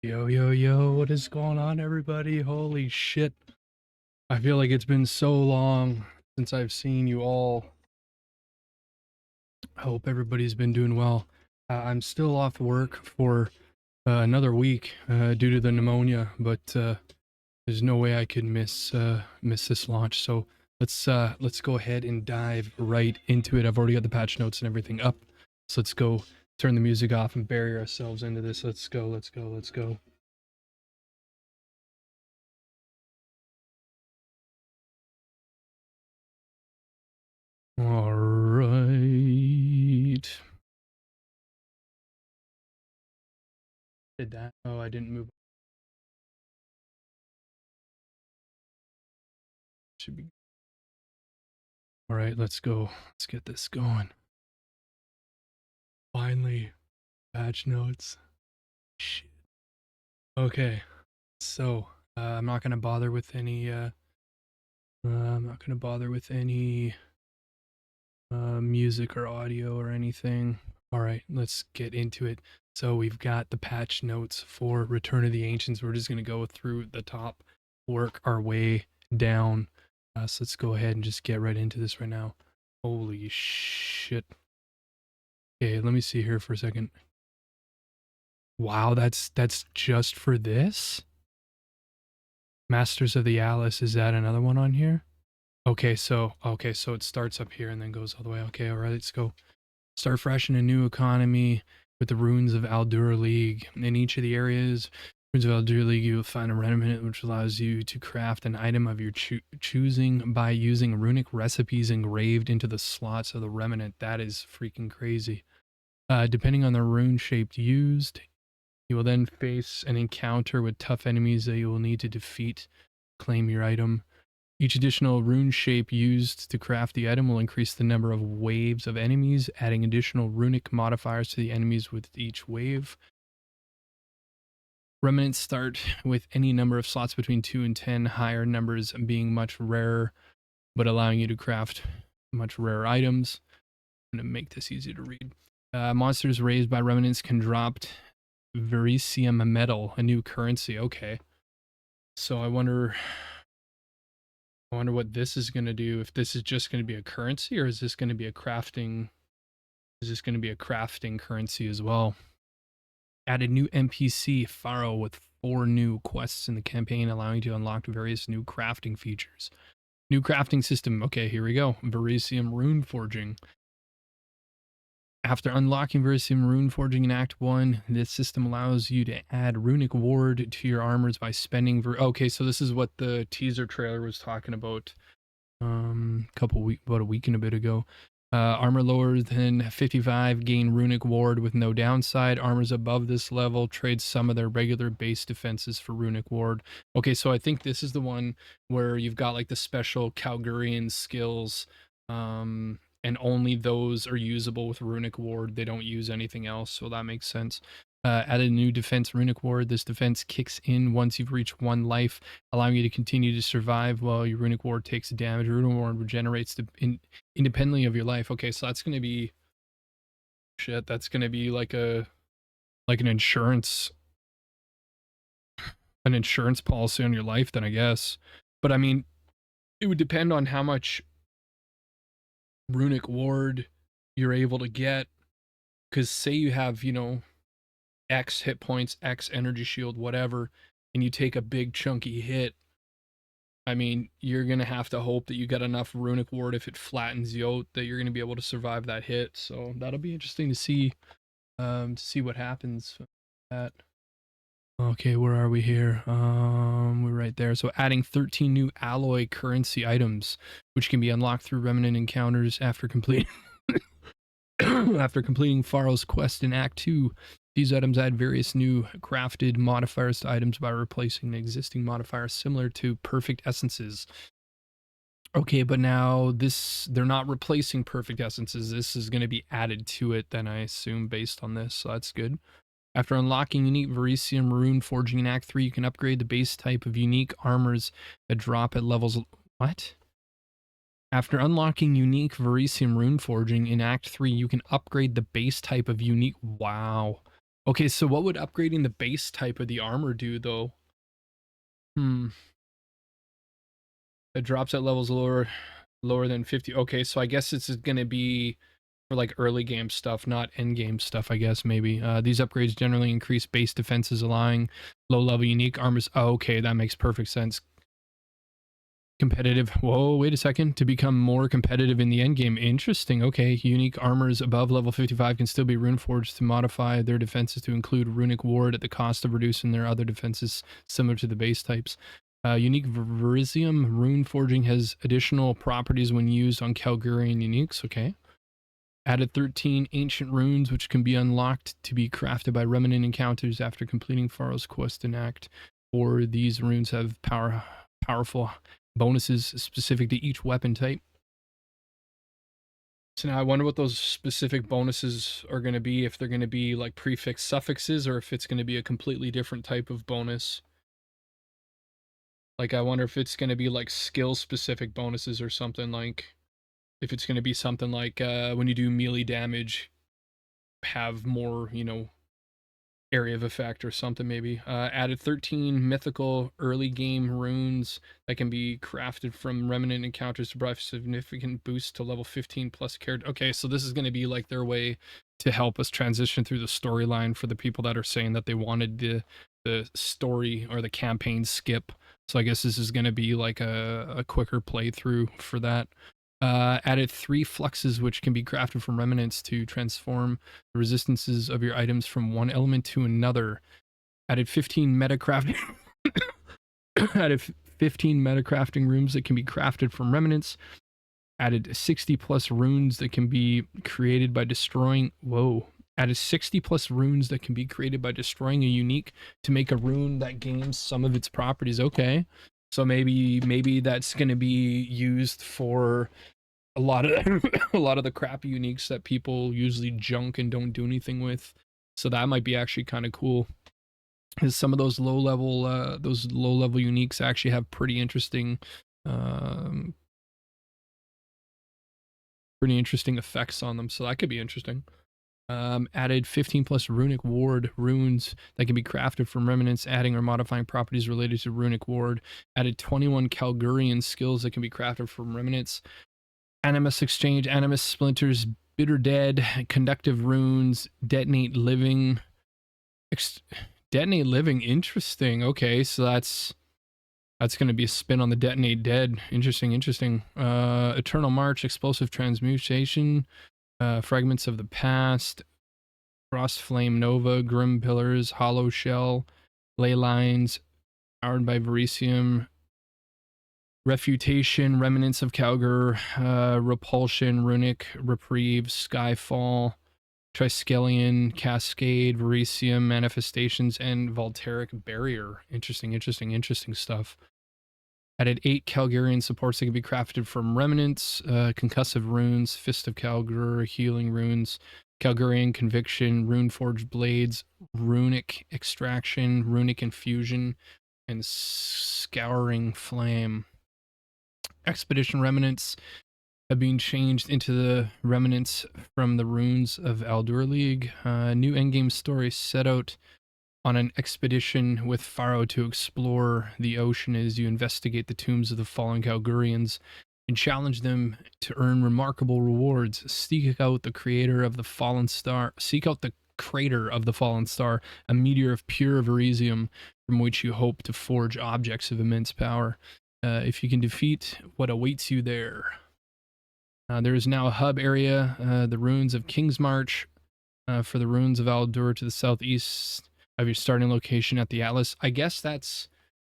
Yo, yo, yo, what is going on, everybody? Holy shit. I feel like it's been so long since I've seen you all. I hope everybody's been doing well. I'm still off work for another week due to the pneumonia, but there's no way I could miss this launch. So let's go ahead and dive right into it. I've already got the patch notes and everything up. So let's go turn the music off and bury ourselves into this. Let's go, let's go, let's go. All right. Did that? Oh, I didn't move. Should be. All right, let's go. Let's get this going. Finally, patch notes. Shit. Okay, so I'm not gonna bother with any. I'm not gonna bother with any music or audio or anything. All right, let's get into it. So we've got the patch notes for Return of the Ancients. We're just gonna go through the top, work our way down. So let's go ahead and just get right into this right now. Holy shit. Okay, let me see here for a second. Wow, that's just for this? Masters of the Alice, is that another one on here? Okay, so it starts up here and then goes all the way. Okay, all right, let's go. Start fresh in a new economy with the ruins of Aldur League. In each of the areas, ruins of Aldur League, you will find a remnant which allows you to craft an item of your choosing by using runic recipes engraved into the slots of the remnant. That is freaking crazy. Depending on the rune shape used, you will then face an encounter with tough enemies that you will need to defeat, claim your item. Each additional rune shape used to craft the item will increase the number of waves of enemies, adding additional runic modifiers to the enemies with each wave. Remnants start with any number of slots between 2 and 10, higher numbers being much rarer, but allowing you to craft much rarer items. I'm going to make this easy to read. Monsters raised by remnants can drop Verisium metal, a new currency. Okay. So I wonder what this is going to do. If this is just going to be a currency, or is this going to be a crafting? Is this going to be a crafting currency as well? Add a new NPC, Pharaoh, with 4 new quests in the campaign, allowing you to unlock various new crafting features. New crafting system. Okay, here we go. Verisium rune forging. After unlocking Verisium Rune Forging in Act 1, this system allows you to add Runic Ward to your armors by spending... Okay, so this is what the teaser trailer was talking about about a week and a bit ago. Armor lower than 55 gain Runic Ward with no downside. Armors above this level trade some of their regular base defenses for Runic Ward. Okay, so I think this is the one where you've got like the special Calgarian skills, and only those are usable with Runic Ward. They don't use anything else, so that makes sense. Added a new defense Runic Ward. This defense kicks in once you've reached 1 life, allowing you to continue to survive while your Runic Ward takes damage. Runic Ward regenerates independently of your life. Okay, so that's going to be... Shit, that's going to be like an insurance... An insurance policy on your life then, I guess. But I mean, it would depend on how much Runic Ward you're able to get, because say you have, you know, X hit points, X energy shield, whatever, and you take a big chunky hit, I mean, you're gonna have to hope that you get enough Runic Ward if it flattens you out that you're gonna be able to survive that hit. So that'll be interesting to see what happens with that. Okay, where are we here? We're right there. So adding 13 new alloy currency items, which can be unlocked through remnant encounters after completing Pharaoh's quest in Act 2. These items add various new crafted modifiers to items by replacing an existing modifier similar to perfect essences. Okay, but now they're not replacing perfect essences. This is going to be added to it then, I assume, based on this. So that's good. After unlocking unique Verisium Rune Forging in Act 3, you can upgrade the base type of unique armors that drop at levels... What? After unlocking unique Verisium Rune Forging in Act 3, you can upgrade the base type of unique... Wow. Okay, so what would upgrading the base type of the armor do, though? It drops at levels lower than 50. Okay, so I guess this is going to be for like early game stuff, not end game stuff, I guess, maybe. These upgrades generally increase base defenses, allowing low-level unique armors. Oh, okay, that makes perfect sense. Competitive. Whoa, wait a second. To become more competitive in the end game. Interesting. Okay, unique armors above level 55 can still be runeforged to modify their defenses to include runic ward at the cost of reducing their other defenses similar to the base types. Unique Verisium rune forging has additional properties when used on Calgarian uniques. Okay. Added 13 ancient runes, which can be unlocked to be crafted by remnant encounters after completing Pharaoh's quest and act. Or these runes have powerful bonuses specific to each weapon type. So now I wonder what those specific bonuses are going to be, if they're going to be like prefix suffixes or if it's going to be a completely different type of bonus. Like, I wonder if it's going to be like skill specific bonuses or something, like if it's going to be something like when you do melee damage, have more, you know, area of effect or something maybe. Added 13 mythical early game runes that can be crafted from remnant encounters to provide significant boost to level 15 plus character. Okay, so this is going to be like their way to help us transition through the storyline for the people that are saying that they wanted the story or the campaign skip. So I guess this is going to be like a quicker playthrough for that. Added 3 fluxes which can be crafted from remnants to transform the resistances of your items from one element to another. Added 15 metacrafting added 15 metacrafting rooms that can be crafted from remnants. Added 60 plus runes that can be created by destroying added 60 plus runes that can be created by destroying a unique to make a rune that gains some of its properties. Okay. So maybe that's going to be used for a lot of a lot of the crappy uniques that people usually junk and don't do anything with. So that might be actually kind of cool. Because some of those low level uniques actually have um, pretty interesting effects on them. So that could be interesting. Added 15 plus runic ward runes that can be crafted from remnants, adding or modifying properties related to runic ward. Added 21 Calgarian skills that can be crafted from remnants. Animus exchange, animus splinters, bitter dead, conductive runes, detonate living. Detonate living, interesting. Okay, so that's going to be a spin on the detonate dead. Interesting. Eternal march, explosive transmutation, fragments of the past, frost flame nova, grim pillars, hollow shell, ley lines, powered by verisium, refutation, remnants of Calgar, repulsion, runic, reprieve, skyfall, triskelion, cascade, verisium, manifestations, and voltaic barrier. Interesting stuff. Added 8 Calgarian supports that can be crafted from remnants, concussive runes, fist of Calgar, healing runes, Calgarian conviction, rune forged blades, runic extraction, runic infusion, and scouring flame. Expedition remnants have been changed into the remnants from the runes of Aldur League. New endgame story set out on an expedition with Pharaoh to explore the ocean as you investigate the tombs of the fallen Calgarians and challenge them to earn remarkable rewards. Seek out the creator of the fallen star. Seek out the crater of the fallen star, a meteor of pure verisium from which you hope to forge objects of immense power. If you can defeat what awaits you there. There is now a hub area, the ruins of King's March, for the ruins of Aldur to the southeast of your starting location at the Atlas. I guess that's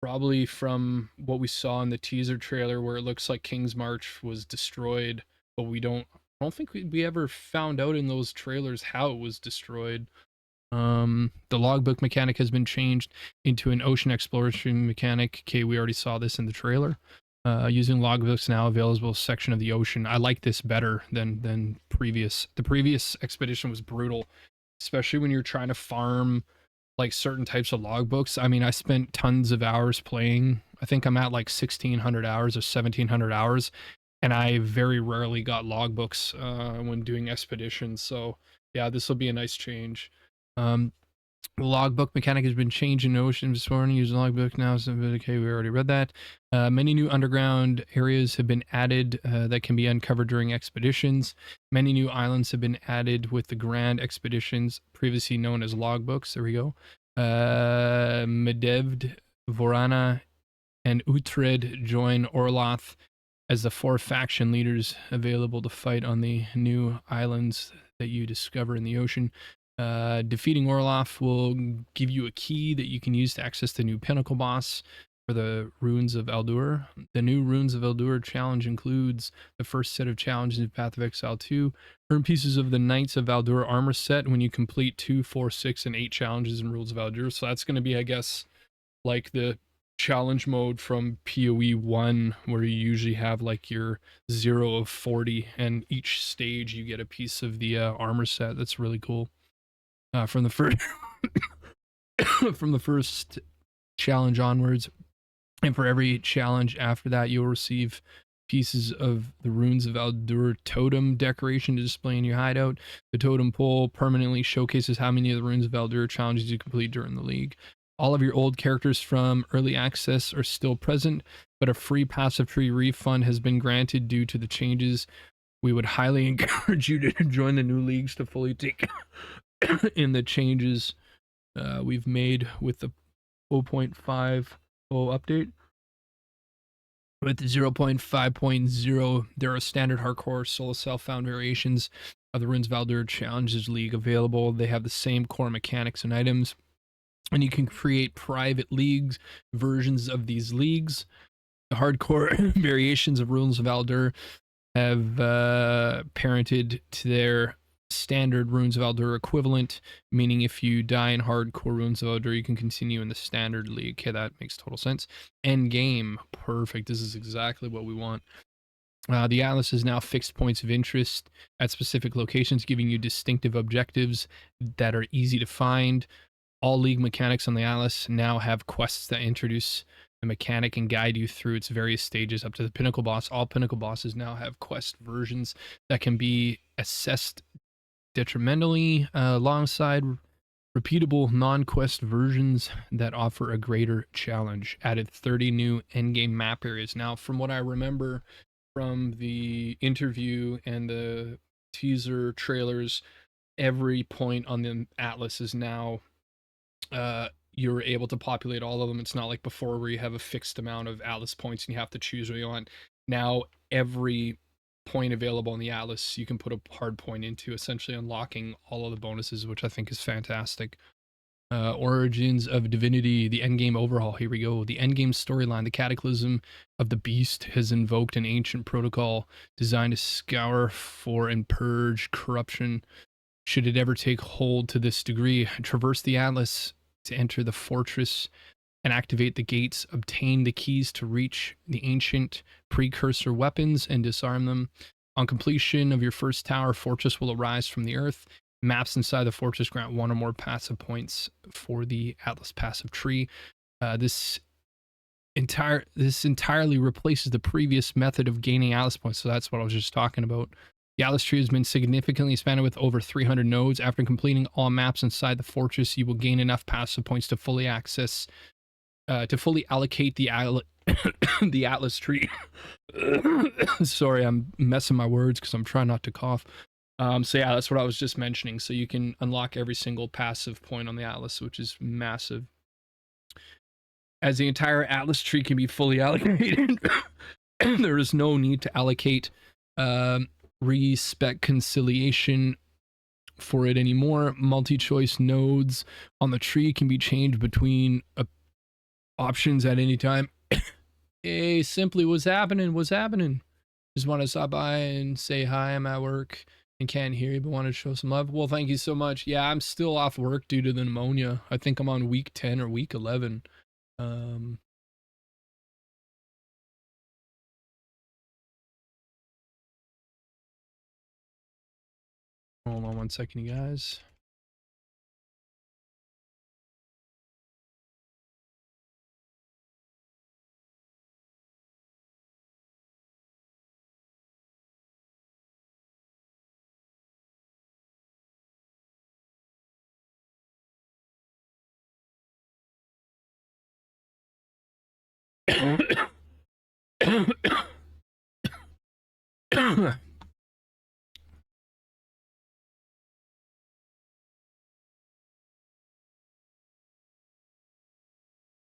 probably from what we saw in the teaser trailer where it looks like King's March was destroyed, but I don't think we ever found out in those trailers how it was destroyed. The logbook mechanic has been changed into an ocean exploration mechanic. Okay, we already saw this in the trailer. Using logbooks now available section of the ocean. I like this better than previous. The previous expedition was brutal, especially when you're trying to farm like certain types of logbooks. I mean, I spent tons of hours playing. I think I'm at like 1600 hours or 1700 hours, and I very rarely got logbooks when doing expeditions. So yeah, this will be a nice change. The logbook mechanic has been changed in Ocean this morning. Use the logbook now. So, okay, we already read that. Many new underground areas have been added that can be uncovered during expeditions. Many new islands have been added with the grand expeditions, previously known as logbooks. There we go. Medevd, Vorana, and Uhtred join Orloth as the 4 faction leaders available to fight on the new islands that you discover in the ocean. Defeating Orloff will give you a key that you can use to access the new pinnacle boss for the Runes of Aldur. The new Runes of Aldur challenge includes the first set of challenges in Path of Exile 2. Earn pieces of the Knights of Aldur armor set when you complete 2, 4, 6, and 8 challenges in Rules of Aldur. So that's going to be, I guess, like the challenge mode from PoE 1, where you usually have like your 0 of 40, and each stage you get a piece of the armor set. That's really cool. From the first from the first challenge onwards, and for every challenge after that, you'll receive pieces of the Runes of Aldur totem decoration to display in your hideout. The totem pole permanently showcases how many of the Runes of Aldur challenges you complete during the league. All of your old characters from early access are still present, but a free passive tree refund has been granted due to the changes. We would highly encourage you to join the new leagues to fully take in the changes we've made with the 0.50 update. With 0.5.0, there are standard hardcore solo self-found variations of the Runes of Aldur Challenges League available. They have the same core mechanics and items, and you can create private leagues versions of these leagues. The hardcore variations of Runes of Aldur have parented to their standard Runes of Aldur equivalent, meaning if you die in hardcore Runes of Aldur, you can continue in the standard league. Okay, that makes total sense. Endgame, perfect. This is exactly what we want. The Atlas is now fixed points of interest at specific locations, giving you distinctive objectives that are easy to find. All league mechanics on the Atlas now have quests that introduce the mechanic and guide you through its various stages up to the pinnacle boss. All pinnacle bosses now have quest versions that can be assessed detrimentally alongside repeatable non-quest versions that offer a greater challenge. Added 30 new endgame map areas. Now, from what I remember from the interview and the teaser trailers, every point on the Atlas is now you're able to populate all of them. It's not like before where you have a fixed amount of Atlas points and you have to choose what you want. Now every point available on the Atlas you can put a hard point into, essentially unlocking all of the bonuses, which I think is fantastic. Origins of Divinity, the endgame overhaul. Here we go. The endgame storyline. The Cataclysm of the Beast has invoked an ancient protocol designed to scour for and purge corruption. Should it ever take hold to this degree, traverse the Atlas to enter the fortress and activate the gates, obtain the keys to reach the ancient precursor weapons and disarm them. On completion of your first tower, fortress will arise from the earth. Maps inside the fortress grant 1 or more passive points for the Atlas passive tree. This entirely replaces the previous method of gaining Atlas points. So that's what I was just talking about. The Atlas tree has been significantly expanded with over 300 nodes. After completing all maps inside the fortress, you will gain enough passive points to fully allocate the the Atlas tree. Sorry, I'm messing my words because I'm trying not to cough. So yeah, that's what I was just mentioning. So you can unlock every single passive point on the Atlas, which is massive. As the entire Atlas tree can be fully allocated, there is no need to allocate respec conciliation for it anymore. Multi-choice nodes on the tree can be changed between options at any time. Hey, Simply, what's happening? What's happening? Just want to stop by and say hi. I'm at work and can't hear you, but want to show some love. Well, thank you so much. Yeah, I'm still off work due to the pneumonia. I think I'm on week 10 or week 11. Hold on one second, you guys.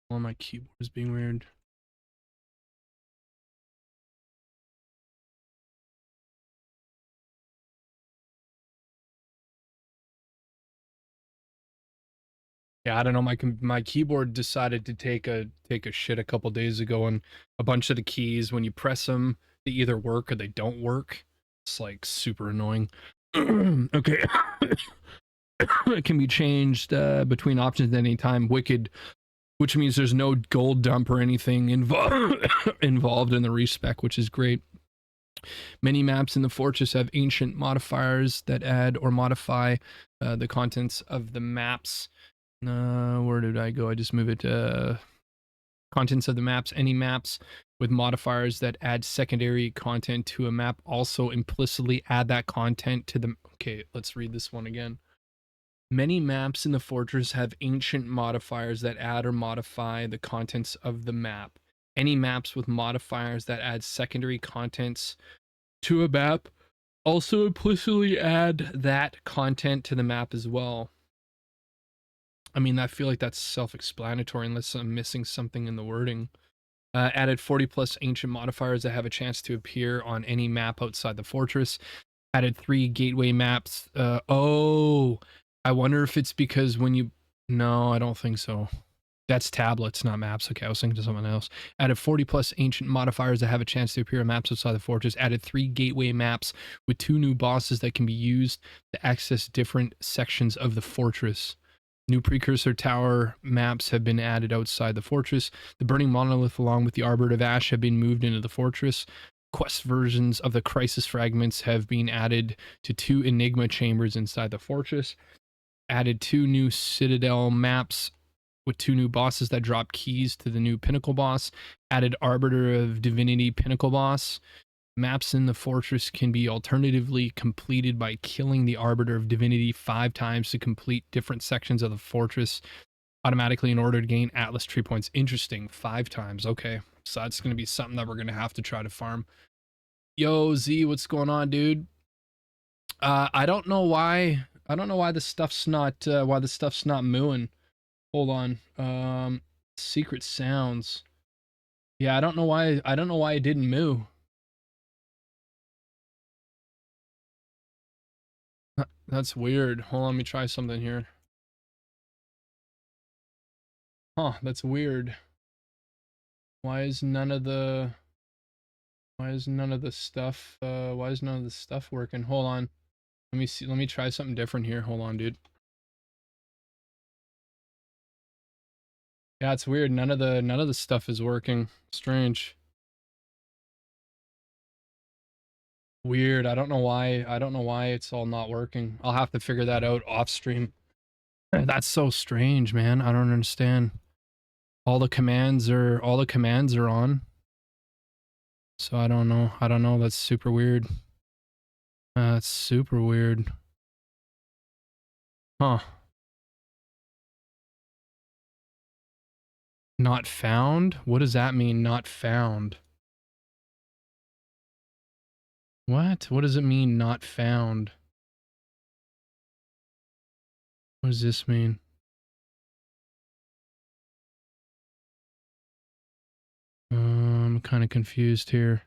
Well, my keyboard is being weird. Yeah, I don't know. My keyboard decided to take a shit a couple days ago, and a bunch of the keys, when you press them, they either work or they don't work. It's like super annoying. Okay. It can be changed between options at any time. Wicked, which means there's no gold dump or anything involved in the respec, which is great. Many maps in the fortress have ancient modifiers that add or modify the contents of the maps. Where did I go? I just moved it to contents of the maps. Any maps with modifiers that add secondary content to a map also implicitly add that content to the... Okay, let's read this one again. Many maps in the fortress have ancient modifiers that add or modify the contents of the map. Any maps with modifiers that add secondary contents to a map also implicitly add that content to the map as well. I mean, I feel like that's self-explanatory unless I'm missing something in the wording. Added 40 plus ancient modifiers that have a chance to appear on any map outside the fortress. Added 3 gateway maps. Oh, I wonder if it's because when you... No, I don't think so. That's tablets, not maps. Okay, I was thinking of something else. Added 40 plus ancient modifiers that have a chance to appear on maps outside the fortress. Added 3 gateway maps with 2 new bosses that can be used to access different sections of the fortress. New precursor tower maps have been added outside the fortress. The burning monolith along with the Arbor of Ash have been moved into the fortress. Quest versions of the crisis fragments have been added to 2 enigma chambers inside the fortress. Added 2 new citadel maps with 2 new bosses that drop keys to the new pinnacle boss. Added Arbiter of Divinity pinnacle boss. Maps in the fortress can be alternatively completed by killing the Arbiter of Divinity 5 times to complete different sections of the fortress automatically in order to gain Atlas tree points. Interesting. 5 times. Okay. So that's going to be something that we're going to have to try to farm. Yo, Z, what's going on, dude? I don't know why the stuff's not mooing. Hold on. Secret sounds. Yeah, I don't know why it didn't moo. That's weird. Hold on, let me try something here. Huh, that's weird. Why is none of the stuff working? Hold on. Let me see. Let me try something different here. Hold on, dude. Yeah, it's weird. None of the stuff is working. Strange. Weird. I don't know why it's all not working. I'll have to figure that out off stream. That's so strange, man. I don't understand. All the commands are on. So I don't know. That's super weird. That's super weird. Huh. Not found? What does that mean, not found? What? What does it mean, not found? What does this mean? I'm kind of confused here.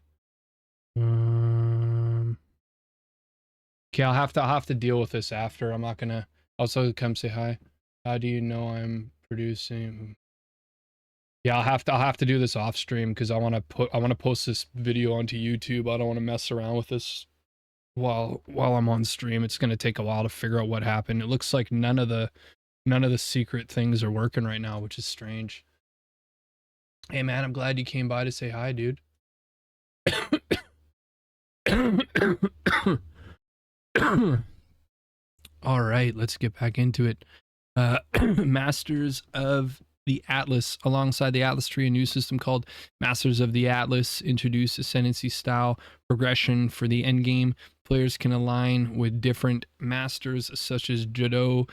Okay, I'll have to deal with this after. I'm not gonna... Also, come say hi. How do you know I'm producing? Yeah, I'll have to do this off stream because I want to post this video onto YouTube. I don't want to mess around with this while I'm on stream. It's gonna take a while to figure out what happened. It looks like none of the secret things are working right now, which is strange. Hey man, I'm glad you came by to say hi, dude. All right, let's get back into it. Masters of the Atlas. Alongside the Atlas tree, a new system called Masters of the Atlas introduce Ascendancy style progression for the endgame. Players can align with different masters such as Judo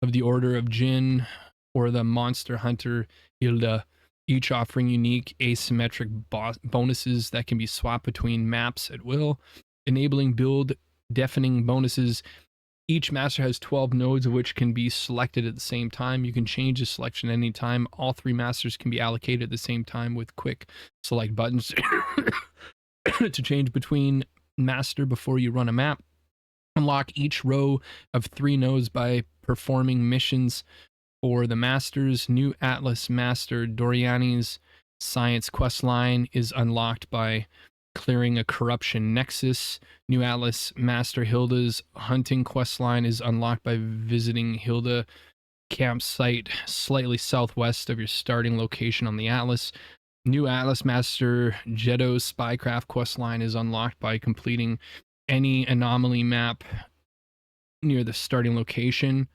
of the Order of Jin or the Monster Hunter Hilda. each offering unique asymmetric bonuses that can be swapped between maps at will, enabling build deafening bonuses. Each master has 12 nodes of which can be selected at the same time. You can change the selection at any time. All 3 masters can be allocated at the same time with quick select buttons to change between master before you run a map. Unlock each row of 3 nodes by performing missions for the masters. New Atlas Master Doriani's science questline is unlocked by clearing a corruption nexus. New Atlas Master Hilda's hunting questline is unlocked by visiting Hilda campsite slightly southwest of your starting location on the Atlas. New Atlas Master Jeddo's spycraft questline is unlocked by completing any anomaly map near the starting location.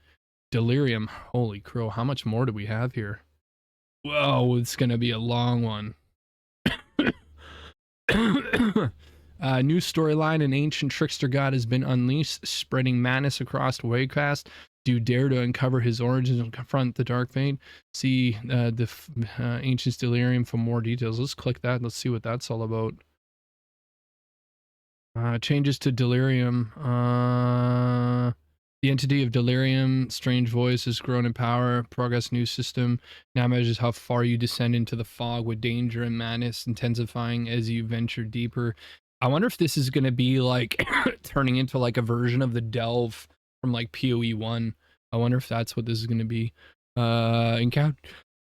Delirium. Holy crow, how much more do we have here? Whoa, it's gonna be a long one. New storyline: an ancient trickster god has been unleashed, spreading madness across Waycast. Do you dare to uncover his origins and confront the Dark Fate? See the Ancient's Delirium for more details. Let's click that. Let's see what that's all about. Changes to Delirium. The entity of Delirium, strange voice, has grown in power. Progress new system now measures how far you descend into the fog with danger and madness, intensifying as you venture deeper. I wonder if this is going to be like turning into like a version of the Delve from like PoE 1. I wonder if that's what this is going to be.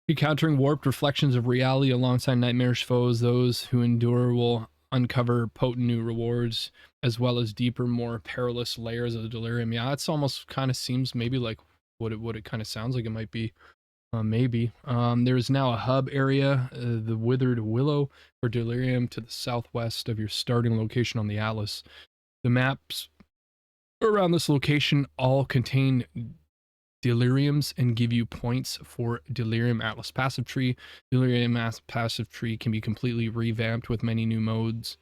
Encountering warped reflections of reality alongside nightmarish foes, those who endure will uncover potent new rewards as well as deeper, more perilous layers of the Delirium. Yeah, it's almost kind of seems maybe like what it kind of sounds like it might be. Maybe. There is now a hub area, the Withered Willow, for Delirium to the southwest of your starting location on the Atlas. The maps around this location all contain Deliriums and give you points for Delirium Atlas passive tree. Delirium passive tree can be completely revamped with many new modes.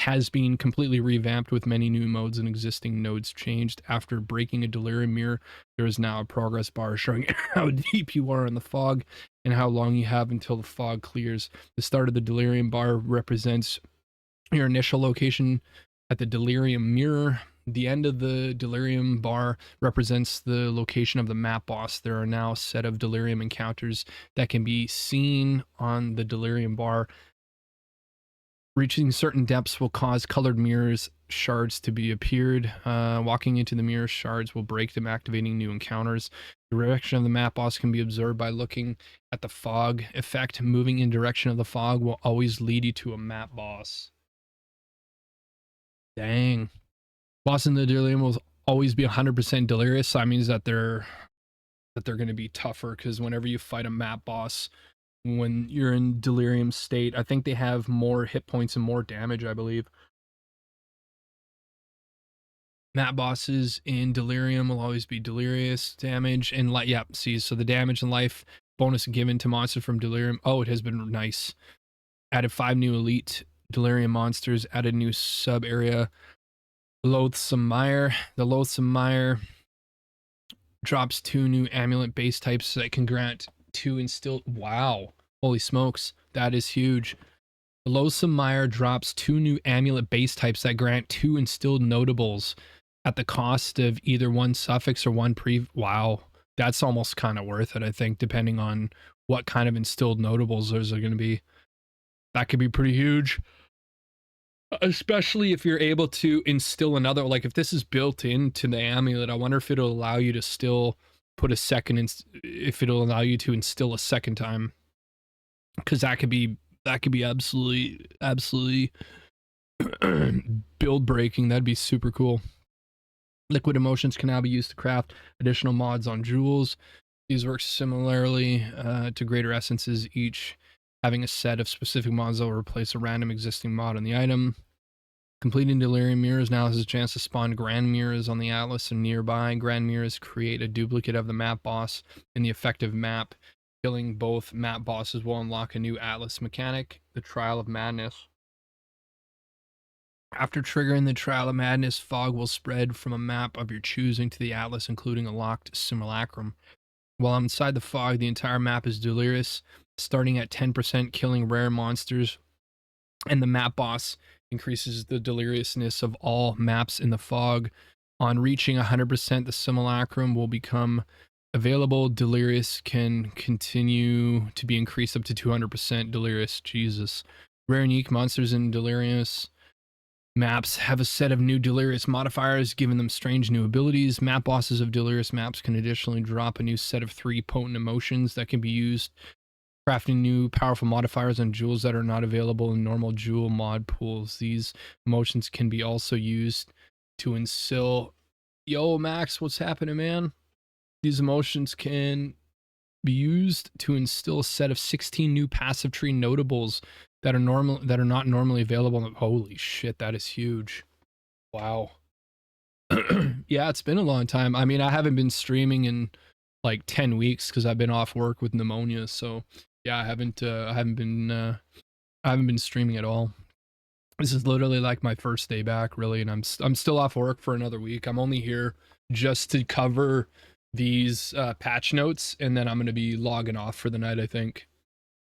Has been completely revamped with many new modes and existing nodes changed. After breaking a Delirium mirror, there is now a progress bar showing how deep you are in the fog and how long you have until the fog clears. The start of the Delirium bar represents your initial location at the Delirium mirror. The end of the Delirium bar represents the location of the map boss. There are now a set of Delirium encounters that can be seen on the Delirium bar. Reaching certain depths will cause colored mirrors shards to be appeared. Walking into the mirror shards will break them, activating new encounters. The direction of the map boss can be observed by looking at the fog effect. Moving in direction of the fog will always lead you to a map boss. Dang. Boss in the Delirium will always be 100% delirious. So that means that they're going to be tougher, because whenever you fight a map boss, when you're in Delirium state, I think they have more hit points and more damage, I believe. Map bosses in Delirium will always be delirious damage and yeah, see, so the damage and life bonus given to monsters from Delirium. Oh, it has been nice. Added 5 new elite Delirium monsters, added new sub area. Loathsome Mire. The Loathsome Mire drops 2 new amulet base types that can grant 2 instilled. Wow. Holy smokes. That is huge. The Loathsome Mire drops 2 new amulet base types that grant 2 instilled notables at the cost of either 1 suffix or 1 pre. Wow. That's almost kind of worth it, I think, depending on what kind of instilled notables those are going to be. That could be pretty huge. Especially if you're able to instill another, like if this is built into the amulet, I wonder if it'll allow you to still put a second, if it'll allow you to instill a second time. Because that could be absolutely build breaking. That'd be super cool. Liquid emotions can now be used to craft additional mods on jewels. These work similarly to greater essences, each having a set of specific mods that will replace a random existing mod on the item. Completing Delirium mirrors now has a chance to spawn grand mirrors on the Atlas and nearby. Grand mirrors create a duplicate of the map boss in the effective map. Killing both map bosses will unlock a new Atlas mechanic, the Trial of Madness. After triggering the Trial of Madness, fog will spread from a map of your choosing to the Atlas, including a locked simulacrum. While inside the fog, the entire map is delirious, starting at 10%, killing rare monsters, and the map boss increases the deliriousness of all maps in the fog. On reaching 100%, the simulacrum will become available. Delirious can continue to be increased up to 200% delirious. Jesus. Rare and unique monsters in delirious maps have a set of new delirious modifiers, giving them strange new abilities. Map bosses of delirious maps can additionally drop a new set of 3 potent emotions that can be used, crafting new powerful modifiers on jewels that are not available in normal jewel mod pools. These emotions can be also used to instill... Yo, Max, what's happening, man? These emotions can be used to instill a set of 16 new passive tree notables that are not normally available. Holy shit, that is huge. Wow. Yeah, it's been a long time. I mean, I haven't been streaming in like 10 weeks because I've been off work with pneumonia. So yeah, I haven't been streaming at all. This is literally like my first day back, really, and I'm still off work for another week. I'm only here just to cover these patch notes, and then I'm going to be logging off for the night, I think,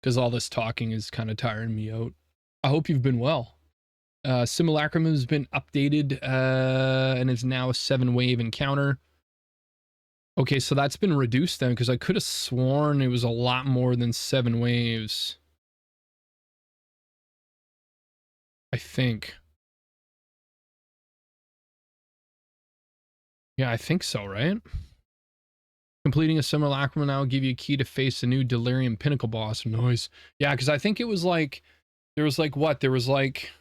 because all this talking is kind of tiring me out. I hope you've been well. Simulacrum has been updated and is now a 7-wave encounter. Okay, so that's been reduced then, because I could have sworn it was a lot more than 7 waves. I think. Yeah, I think so, right? Completing a simulacrum will now give you a key to face a new Delirium Pinnacle boss. Nice. Yeah, because I think it was like, there was like what? There was like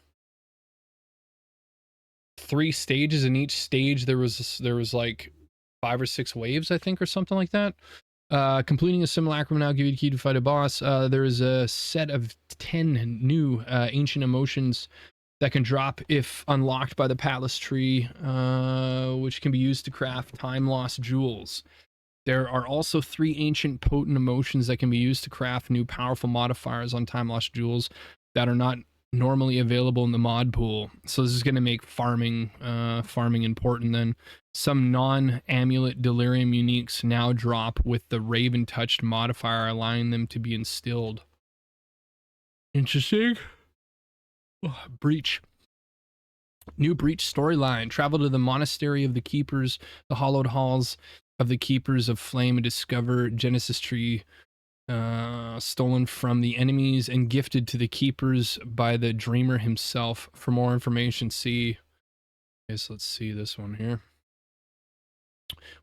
3 stages. In each stage there was like 5 or 6 waves, I think, or something like that. Completing a simulacrum will now give you a key to fight a boss. There is a set of 10 new ancient emotions that can drop if unlocked by the Palace Tree, which can be used to craft time-lost jewels. There are also 3 ancient potent emotions that can be used to craft new powerful modifiers on time-lost jewels that are not normally available in the mod pool. So this is going to make farming important then. Some non-amulet delirium uniques now drop with the Raven Touched modifier, allowing them to be instilled. Interesting. Breach. New Breach storyline. Travel to the Monastery of the Keepers, the hallowed halls of the Keepers of Flame, and discover Genesis Tree stolen from the enemies and gifted to the Keepers by the Dreamer himself. For more information, see... Okay, so let's see this one here.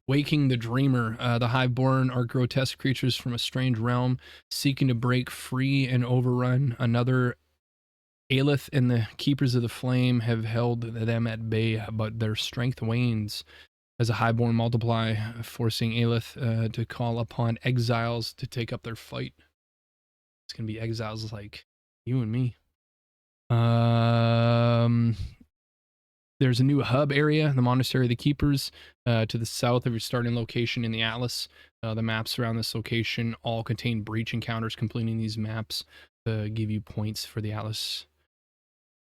Waking the Dreamer. The Hiveborn are grotesque creatures from a strange realm, seeking to break free and overrun another. Aelith and the Keepers of the Flame have held them at bay, but their strength wanes as a Highborn multiply, forcing Aelith to call upon exiles to take up their fight. It's gonna be exiles like you and me. There's a new hub area, the Monastery of the Keepers, to the south of your starting location in the Atlas. The maps around this location all contain breach encounters. Completing these maps give you points for the Atlas.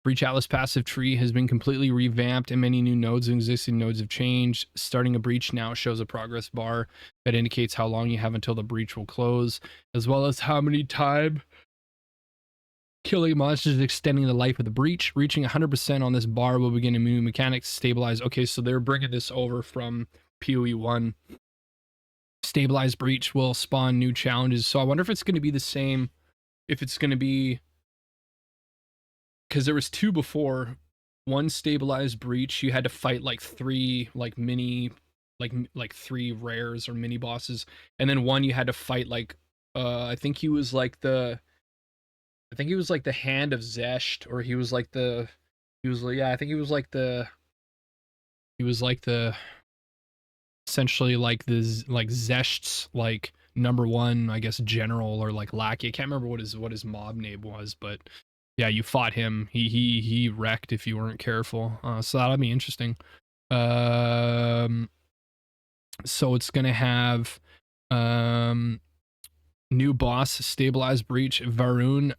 Breach Atlas passive tree has been completely revamped and many new nodes and existing nodes have changed. Starting a breach now shows a progress bar that indicates how long you have until the breach will close, as well as how many time killing monsters extending the life of the breach. Reaching 100% on this bar will begin a new mechanics stabilize. Okay, so they're bringing this over from PoE 1. Stabilized breach will spawn new challenges. So I wonder if it's going to be the same, if it's going to be... Because there was 2 before. One stabilized breach, you had to fight like 3 like mini like 3 rares or mini bosses, and then one you had to fight like I think he was like the hand of Zesht, or he was like the essentially like the Zesht's like #1, I guess, general or like lackey. I can't remember what his mob name was, but yeah, you fought him. He wrecked if you weren't careful. So that'll be interesting. So it's gonna have new boss, stabilized breach, Varun,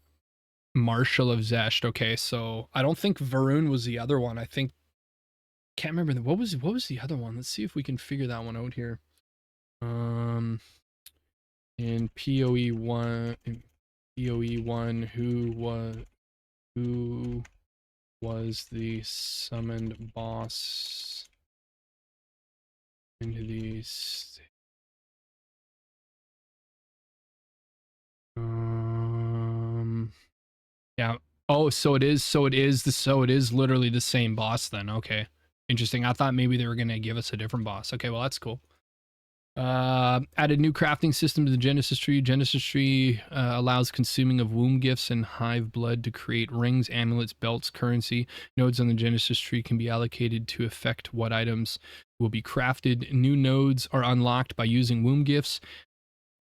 Marshal of Zesht. Okay, so I don't think Varun was the other one. I think, can't remember what was the other one. Let's see if we can figure that one out here. In PoE1, who was the summoned boss into these? Yeah. Oh, so it is literally the same boss then. Okay. Interesting. I thought maybe they were gonna give us a different boss. Okay, well that's cool. Added new crafting system to the Genesis tree. Genesis tree allows consuming of womb gifts and hive blood to create rings, amulets, belts, currency. Nodes on the Genesis tree can be allocated to affect what items will be crafted. New nodes are unlocked by using womb gifts.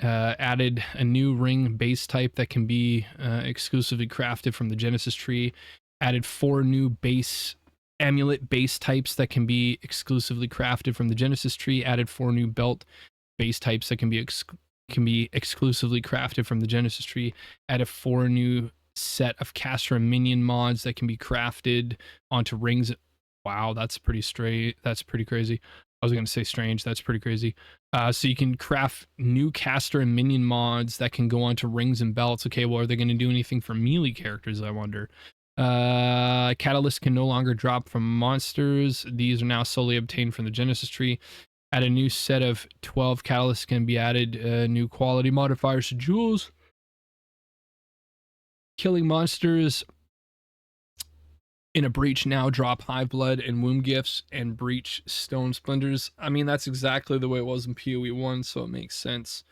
Added a new ring base type that can be exclusively crafted from the Genesis tree. Added 4 new base amulet base types that can be exclusively crafted from the Genesis tree. Added 4 new belt base types that can be exclusively crafted from the Genesis tree. Added 4 new set of caster and minion mods that can be crafted onto rings. Wow, that's pretty straight. That's pretty crazy. I was going to say strange. That's pretty crazy. So you can craft new caster and minion mods that can go onto rings and belts. Okay, well, are they going to do anything for melee characters, I wonder? Catalysts can no longer drop from monsters. These are now solely obtained from the Genesis tree. Add a new set of 12 catalysts can be added. New quality modifiers to jewels. Killing monsters in a breach now drop hive blood and womb gifts and breach stone splinters. I mean, that's exactly the way it was in PoE 1, so it makes sense.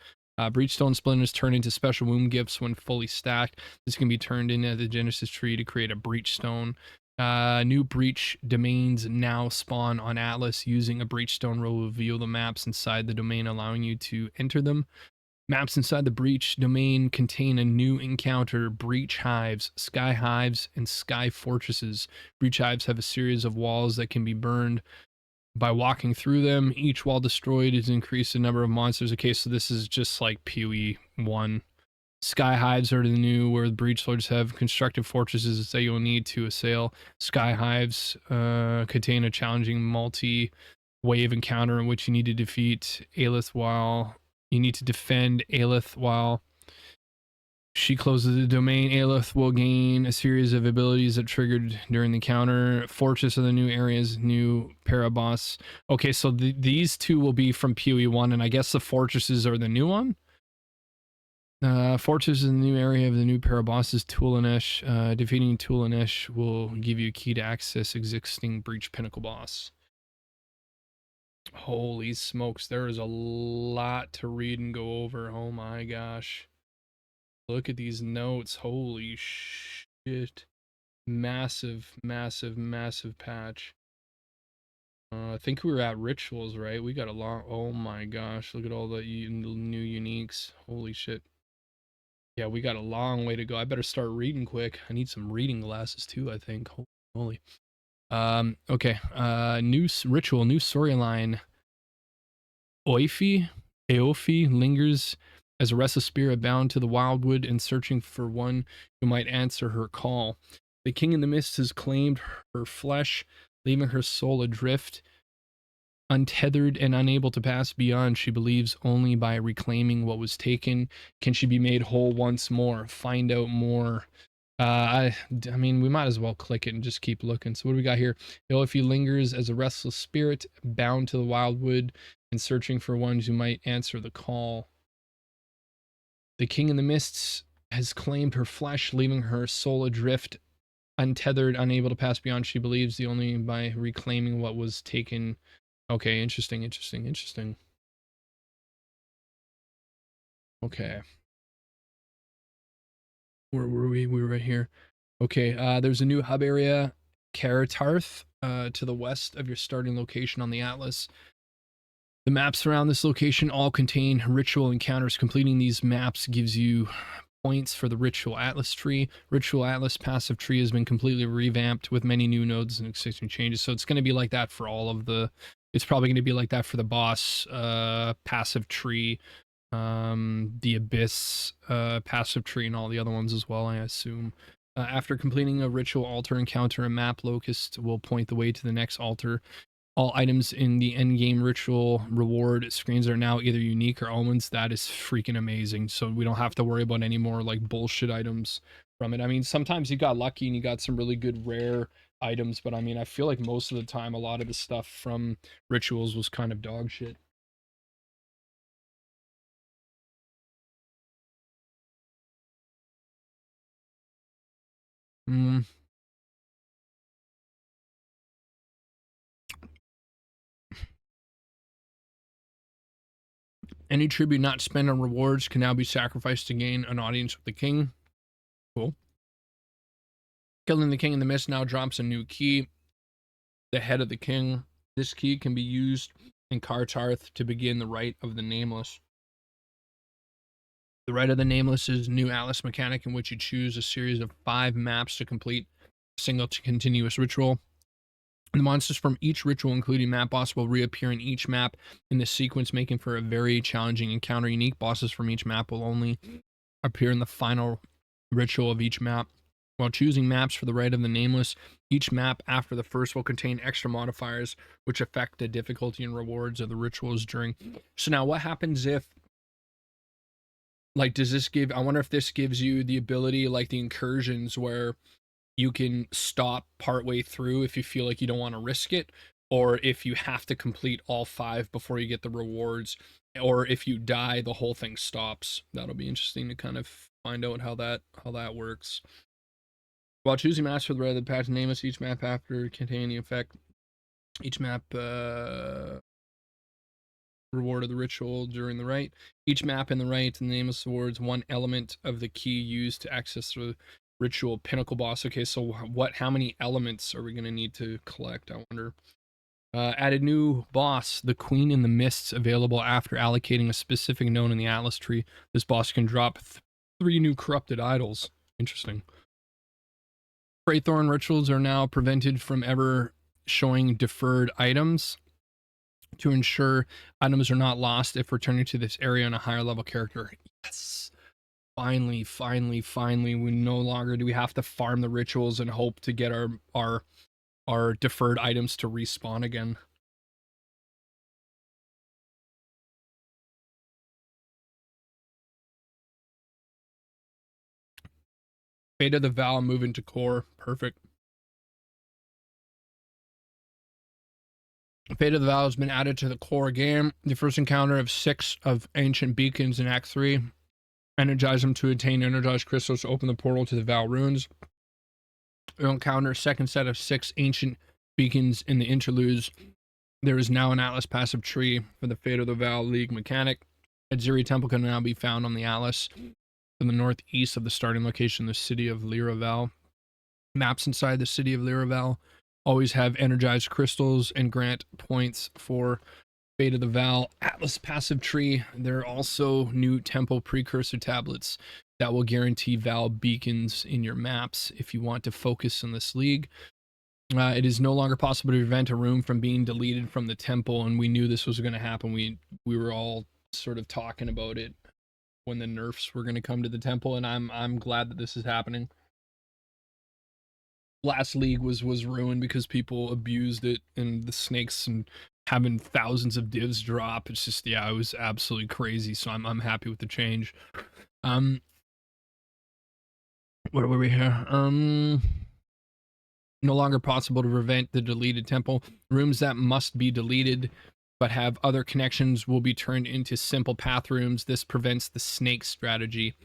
Breach stone splinters turn into special womb gifts when fully stacked. This can be turned into the Genesis tree to create a breach stone. New breach domains now spawn on Atlas. Using a breach stone will reveal the maps inside the domain, allowing you to enter them. Maps inside the breach domain contain a new encounter: breach hives, sky hives, and sky fortresses. Breach hives have a series of walls that can be burned by walking through them. Each wall destroyed is increased the number of monsters. Okay, so this is just like PoE 1. Sky hives are the new, where the breach lords have constructed fortresses that you'll need to assail. Sky hives contain a challenging multi-wave encounter in which you need to defeat Aelith while you need to defend Aelith while she closes the domain. Aelith will gain a series of abilities that triggered during the encounter. Fortress are the new areas, new paraboss. Okay, so these two will be from PoE 1, and I guess the fortresses are the new one. Fortress is the new area of the new parabosses, Toolanesh. Defeating Toolanesh will give you a key to access existing breach pinnacle boss. Holy smokes, there is a lot to read and go over. Oh my gosh. Look at these notes. Holy shit. Massive, massive, massive patch. I think we were at rituals, right? We got a long... Oh my gosh. Look at all the new uniques. Holy shit. Yeah, we got a long way to go. I better start reading quick. I need some reading glasses too, I think. Holy. Okay. New ritual, new storyline. Eofi lingers as a restless spirit bound to the wildwood and searching for one who might answer her call. The king in the mist has claimed her flesh, leaving her soul adrift, untethered and unable to pass beyond. She believes only by reclaiming what was taken can she be made whole once more. Find out more. I mean, we might as well click it and just keep looking. So what do we got here? Eofi lingers as a restless spirit bound to the wildwood and searching for ones who might answer the call. The king in the mists has claimed her flesh, leaving her soul adrift, untethered, unable to pass beyond. She believes the only by reclaiming what was taken. Okay, interesting. Okay. Where were we? We were right here. Okay, there's a new hub area, Karatarth, to the west of your starting location on the Atlas. The maps around this location all contain ritual encounters. Completing these maps gives you points for the Ritual Atlas tree. Ritual Atlas passive tree has been completely revamped with many new nodes and existing changes. So it's going to be like that for all of the... It's probably going to be like that for the boss passive tree, the Abyss passive tree, and all the other ones as well, I assume. After completing a ritual altar encounter, a map locust will point the way to the next altar. All items in the endgame ritual reward screens are now either unique or omens. That is freaking amazing. So we don't have to worry about any more like bullshit items from it. I mean, sometimes you got lucky and you got some really good rare items, but I mean, I feel like most of the time, a lot of the stuff from rituals was kind of dog shit. Mm. Any tribute not spent on rewards can now be sacrificed to gain an audience with the king. Cool. Killing the king in the mist now drops a new key, the head of the king. This key can be used in Kartarth to begin the Rite of the Nameless. The Rite of the Nameless is a new Atlas mechanic in which you choose a series of 5 maps to complete a single continuous ritual. The monsters from each ritual, including map boss, will reappear in each map in this sequence, making for a very challenging encounter. Unique bosses from each map will only appear in the final ritual of each map. While choosing maps for the Rite of the Nameless, each map after the first will contain extra modifiers which affect the difficulty and rewards of the rituals during. So now what happens if, like, does this give, I wonder if this gives you the ability, like the incursions, where you can stop partway through if you feel like you don't want to risk it, or if you have to complete all 5 before you get the rewards, or if you die, the whole thing stops. That'll be interesting to kind of find out how that works. While choosing maps for the Red of the Patch Nameless, each map after containing the effect, each map reward of the ritual during the rite. Each map in the rite, the Nameless awards 1 element of the key used to access the ritual pinnacle boss. Okay, so how many elements are we going to need to collect, I wonder? Added new boss, the Queen in the Mists, available after allocating a specific node in the Atlas tree. This boss can drop 3 new corrupted idols. Interesting. Freythorn rituals are now prevented from ever showing deferred items to ensure items are not lost if returning to this area on a higher level character. Yes. Finally, we no longer do we have to farm the rituals and hope to get our deferred items to respawn again. Fate of the Vow move into core. Perfect. Fate of the Vow has been added to the core game. The first encounter of 6 of ancient beacons in Act 3. Energize them to attain energized crystals to open the portal to the Vow runes. You'll encounter a second set of 6 ancient beacons in the interludes. There is now an Atlas passive tree for the Fate of the Vow League mechanic. Adziri Temple can now be found on the Atlas to the northeast of the starting location, the city of Lyravel. Maps inside the city of Lyravel always have energized crystals and grant points for Fate of the Vow Atlas passive tree. There are also new temple precursor tablets that will guarantee Vow beacons in your maps if you want to focus on this league. It is no longer possible to prevent a room from being deleted from the temple, and we knew this was going to happen. We were all sort of talking about it when the nerfs were going to come to the temple, and I'm glad that this is happening. Last league was ruined because people abused it, and the snakes and having thousands of divs drop. It's just, yeah, it was absolutely crazy. So I'm happy with the change. What were we here? No longer possible to prevent the deleted temple. Rooms that must be deleted but have other connections will be turned into simple path rooms. This prevents the snake strategy.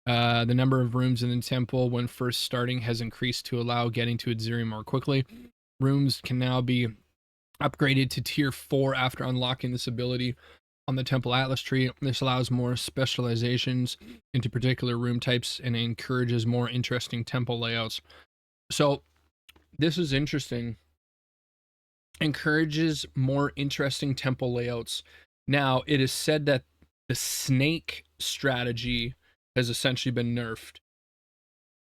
The number of rooms in the temple when first starting has increased to allow getting to Adziri more quickly. Rooms can now be upgraded to tier 4 after unlocking this ability on the Temple Atlas tree. This allows more specializations into particular room types and encourages more interesting temple layouts. So this is interesting. Encourages more interesting temple layouts. Now, it is said that the snake strategy has essentially been nerfed.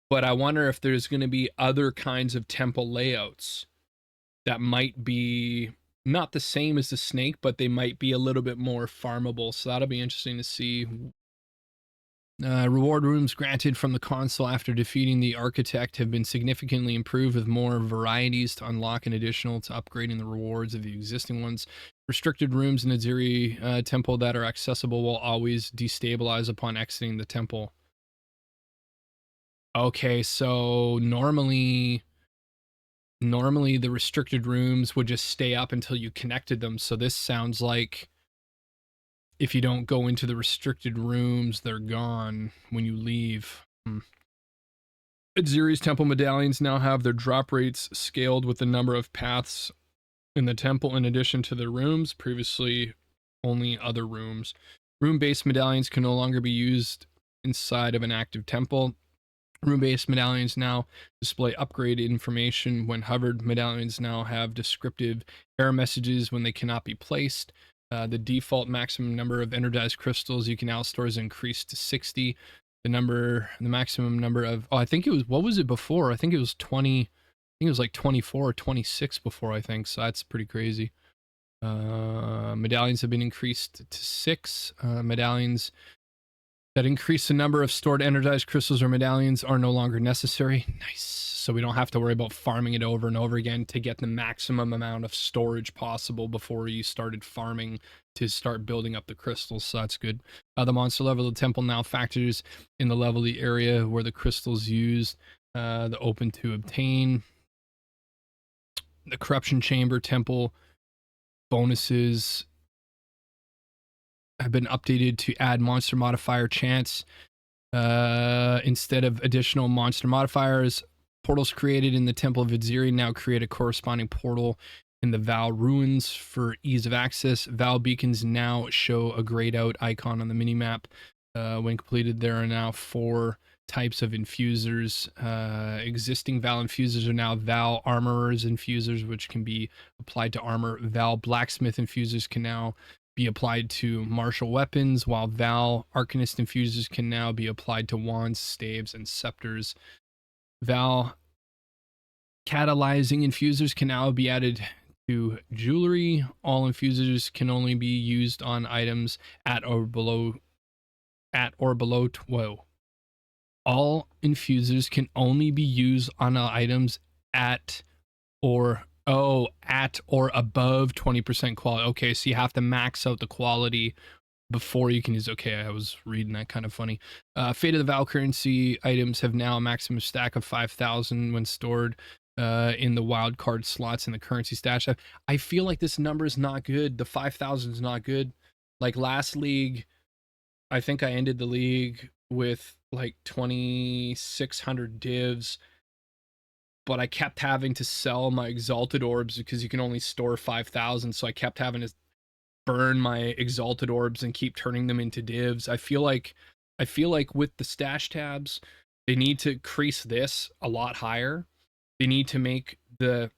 But I wonder if there's going to be other kinds of temple layouts that might be not the same as the snake, but they might be a little bit more farmable. So that'll be interesting to see Reward rooms granted from the console after defeating the architect have been significantly improved with more varieties to unlock and additional to upgrading the rewards of the existing ones. Restricted rooms in the Ziri temple that are accessible will always destabilize upon exiting the temple. Okay, so normally the restricted rooms would just stay up until you connected them. So this sounds like if you don't go into the restricted rooms, they're gone when you leave. Ziri's temple medallions now have their drop rates scaled with the number of paths in the temple in addition to the rooms, previously only other rooms. Room-based medallions can no longer be used inside of an active temple. Room-based medallions now display upgrade information when hovered. Medallions now have descriptive error messages when they cannot be placed. The default maximum number of energized crystals you can now store is increased to 60. The maximum number of, I think it was, what was it before? I think it was 20, I think it was like 24 or 26 before, I think. So that's pretty crazy. Medallions have been increased to 6. Medallions that increase the number of stored energized crystals or medallions are no longer necessary. Nice. So we don't have to worry about farming it over and over again to get the maximum amount of storage possible before you started farming to start building up the crystals. So that's good. The monster level of the temple now factors in the level of the area where the crystals used, the open to obtain. The corruption chamber temple bonuses have been updated to add monster modifier chance instead of additional monster modifiers. Portals created in the Temple of Ziri now create a corresponding portal in the Val ruins for ease of access. Val beacons now show a grayed out icon on the minimap. When completed, there are now 4 types of infusers. Existing Val infusers are now Val armorers infusers, which can be applied to armor. Val blacksmith infusers can now be applied to martial weapons, while Val Arcanist infusers can now be applied to wands, staves, and scepters. Val catalyzing infusers can now be added to jewelry. All infusers can only be used on items at or below 12. All infusers can only be used on items at or above 20% quality. Okay, so you have to max out the quality before you can use. Okay, I was reading that, kind of funny. Fate of the Val currency items have now a maximum stack of 5,000 when stored in the wild card slots in the currency stash. I feel like this number is not good. The 5,000 is not good. Like last league, I think I ended the league with like 2,600 divs, but I kept having to sell my exalted orbs because you can only store 5,000. So I kept having to burn my exalted orbs and keep turning them into divs. I feel like with the stash tabs, they need to increase this a lot higher. They need to make the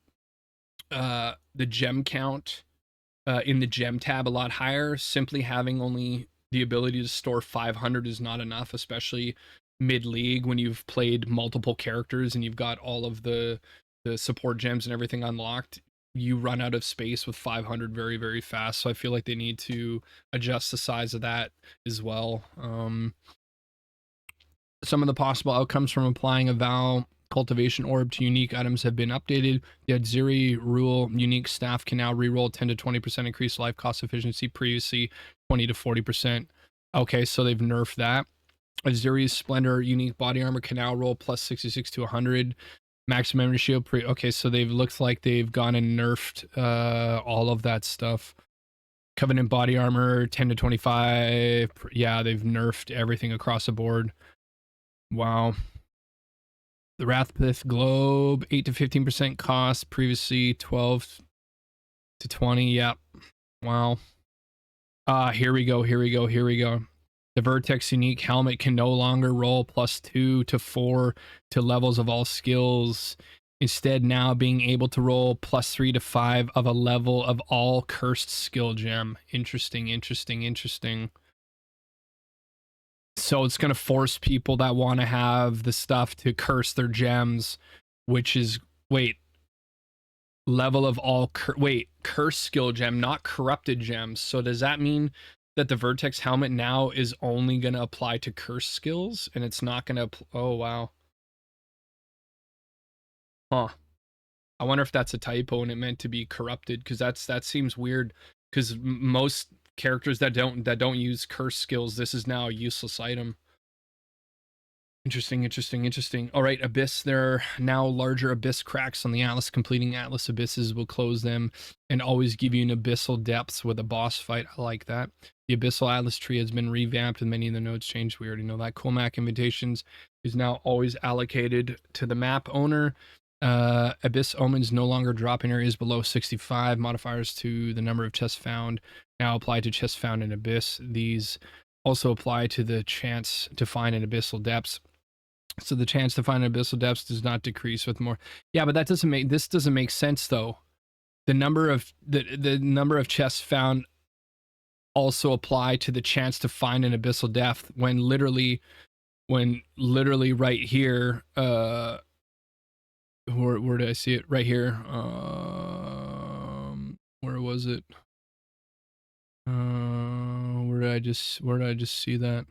gem count in the gem tab a lot higher. Simply having only the ability to store 500 is not enough, especially mid-league when you've played multiple characters and you've got all of the support gems and everything unlocked. You run out of space with 500 very, very fast. So I feel like they need to adjust the size of that as well. Some of the possible outcomes from applying a Val cultivation orb to unique items have been updated. The Ziri rule unique staff can now reroll 10 to 20% increased life cost efficiency, previously 20 to 40%. Okay, so they've nerfed that. Ziri's Splendor unique body armor can now roll plus 66 to 100. Max memory shield okay, so they've looked like they've gone and nerfed all of that stuff. Covenant body armor 10 to 25. Yeah, they've nerfed everything across the board. Wow. The Wrathpith Globe 8 to 15% cost, previously 12 to 20. Yep. Wow. Here we go. The Vertex unique helmet can no longer roll plus 2 to 4 to levels of all skills. Instead, now being able to roll plus 3 to 5 of a level of all cursed skill gem. Interesting. So it's going to force people that want to have the stuff to curse their gems, which is, level of all, cursed skill gem, not corrupted gems. So does that mean that the Vertex helmet now is only going to apply to curse skills, and it's not going to. Oh wow. Huh. I wonder if that's a typo and it meant to be corrupted, because that seems weird. Because most characters that don't use curse skills, this is now a useless item. Interesting, interesting, interesting. All right, Abyss. There are now larger Abyss cracks on the Atlas. Completing Atlas Abysses will close them and always give you an Abyssal Depths with a boss fight. I like that. The Abyssal Atlas tree has been revamped and many of the nodes changed. We already know that. Coolmac Invitations is now always allocated to the map owner. Abyss Omens no longer drop in areas below 65. Modifiers to the number of chests found now apply to chests found in Abyss. These also apply to the chance to find an Abyssal Depths. So the chance to find abyssal depths does not decrease with more. Yeah, but this doesn't make sense though. The number of chests found also apply to the chance to find an abyssal depth when literally right here, where did I see it? Right here. Where was it? Where did I just see that?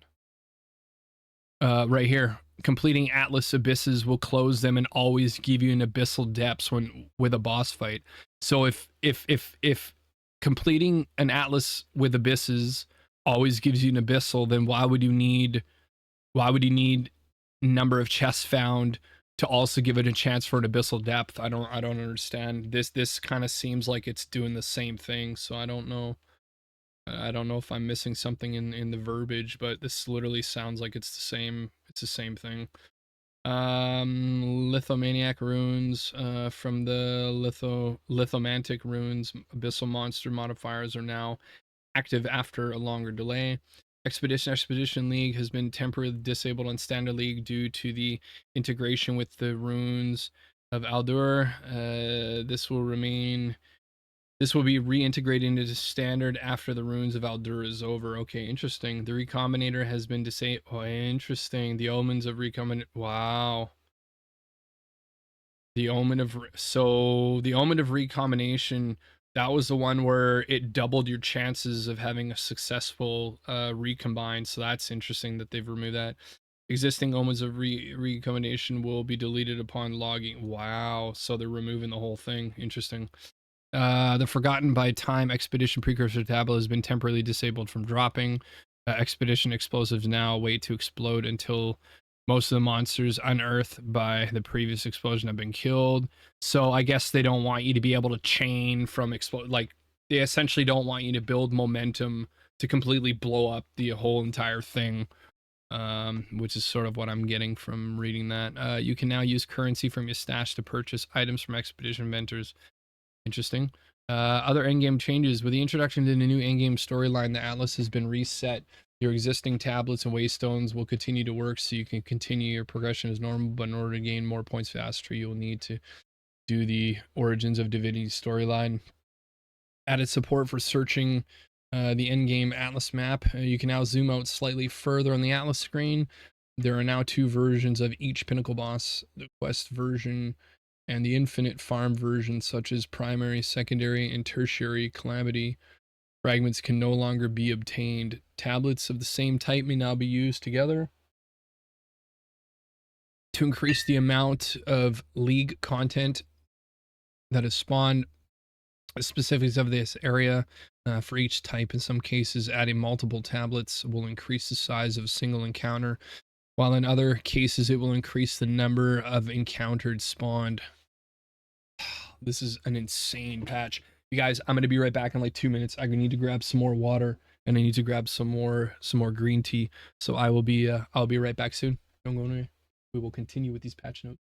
Right here. Completing Atlas Abysses will close them and always give you an abyssal depths when with a boss fight. So if completing an Atlas with Abysses always gives you an abyssal, then why would you need number of chests found to also give it a chance for an abyssal depth? I don't understand. This kind of seems like it's doing the same thing, so I don't know. I don't know if I'm missing something in the verbiage, but this literally sounds like it's the same thing. Lithomaniac runes from the lithomantic runes. Abyssal monster modifiers are now active after a longer delay. Expedition League has been temporarily disabled on Standard League due to the integration with the runes of Aldur. This will be reintegrated into standard after the runes of Aldur is over. Okay, interesting. The Recombinator has been disabled. Oh, interesting. The omens of Recombinator. Wow. The omen of recombination, that was the one where it doubled your chances of having a successful recombine. So that's interesting that they've removed that. Existing omens of recombination will be deleted upon logging. Wow. So they're removing the whole thing. Interesting. The Forgotten by Time Expedition Precursor Tablet has been temporarily disabled from dropping. Expedition explosives now wait to explode until most of the monsters unearthed by the previous explosion have been killed. So I guess they don't want you to be able to chain from explode. Like, they essentially don't want you to build momentum to completely blow up the whole entire thing. Which is sort of what I'm getting from reading that. You can now use currency from your stash to purchase items from expedition vendors. Interesting. Other endgame changes. With the introduction to the new endgame storyline, the Atlas has been reset. Your existing tablets and waystones will continue to work, so you can continue your progression as normal, but in order to gain more points faster, you will need to do the Origins of Divinity storyline. Added support for searching the endgame Atlas map. You can now zoom out slightly further on the Atlas screen. There are now 2 versions of each pinnacle boss, the quest version and the infinite farm version, such as primary, secondary, and tertiary calamity fragments can no longer be obtained. Tablets of the same type may now be used together to increase the amount of league content that is spawned. Specifics of this area for each type. In some cases, adding multiple tablets will increase the size of a single encounter, while in other cases it will increase the number of encountered spawned. This is an insane patch. You guys, I'm going to be right back in like 2 minutes. I need to grab some more water and I need to grab some more green tea. So I'll be right back soon. Don't go anywhere. We will continue with these patch notes.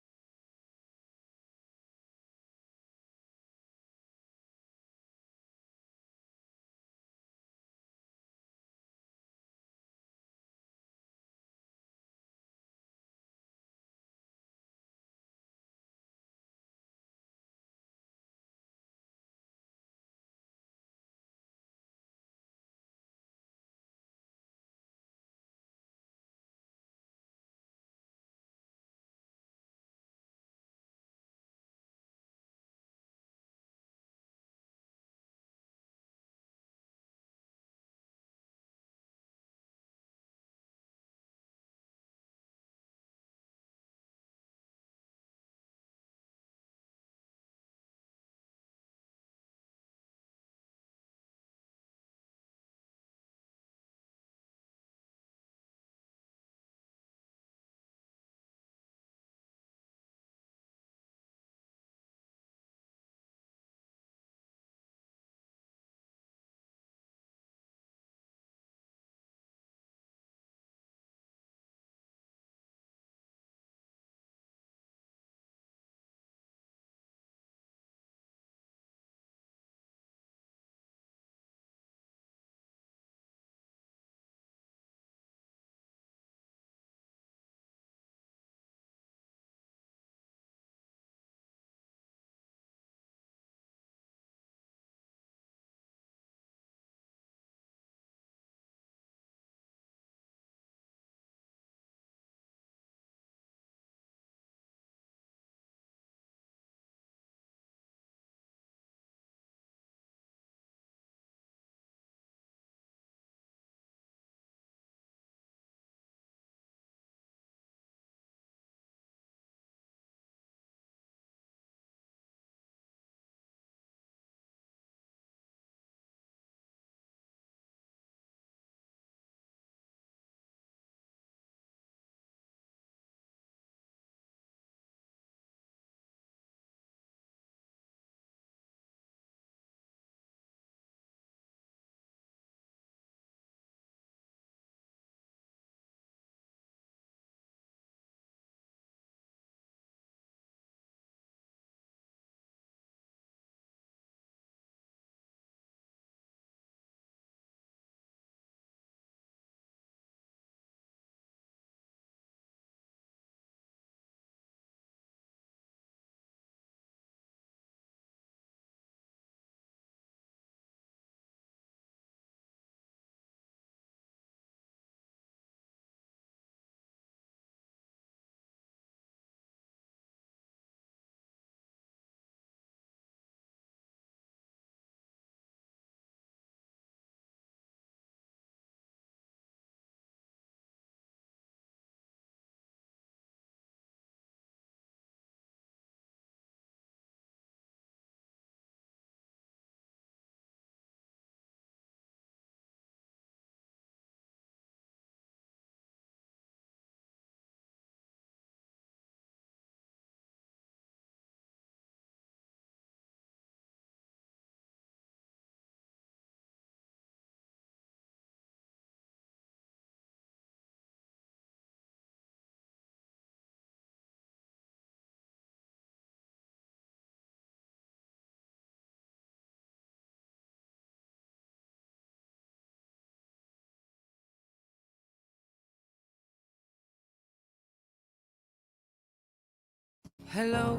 Hello,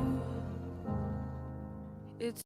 it's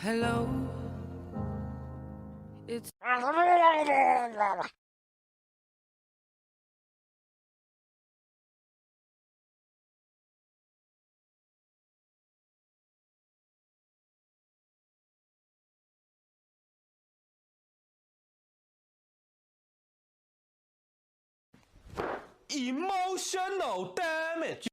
hello, it's emotional damage.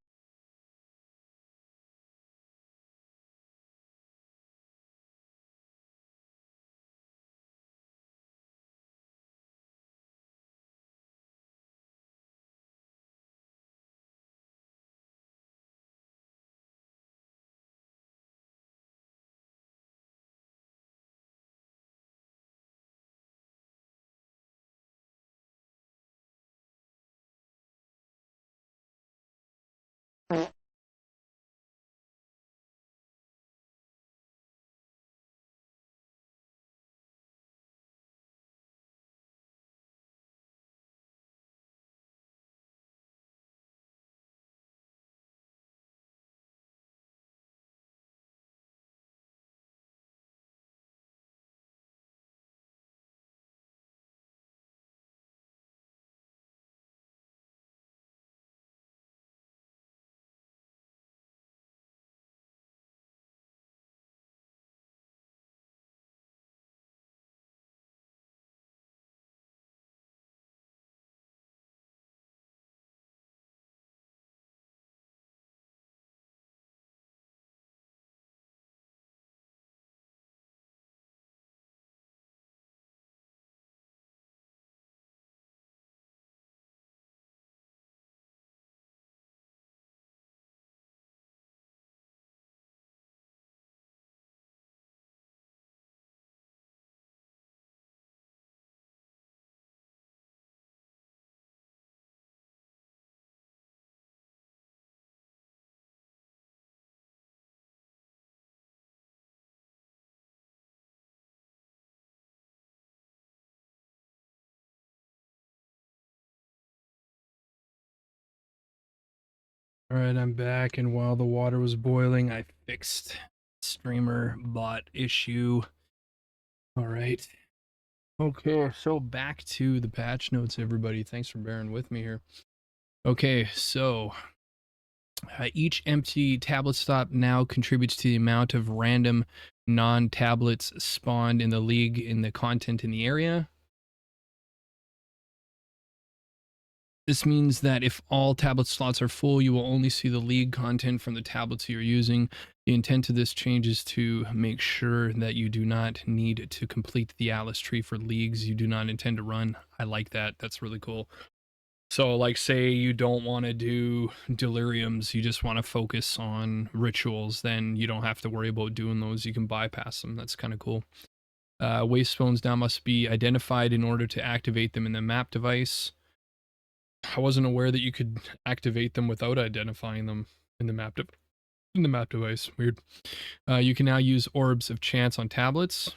All right, I'm back, and while the water was boiling, I fixed streamer bot issue. All right. Okay, so back to the patch notes, everybody. Thanks for bearing with me here. Okay, so each empty tablet stop now contributes to the amount of random non-tablets spawned in the league in the content in the area. This means that if all tablet slots are full, you will only see the league content from the tablets you're using. The intent of this change is to make sure that you do not need to complete the Atlas tree for leagues you do not intend to run. I like that. That's really cool. So, like, say you don't want to do deliriums, you just want to focus on rituals, then you don't have to worry about doing those. You can bypass them. That's kind of cool. Waste stones now must be identified in order to activate them in the map device. I wasn't aware that you could activate them without identifying them in the map device. Weird. You can now use orbs of chance on tablets.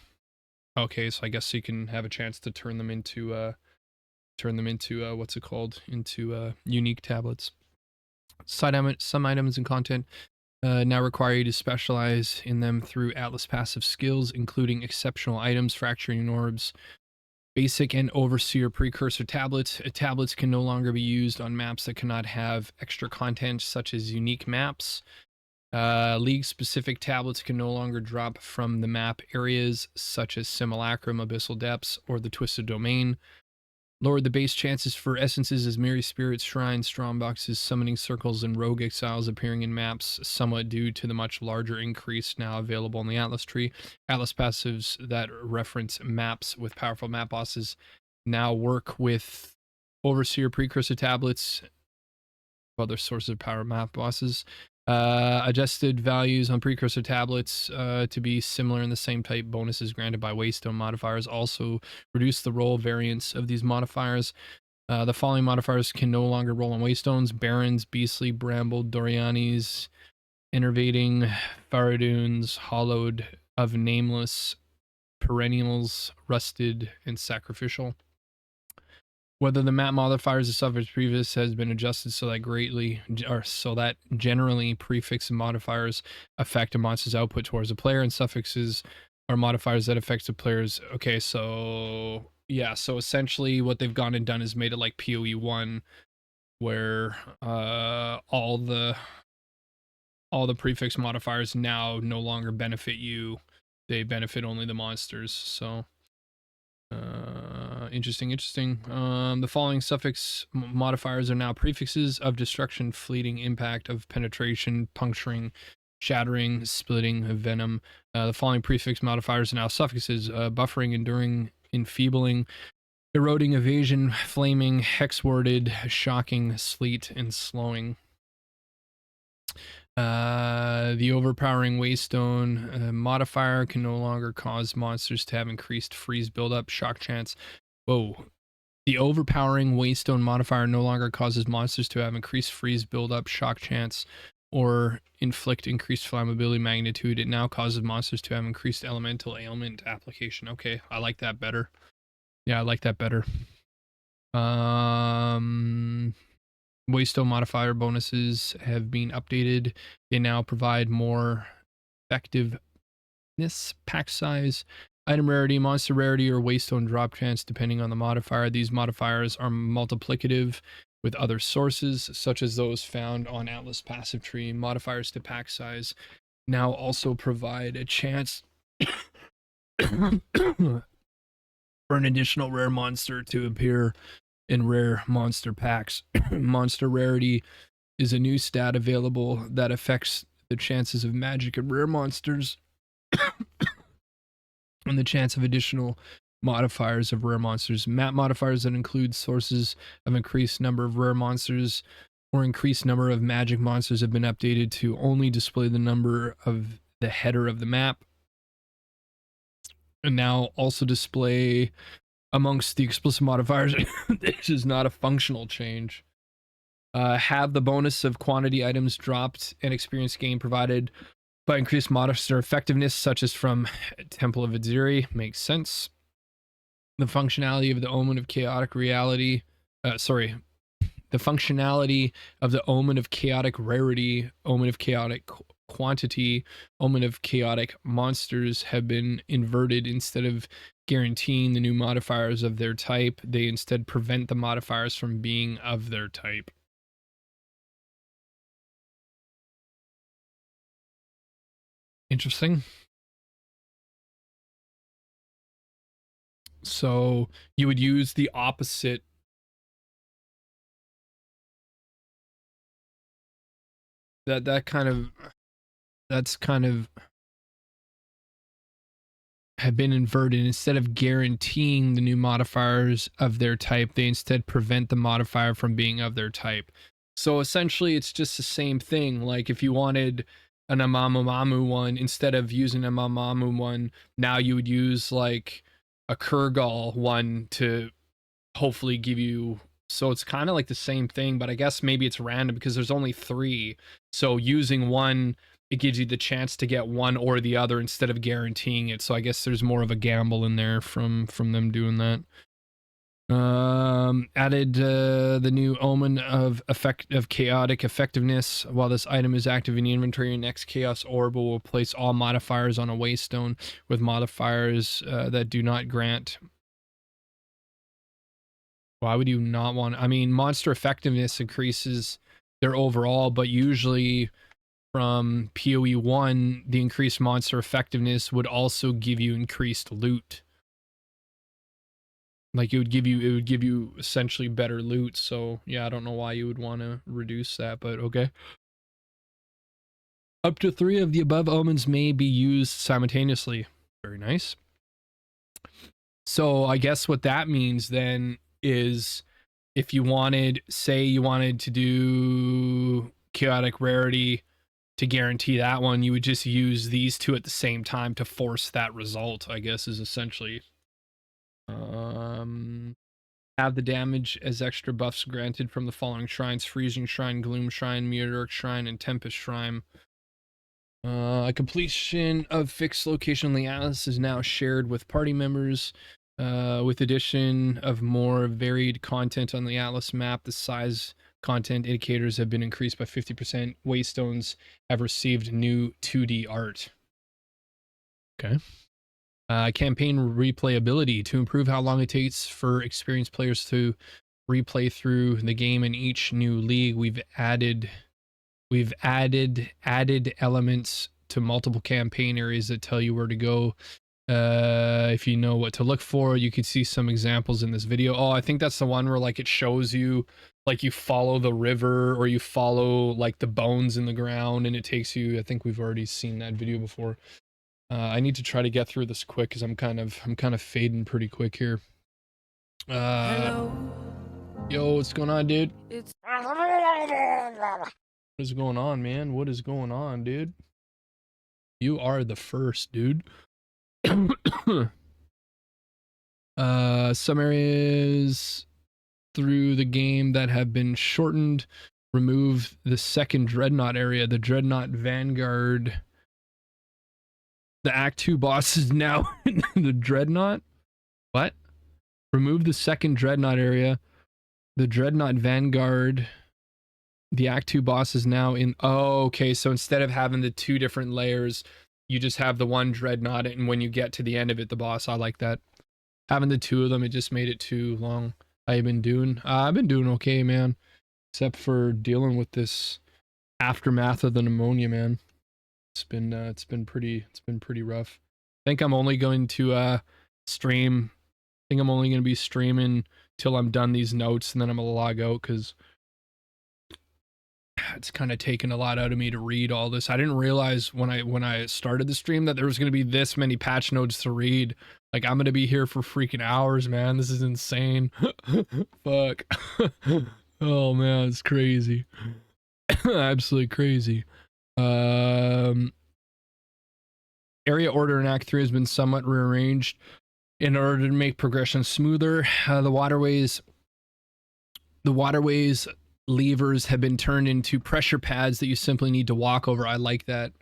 Okay, so I guess you can have a chance to turn them into what's it called? Into unique tablets. Some items and content now require you to specialize in them through Atlas passive skills, including exceptional items, fracturing orbs, basic and overseer precursor tablets. Tablets can no longer be used on maps that cannot have extra content, such as unique maps. League specific tablets can no longer drop from the map areas, such as Simulacrum, Abyssal Depths, or the Twisted Domain. Lowered the base chances for essences as Merry Spirits, Shrines, Strongboxes, Summoning Circles, and Rogue Exiles appearing in maps, somewhat due to the much larger increase now available in the Atlas tree. Atlas passives that reference maps with powerful map bosses now work with Overseer Precursor tablets, other sources of power map bosses. Adjusted values on precursor tablets to be similar in the same type. Bonuses granted by Waystone modifiers also reduce the roll variance of these modifiers. The following modifiers can no longer roll on Waystones: Barons, Beastly, Bramble, Dorianis, Innervating, Faradoons, Hollowed, of Nameless, Perennials, Rusted, and Sacrificial. Whether the map modifiers of suffix previous has been adjusted so that generally prefix and modifiers affect a monster's output towards the player, and suffixes are modifiers that affect the players. Okay, so yeah, so essentially what they've gone and done is made it like PoE 1, where all the prefix modifiers now no longer benefit you. They benefit only the monsters. So interesting. The following suffix modifiers are now prefixes: of destruction, fleeting, impact, of penetration, puncturing, shattering, splitting, venom. The following prefix modifiers are now suffixes: buffering, enduring, enfeebling, eroding, evasion, flaming, hex-worded, shocking, sleet, and slowing. The overpowering Waystone modifier can no longer cause monsters to have increased freeze buildup, shock chance. Whoa. The overpowering Waystone modifier no longer causes monsters to have increased freeze buildup, shock chance, or inflict increased flammability magnitude. It now causes monsters to have increased elemental ailment application. Okay, I like that better. Yeah, I like that better. Waystone modifier bonuses have been updated. They now provide more effectiveness, pack size, item rarity, monster rarity, or Waystone drop chance, depending on the modifier. These modifiers are multiplicative with other sources, such as those found on Atlas passive tree. Modifiers to pack size now also provide a chance for an additional rare monster to appear in rare monster packs. Monster rarity is a new stat available that affects the chances of magic and rare monsters and the chance of additional modifiers of rare monsters. Map modifiers that include sources of increased number of rare monsters or increased number of magic monsters have been updated to only display the number of the header of the map, and now also display amongst the explicit modifiers. This is not a functional change. Have the bonus of quantity items dropped and experience gain provided by increased monster effectiveness, such as from Temple of Adziri. Makes sense. The functionality of the Omen of Chaotic Reality, the The functionality of the Omen of Chaotic Rarity, Omen of Chaotic Quantity, Omen of Chaotic Monsters have been inverted. Instead of guaranteeing the new modifiers of their type, they instead prevent the modifiers from being of their type. Interesting. So you would use the opposite. That's kind of have been inverted. Instead of guaranteeing the new modifiers of their type, they instead prevent the modifier from being of their type. So essentially it's just the same thing. Like if you wanted an Amamamamu one, instead of using an Amamamu one, now you would use like a Kurgal one to hopefully give you. So it's kind of like the same thing, but I guess maybe it's random because there's only 3. So using one, it gives you the chance to get one or the other instead of guaranteeing it. So I guess there's more of a gamble in there from them doing that. Added the new Omen of Chaotic Effectiveness. While this item is active in the inventory, your next Chaos Orb will place all modifiers on a waystone with modifiers that do not grant. Why would you not want? I mean, monster effectiveness increases their overall, but usually from PoE 1, the increased monster effectiveness would also give you increased loot. Like it would give you essentially better loot. So yeah, I don't know why you would want to reduce that, but okay. Up to 3 of the above omens may be used simultaneously. Very nice. So I guess what that means then is if you wanted, say you wanted to do Chaotic Rarity to guarantee that one, you would just use these 2 at the same time to force that result, I guess is essentially. Have the damage as extra buffs granted from the following shrines: Freezing Shrine, Gloom Shrine, Meteoric Shrine, and Tempest Shrine. A completion of fixed location on the Atlas is now shared with party members. With addition of more varied content on the Atlas map, the size content indicators have been increased by 50%. Waystones have received new 2D art. Okay. Campaign replayability. To improve how long it takes for experienced players to replay through the game in each new league, we've added elements to multiple campaign areas that tell you where to go. If you know what to look for, you could see some examples in this video. Oh, I think that's the one where like it shows you like you follow the river or you follow like the bones in the ground and it takes you. I think we've already seen that video before. I need to try to get through this quick because I'm kind of fading pretty quick here. Hello. Yo, what's going on, dude? It's What is going on, man? What is going on, dude? You are the first, dude. Some areas through the game that have been shortened. Remove the second Dreadnought area. The Dreadnought Vanguard. The Act 2 boss is now in the Dreadnought. What? Remove the second Dreadnought area. The Dreadnought Vanguard. The Act 2 boss is now in. Oh, okay. So instead of having the 2 different layers, you just have the one Dreadnought, and when you get to the end of it, the boss. I like that. Having the 2 of them, it just made it too long. I've been doing okay, man. Except for dealing with this aftermath of the pneumonia, man. It's been pretty rough. I think I'm only going to stream. I think I'm only going to be streaming till I'm done these notes, and then I'm gonna log out because it's kind of taken a lot out of me to read all this. I didn't realize when I started the stream that there was going to be this many patch notes to read. Like I'm going to be here for freaking hours, man. This is insane. Fuck. Oh man, it's crazy. Absolutely crazy. Area order in Act 3 has been somewhat rearranged in order to make progression smoother. The waterways levers have been turned into pressure pads that you simply need to walk over. I like that.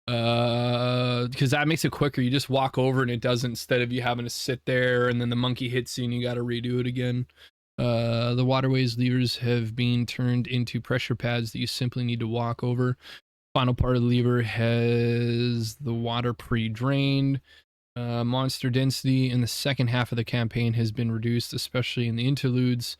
Because that makes it quicker. You just walk over and it does it instead of you having to sit there and then the monkey hits you and you got to redo it again. The waterways levers have been turned into pressure pads that you simply need to walk over. Final part of the lever has the water pre-drained. Monster density in the second half of the campaign has been reduced, especially in the interludes,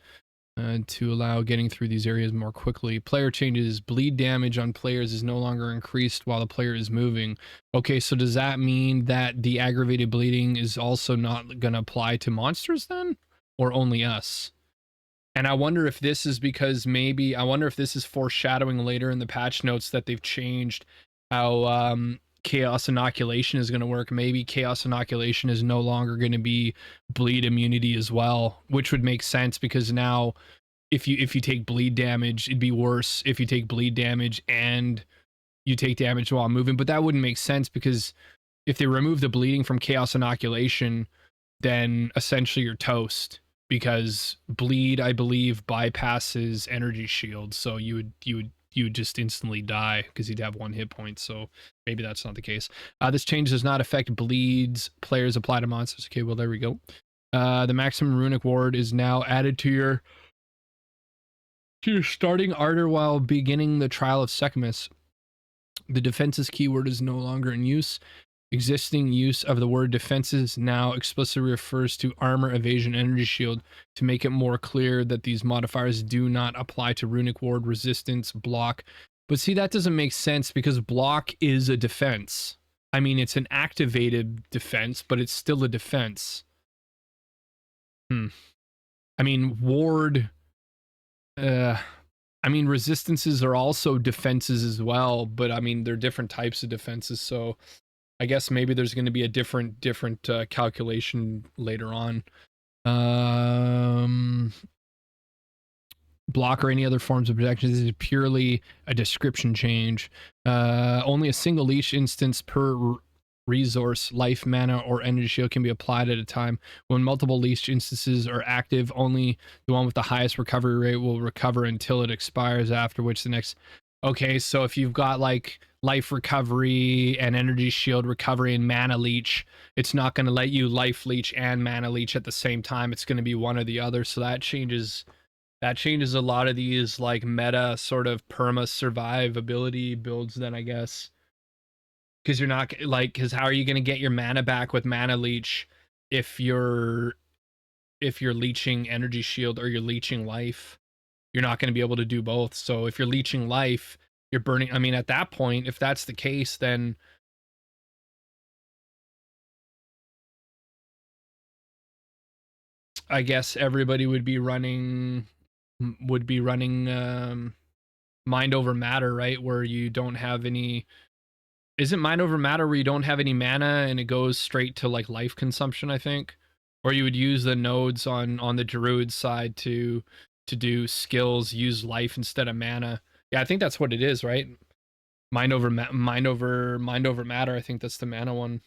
to allow getting through these areas more quickly. Player changes. Bleed damage on players is no longer increased while the player is moving. Okay, so does that mean that the aggravated bleeding is also not going to apply to monsters then? Or only us? And I wonder if this is because maybe, I wonder if this is foreshadowing later in the patch notes that they've changed how Chaos Inoculation is going to work. Maybe Chaos Inoculation is no longer going to be bleed immunity as well, which would make sense because now if you take bleed damage, it'd be worse if you take bleed damage and you take damage while moving. But that wouldn't make sense because if they remove the bleeding from Chaos Inoculation, then essentially you're toast because bleed, I believe, bypasses energy shield. So you would just instantly die because you'd have 1 hit point. So maybe that's not the case. This change does not affect bleeds players apply to monsters. Okay, well, there we go. The maximum runic ward is now added to your starting Ardor while beginning the trial of Sechamus. The defenses keyword is no longer in use. Existing use of the word defenses now explicitly refers to armor, evasion, energy shield to make it more clear that these modifiers do not apply to runic ward, resistance, block. But see, that doesn't make sense because block is a defense. I mean, it's an activated defense, but it's still a defense. I mean, ward... I mean, resistances are also defenses as well, but I mean, they're different types of defenses, so I guess maybe there's going to be a different calculation later on. Block or any other forms of protection. This is purely a description change. Only a single leash instance per resource, life, mana, or energy shield can be applied at a time. When multiple leash instances are active, only the one with the highest recovery rate will recover until it expires, after which the next... Okay, so if you've got like life recovery and energy shield recovery and mana leech, it's not going to let you life leech and mana leech at the same time. It's going to be one or the other. So that changes a lot of these like meta sort of perma survivability builds then, I guess. Because you're not like, because how are you going to get your mana back with mana leech if you're leeching energy shield or you're leeching life? You're not going to be able to do both. So if you're leeching life, you're burning. I mean, at that point, if that's the case, then I guess everybody would be running mind over matter, right? Where you don't have any... Isn't mind over matter where you don't have any mana and it goes straight to like life consumption, I think? Or you would use the nodes on the druid side to do skills, use life instead of mana. Yeah, I think that's what it is, right? Mind over matter. I think that's the mana one.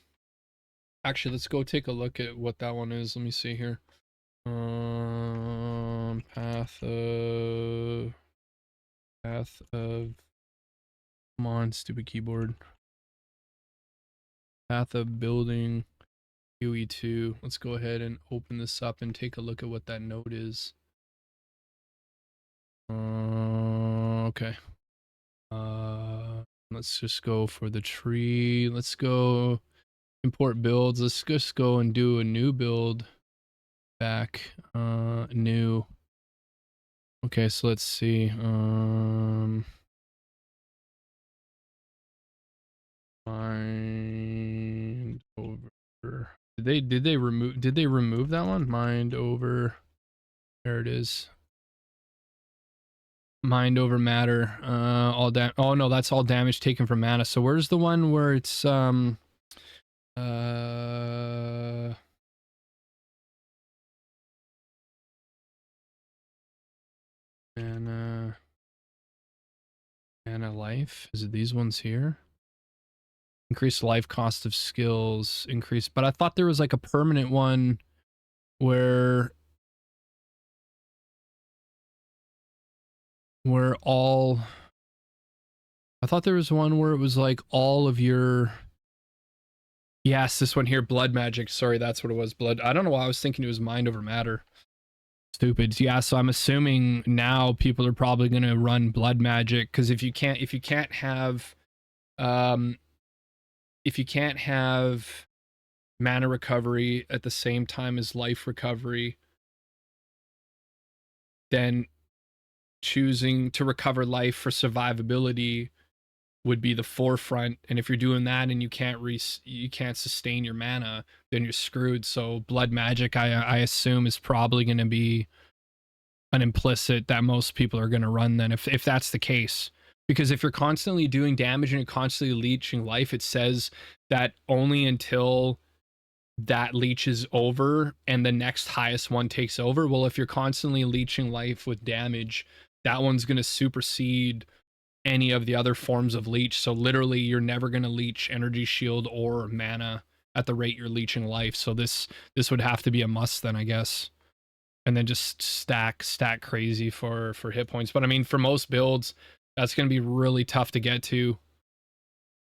Actually, let's go take a look at what that one is. Let me see here. Path of come on, stupid keyboard. Path of building UE2. Let's go ahead and open this up and take a look at what that node is. Okay. Let's just go for the tree. Let's go import builds. Let's just go and do a new build back. New. Okay, so let's see. Mind over. Did they remove that one? Mind over. There it is. Mind over matter. Oh no, that's all damage taken from mana. So where's the one where it's mana life? Is it these ones here? Increase life cost of skills, increase, but I thought there was like a permanent one where all... I thought there was one where it was like all of your... Yes, this one here, blood magic. Sorry, that's what it was. Blood. I don't know why I was thinking it was mind over matter. Stupid. Yeah, so I'm assuming now people are probably gonna run blood magic, because if you can't have mana recovery at the same time as life recovery, then choosing to recover life for survivability would be the forefront. And if you're doing that and you can't sustain your mana, then you're screwed. So blood magic, I assume, is probably going to be an implicit that most people are going to run then, if that's the case. Because if you're constantly doing damage and you're constantly leeching life, it says that only until that leech is over and the next highest one takes over. Well, if you're constantly leeching life with damage, that one's going to supersede any of the other forms of leech. So literally you're never going to leech energy shield or mana at the rate you're leeching life. So this would have to be a must then, I guess. And then just stack crazy for hit points. But I mean, for most builds, that's going to be really tough to get to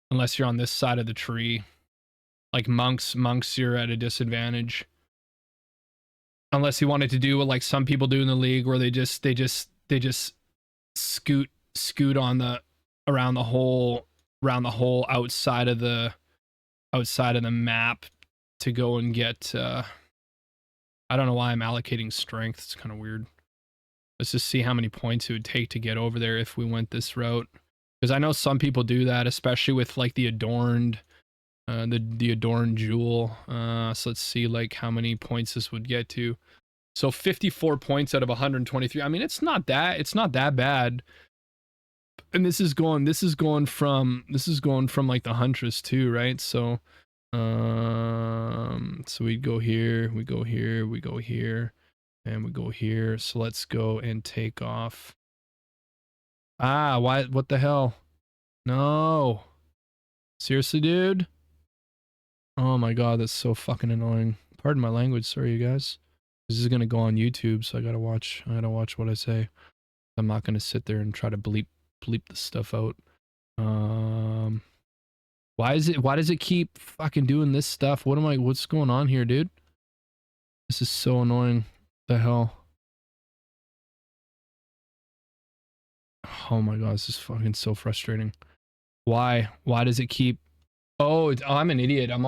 unless you're on this side of the tree. Like monks, you're at a disadvantage. Unless you wanted to do what like some people do in the league, where they just scoot on the around the whole outside of the map to go and get I don't know why I'm allocating strength. It's kind of weird. Let's just see how many points it would take to get over there if we went this route, because I know some people do that, especially with like the adorned the adorned jewel. So let's see like how many points this would get to. So 54 points out of 123. I mean, it's not that bad. And this is going from like the Huntress too, right? So so we go here, we go here, we go here, and we go here. So let's go and take off. What the hell? No. Seriously, dude? Oh my god, that's so fucking annoying. Pardon my language, sorry you guys. This is gonna go on YouTube, so I gotta watch what I say. I'm not gonna sit there and try to bleep the stuff out. Why does it keep fucking doing this stuff? What's going on here, dude? This is so annoying. The hell? Oh my god, this is fucking so frustrating. Why does it keep... Oh, I'm an idiot. I'm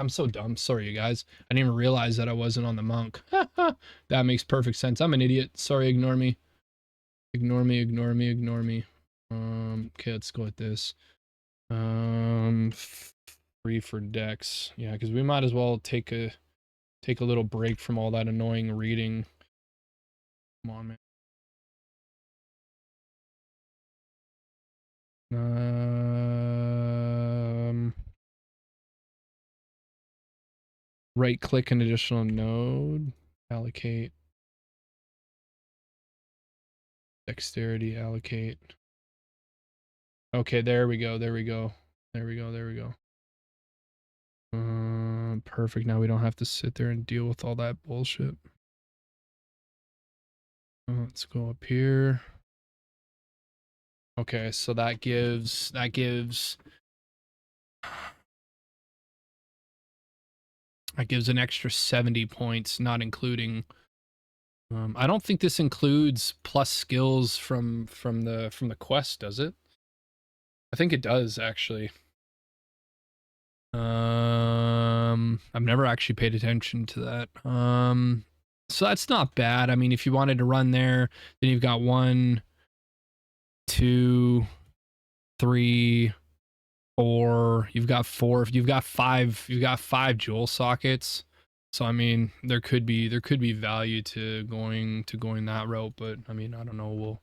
so dumb. Sorry, you guys. I didn't even realize that I wasn't on the monk. That makes perfect sense. I'm an idiot. Sorry, ignore me. Ignore me. Okay, let's go with this. Free for decks. Yeah, because we might as well take a little break from all that annoying reading. Come on, man. Right click an additional node. Allocate. Dexterity, allocate. Okay, there we go. Perfect. Now we don't have to sit there and deal with all that bullshit. Let's go up here. Okay, so that gives an extra 70 points, not including I don't think this includes plus skills from the quest, does it? I think it does, actually. I've never actually paid attention to that. So that's not bad. I mean, if you wanted to run there, then you've got 1, 2, 3, 4. You've got 4. You've got 5 jewel sockets. So I mean, there could be value to going that route, but I mean, I don't know. We'll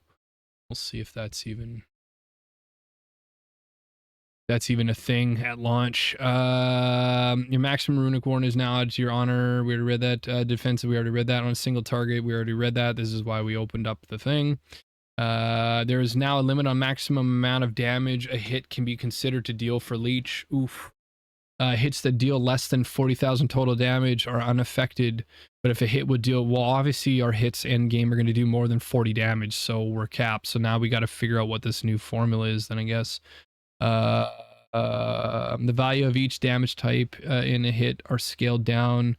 see if that's even a thing at launch. Your maximum runic warrant is now added to your honor. We already read that. Defensive, we already read that. On a single target, we already read that. This is why we opened up the thing. There is now a limit on maximum amount of damage a hit can be considered to deal for leech. Oof. Hits that deal less than 40,000 total damage are unaffected, but if a hit would deal, well, obviously our hits end game are going to do more than 40 damage, so we're capped. So now we got to figure out what this new formula is then, I guess. The value of each damage type in a hit are scaled down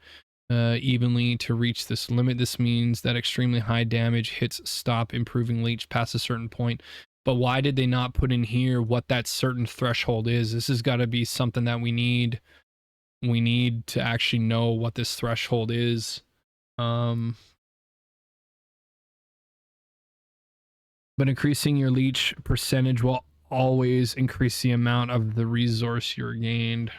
evenly to reach this limit. This means that extremely high damage hits stop improving leech past a certain point. But why did they not put in here what that certain threshold is? This has got to be something that we need. We need to actually know what this threshold is. But increasing your leech percentage will always increase the amount of the resource you're gained.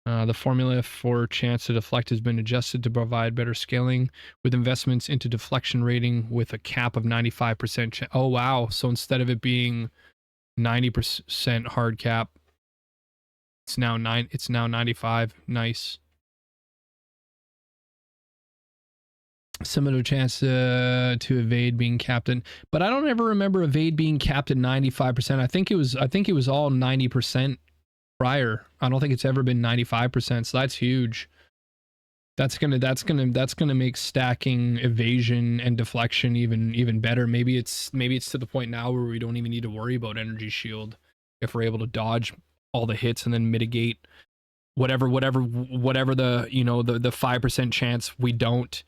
The formula for chance to deflect has been adjusted to provide better scaling with investments into deflection rating with a cap of 95%. Oh, wow. So instead of it being 90% hard cap, it's now 95. Nice. Similar chance to evade being capped in, but I don't ever remember evade being capped at 95%. I think it was all 90% prior. I don't think it's ever been 95%, so that's huge. That's gonna make stacking evasion and deflection even better.Maybe it's to the point now where we don't even need to worry about energy shield if we're able to dodge all the hits and then mitigate whatever the, you know, the 5% chance we don't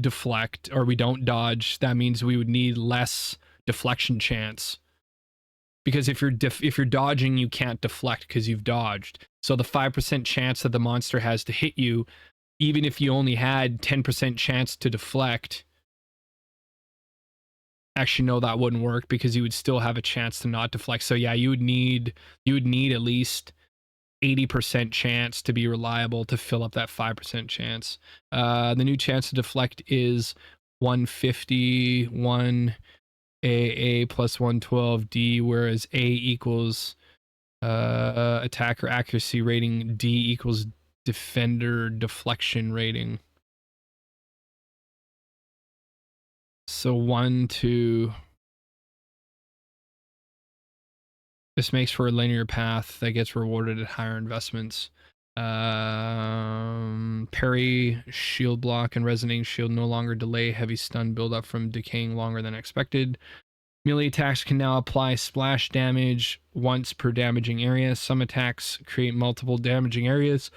deflect or we don't dodge. That means we would need less deflection chance. Because if you're dodging, you can't deflect because you've dodged. So the 5% chance that the monster has to hit you, even if you only had 10% chance to deflect, actually no, that wouldn't work because you would still have a chance to not deflect. So yeah, you would need at least 80% chance to be reliable to fill up that 5% chance. The new chance to deflect is 151 AA plus 112D, whereas A equals attacker accuracy rating, D equals defender deflection rating. So 1, 2. This makes for a linear path that gets rewarded at higher investments. Parry, shield block, and resonating shield no longer delay heavy stun buildup from decaying longer than expected. Melee attacks can now apply splash damage once per damaging area. Some attacks create multiple damaging areas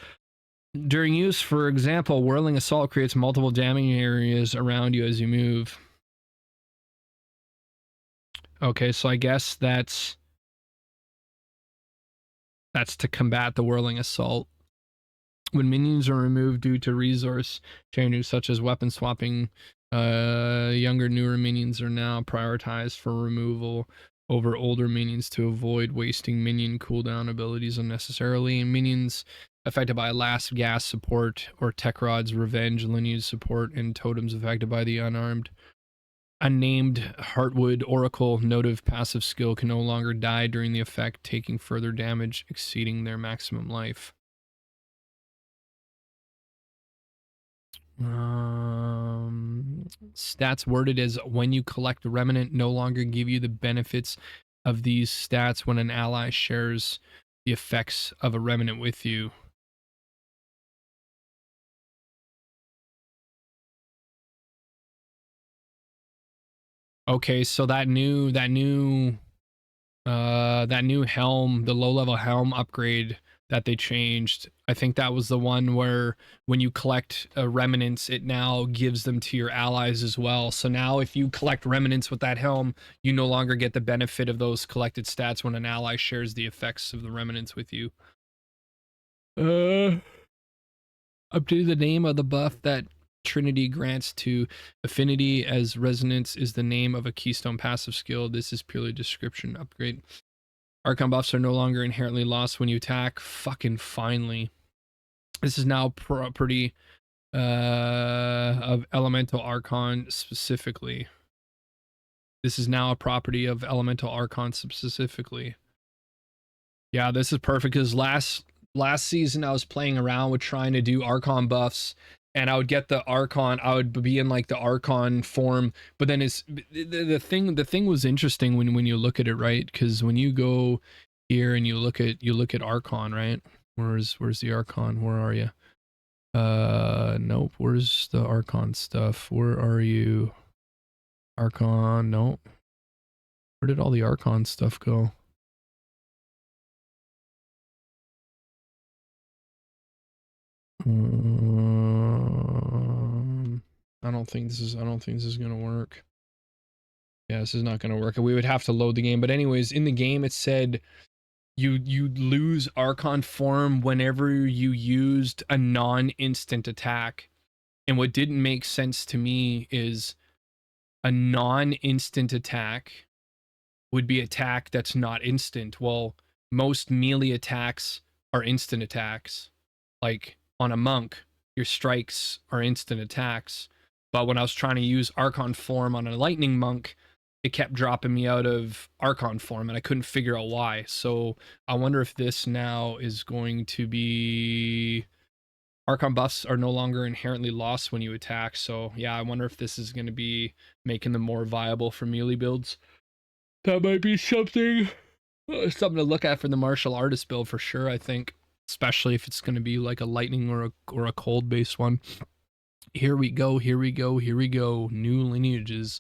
during use. For example, Whirling Assault creates multiple damaging areas around you as you move. Okay, so I guess that's to combat the Whirling Assault. When minions are removed due to resource changes such as weapon swapping, younger, newer minions are now prioritized for removal over older minions to avoid wasting minion cooldown abilities unnecessarily. Minions affected by last gas support or Tech Rod's revenge lineage support and totems affected by the unnamed Heartwood Oracle notive passive skill can no longer die during the effect, taking further damage exceeding their maximum life. Stats worded as when you collect Remnant no longer give you the benefits of these stats when an ally shares the effects of a Remnant with you. Okay, so that new helm, the low-level helm upgrade that they changed, I think that was the one where when you collect remnants, it now gives them to your allies as well. So now if you collect remnants with that helm, you no longer get the benefit of those collected stats when an ally shares the effects of the remnants with you. Updated the name of the buff that Trinity grants to Affinity, as Resonance is the name of a keystone passive skill. This is purely a description upgrade. Archon buffs are no longer inherently lost when you attack. Fucking finally. This is now property of Elemental Archon specifically. This is now a property of Elemental Archon specifically. Yeah, this is perfect because last season I was playing around with trying to do Archon buffs, and I would get the Archon, I would be in like the Archon form, but then it's the thing was interesting when you look at it, right? Because when you go here and you look at Archon, right? Where's the Archon? Where are you? Nope. Where's the Archon stuff? Where are you? Archon, nope. Where did all the Archon stuff go? I don't think this is gonna work. Yeah, this is not gonna work. We would have to load the game. But anyways, in the game it said you lose Archon form whenever you used a non-instant attack. And what didn't make sense to me is a non-instant attack would be attack that's not instant. Well, most melee attacks are instant attacks. Like on a monk, your strikes are instant attacks. But when I was trying to use Archon form on a lightning monk, it kept dropping me out of Archon form and I couldn't figure out why. So I wonder if this now is going to be... Archon buffs are no longer inherently lost when you attack. So yeah, I wonder if this is going to be making them more viable for melee builds. That might be something to look at for the martial artist build for sure, I think. Especially if it's going to be like a lightning or a cold based one. Here we go. New lineages.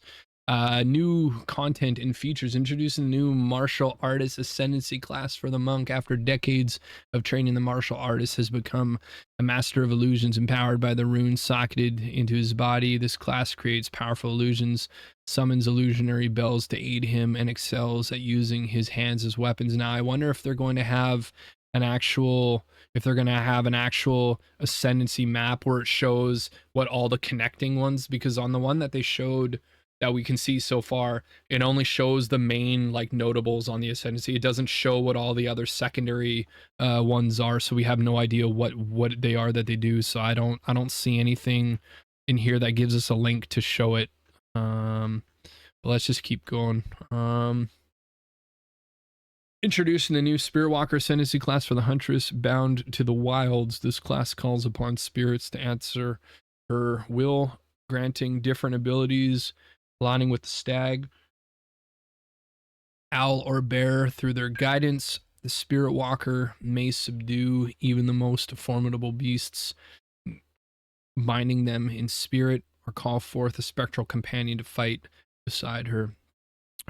New content and features. Introducing the new martial artist ascendancy class for the monk. After decades of training, the martial artist has become a master of illusions, empowered by the runes socketed into his body. This class creates powerful illusions, summons illusionary bells to aid him, and excels at using his hands as weapons. Now I wonder if they're going to have an actual ascendancy map where it shows what all the connecting ones, because on the one that they showed that we can see so far, it only shows the main like notables on the ascendancy. It doesn't show what all the other secondary ones are, so we have no idea what they are that they do. So I don't see anything in here that gives us a link to show it. But let's just keep going. Introducing the new Spirit Walker Ascendancy class for the Huntress bound to the wilds. This class calls upon spirits to answer her will, granting different abilities, aligning with the stag, owl, or bear. Through their guidance, the Spirit Walker may subdue even the most formidable beasts, binding them in spirit, or call forth a spectral companion to fight beside her.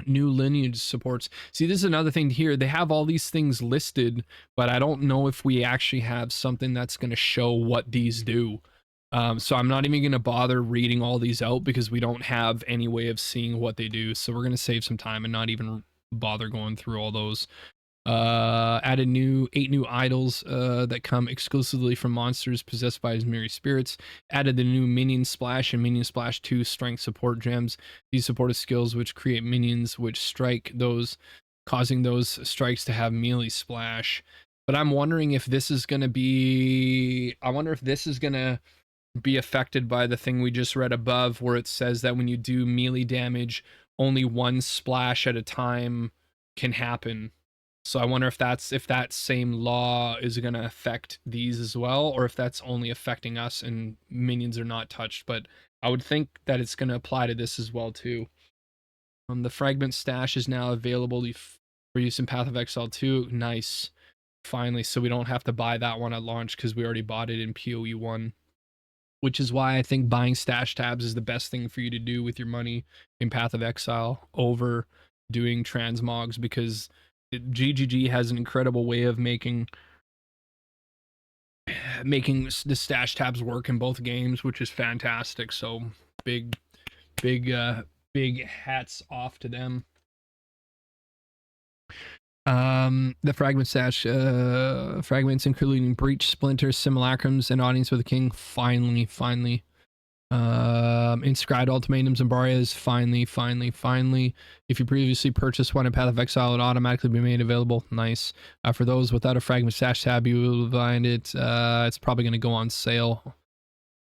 New lineage supports. See, this is another thing here. They have all these things listed, but I don't know if we actually have something that's going to show what these do. So I'm not even going to bother reading all these out because we don't have any way of seeing what they do. So we're going to save some time and not even bother going through all those. Added 8 new idols that come exclusively from monsters possessed by his merry spirits. Added the new Minion Splash and Minion Splash 2 strength support gems. These supportive skills which create minions which strike those, causing those strikes to have melee splash. But I'm wondering if this is going to be... be affected by the thing we just read above, where it says that when you do melee damage, only one splash at a time can happen. So I wonder if that same law is going to affect these as well, or if that's only affecting us and minions are not touched. But I would think that it's going to apply to this as well too. The fragment stash is now available for use in Path of Exile 2. Nice. Finally, so we don't have to buy that one at launch because we already bought it in PoE 1. Which is why I think buying stash tabs is the best thing for you to do with your money in Path of Exile over doing transmogs, because GGG has an incredible way of making the stash tabs work in both games, which is fantastic. So big hats off to them. The fragment stash, fragments including breach, splinters, simulacrums, and audience with the king. Finally. Inscribed ultimatums and barriers. Finally. If you previously purchased one in Path of Exile, it automatically be made available. Nice. For those without a fragment stash tab, you will find it. It's probably going to go on sale.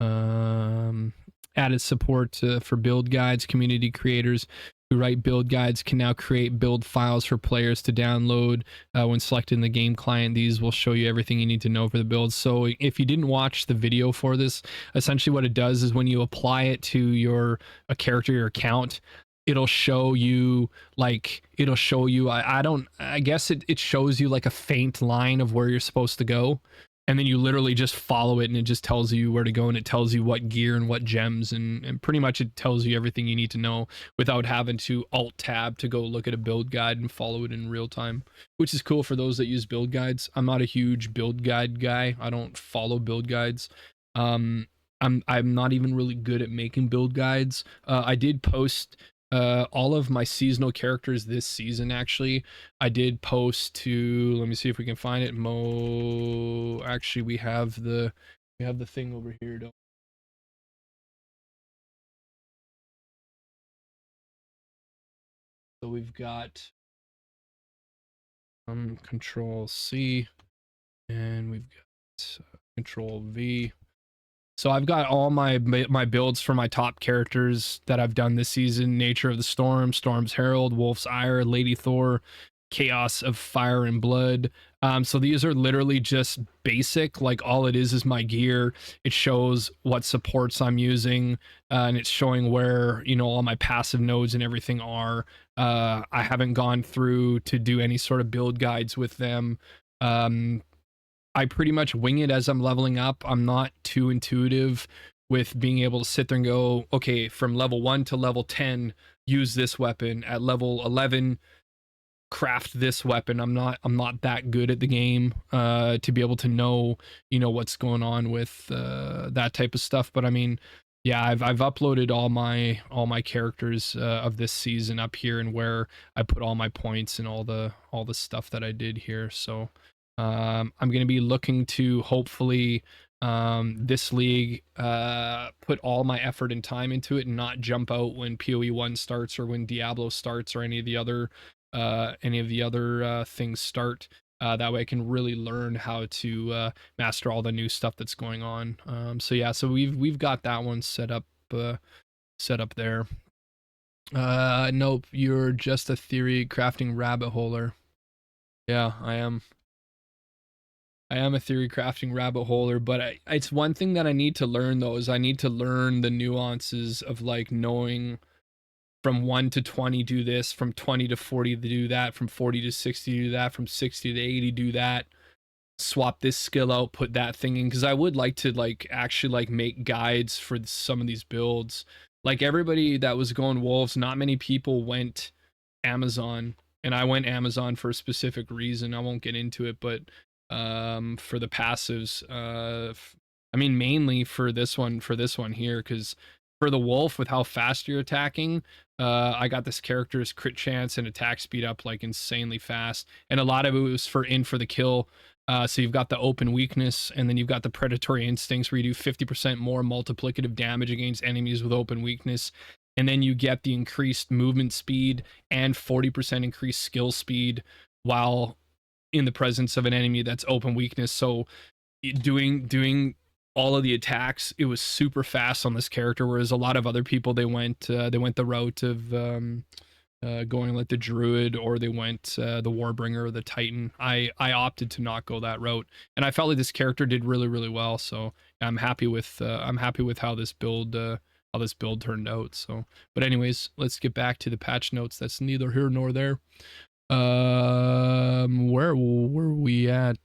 Added support for build guides. Community creators who write build guides can now create build files for players to download when selecting the game client. These will show you everything you need to know for the build. So if you didn't watch the video for this, essentially what it does is when you apply it to a character, your account, it'll show you I guess it shows you like a faint line of where you're supposed to go. and then you literally just follow it and it just tells you where to go, and it tells you what gear and what gems, and pretty much it tells you everything you need to know without having to alt tab to go look at a build guide and follow it in real time, which is cool for those that use build guides. I'm not a huge build guide guy. I don't follow build guides. I'm not even really good at making build guides. I did post all of my seasonal characters this season. Actually, I did post to, let me see if we can find it. Actually, we have the thing over here. So we've got Control C, and we've got Control V. So I've got all my builds for my top characters that I've done this season: Nature of the Storm, Storm's Herald, Wolf's Ire, Lady Thor, Chaos of Fire and Blood. So these are literally just basic. Like, all it is my gear. It shows what supports I'm using, and it's showing where, you know, all my passive nodes and everything are. I haven't gone through to do any sort of build guides with them. I pretty much wing it as I'm leveling up. I'm not too intuitive with being able to sit there and go, okay, from level 1 to level 10, use this weapon. At level 11, craft this weapon. I'm not that good at the game to be able to know, you know, what's going on with that type of stuff. But I mean, yeah, I've uploaded all my characters of this season up here, and where I put all my points and all the stuff that I did here. So I'm going to be looking to hopefully this league put all my effort and time into it, and not jump out when PoE 1 starts, or when Diablo starts, or any of the other things start. That way I can really learn how to master all the new stuff that's going on. So yeah, so we've got that one set up there. Nope, you're just a theory crafting rabbit holer. Yeah, I am a theory crafting rabbit holer, but it's one thing that I need to learn, though, is I need to learn the nuances of, like, knowing from 1 to 20 do this, from 20 to 40 to do that, from 40 to 60 do that, from 60 to 80 do that, swap this skill out, put that thing in, because I would like to, like, actually, like, make guides for some of these builds. Like, everybody that was going wolves, not many people went Amazon, and I went Amazon for a specific reason. I won't get into it, but for the passives, I mean, mainly for this one here, because for the wolf, with how fast you're attacking, I got this character's crit chance and attack speed up like insanely fast, and a lot of it was for the kill. So you've got the open weakness, and then you've got the predatory instincts, where you do 50% more multiplicative damage against enemies with open weakness, and then you get the increased movement speed and 40% increased skill speed while in the presence of an enemy that's open weakness. So doing all of the attacks, it was super fast on this character, whereas a lot of other people, they went the route of going like the druid, or they went the warbringer or the titan. I opted to not go that route, and I felt like this character did really, really well. So I'm happy with how this build turned out. So, but anyways, let's get back to the patch notes. That's neither here nor there. Where were we at?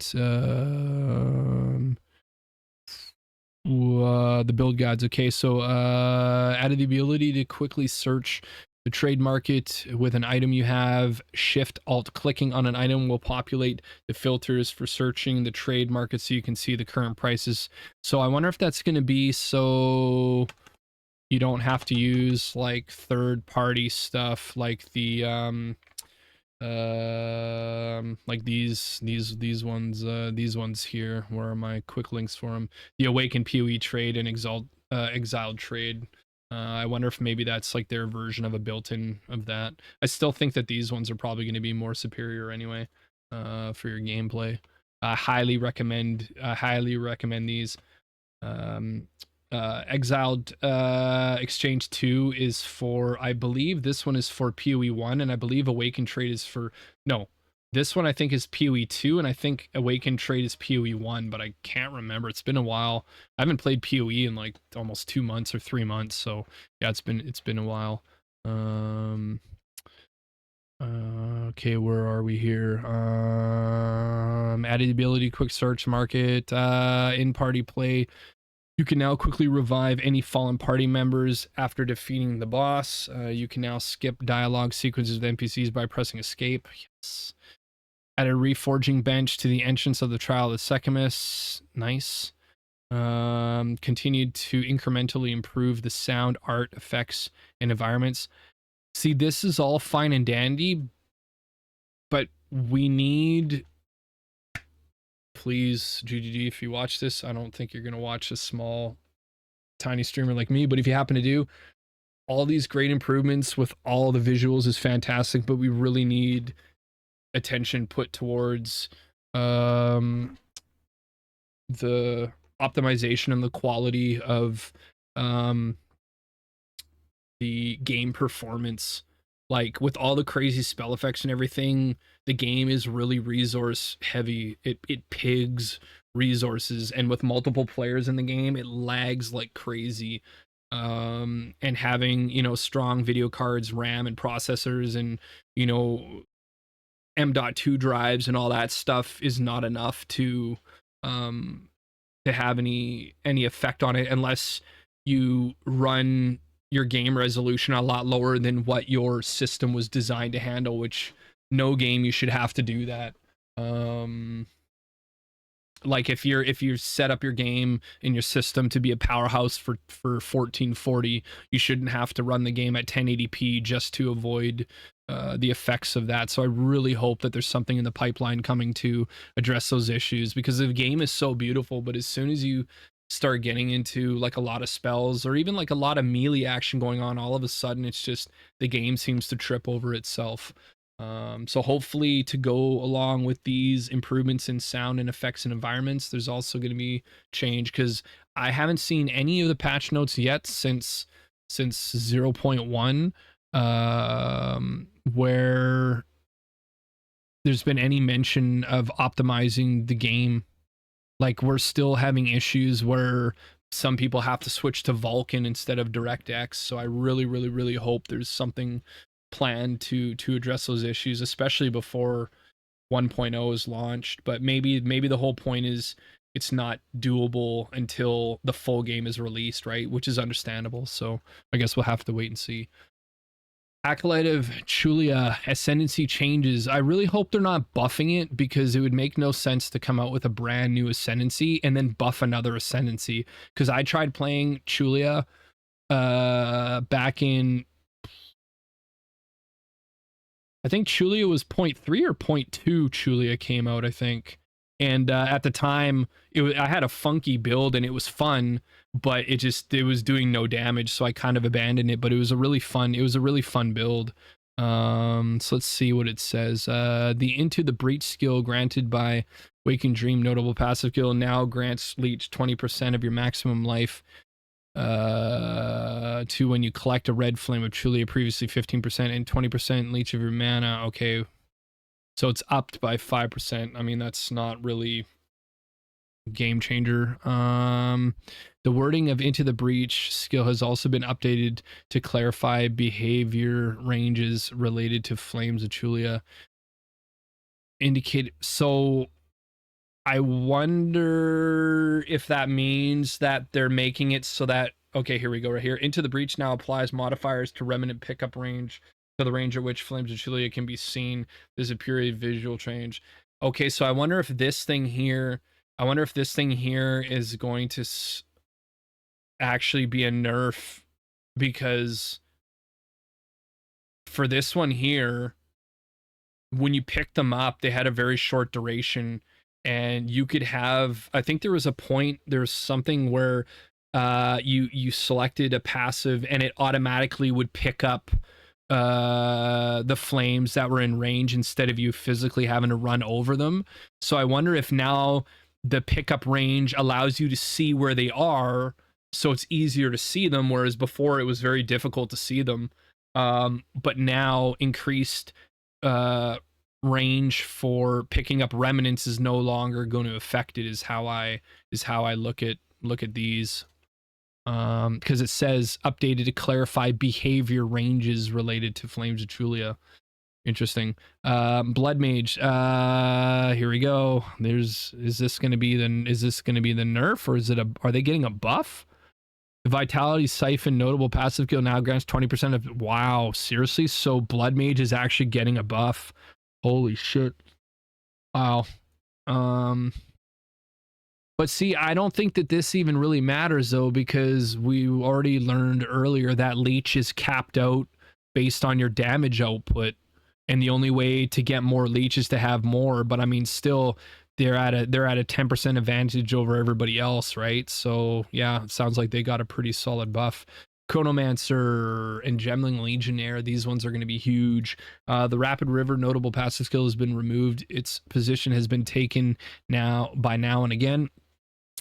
The build guides. Okay, so added the ability to quickly search the trade market with an item you have. Shift Alt clicking on an item will populate the filters for searching the trade market, so you can see the current prices. So I wonder if that's going to be so you don't have to use like third-party stuff, like the like these ones here. Where are my quick links for them? The Awakened PoE trade and Exiled trade. I wonder if maybe that's like their version of a built-in of that. I still think that these ones are probably going to be more superior anyway, for your gameplay. I highly recommend these. Exiled Exchange 2 is for, I believe this one is for PoE 1, and I believe Awakened Trade is for, no, this one I think is PoE 2, and I think Awakened Trade is PoE 1, but I can't remember. It's been a while. I haven't played PoE in like almost 2 months or 3 months, so yeah, it's been a while. Okay, where are we here? Added ability, quick search market, in party play. You can now quickly revive any fallen party members after defeating the boss. You can now skip dialogue sequences with NPCs by pressing escape. Yes. Add a reforging bench to the entrance of the Trial of the Sechemus. Nice. Continued to incrementally improve the sound, art, effects, and environments. See, this is all fine and dandy, but we need, please, GGG, if you watch this, I don't think you're going to watch a small, tiny streamer like me, but if you happen to do, all these great improvements with all the visuals is fantastic, but we really need attention put towards the optimization and the quality of the game performance. Like with all the crazy spell effects and everything, the game is really resource heavy. It pigs resources, and with multiple players in the game, it lags like crazy. And having, you know, strong video cards, RAM and processors, and, you know, M.2 drives and all that stuff is not enough to have any effect on it unless you run your game resolution a lot lower than what your system was designed to handle, which no game you should have to do that. Like if you set up your game in your system to be a powerhouse for 1440, you shouldn't have to run the game at 1080p just to avoid the effects of that. So I really hope that there's something in the pipeline coming to address those issues, because the game is so beautiful, but as soon as you start getting into like a lot of spells or even like a lot of melee action going on, all of a sudden it's just the game seems to trip over itself. So hopefully, to go along with these improvements in sound and effects and environments, there's also going to be change, because I haven't seen any of the patch notes yet since 0.1 where there's been any mention of optimizing the game. Like, we're still having issues where some people have to switch to Vulkan instead of DirectX. So I really hope there's something planned to address those issues, especially before 1.0 is launched. But maybe the whole point is it's not doable until the full game is released, right? Which is understandable. So I guess we'll have to wait and see. Acolyte of Chulia Ascendancy changes. I really hope they're not buffing it, because it would make no sense to come out with a brand new Ascendancy and then buff another Ascendancy. Because I tried playing Chulia back in, I think Chulia was 0.3 or 0.2 Chulia came out, I think. And at the time, I had a funky build and it was fun, but it was doing no damage, so I kind of abandoned it. But it was a really fun build. So let's see what it says. The Into the Breach skill granted by Waking Dream notable passive skill now grants leech 20% of your maximum life to when you collect a red flame of Chulia, previously 15%, and 20% leech of your mana. Okay, so it's upped by 5%. I mean, that's not really game changer. The wording of Into the Breach skill has also been updated to clarify behavior ranges related to Flames of Chulia. So I wonder if that means that they're making it so that, okay, here we go right here. Into the Breach now applies modifiers to remnant pickup range, to the range at which Flames of Chulia can be seen. There's a purely visual change. Okay, so I wonder if this thing here is going to actually be a nerf, because for this one here, when you pick them up, they had a very short duration, and you could have, I think there was something where you selected a passive and it automatically would pick up the flames that were in range instead of you physically having to run over them. So I wonder if now the pickup range allows you to see where they are, so it's easier to see them, whereas before it was very difficult to see them. But now increased range for picking up remnants is no longer going to affect it, is how I look at these. Because it says updated to clarify behavior ranges related to Flames of Chulia. Interesting. Blood Mage. Here we go. Is this gonna be the nerf, or are they getting a buff? The Vitality Siphon notable passive skill now grants 20% of, wow, seriously? So Blood Mage is actually getting a buff. Holy shit. Wow. But see, I don't think that this even really matters though, because we already learned earlier that leech is capped out based on your damage output, and the only way to get more leech is to have more. But I mean, still, they're at a 10% advantage over everybody else, right? So yeah, it sounds like they got a pretty solid buff. Chronomancer and Gemling Legionnaire, these ones are going to be huge. The Rapid River notable passive skill has been removed. Its position has been taken now and again.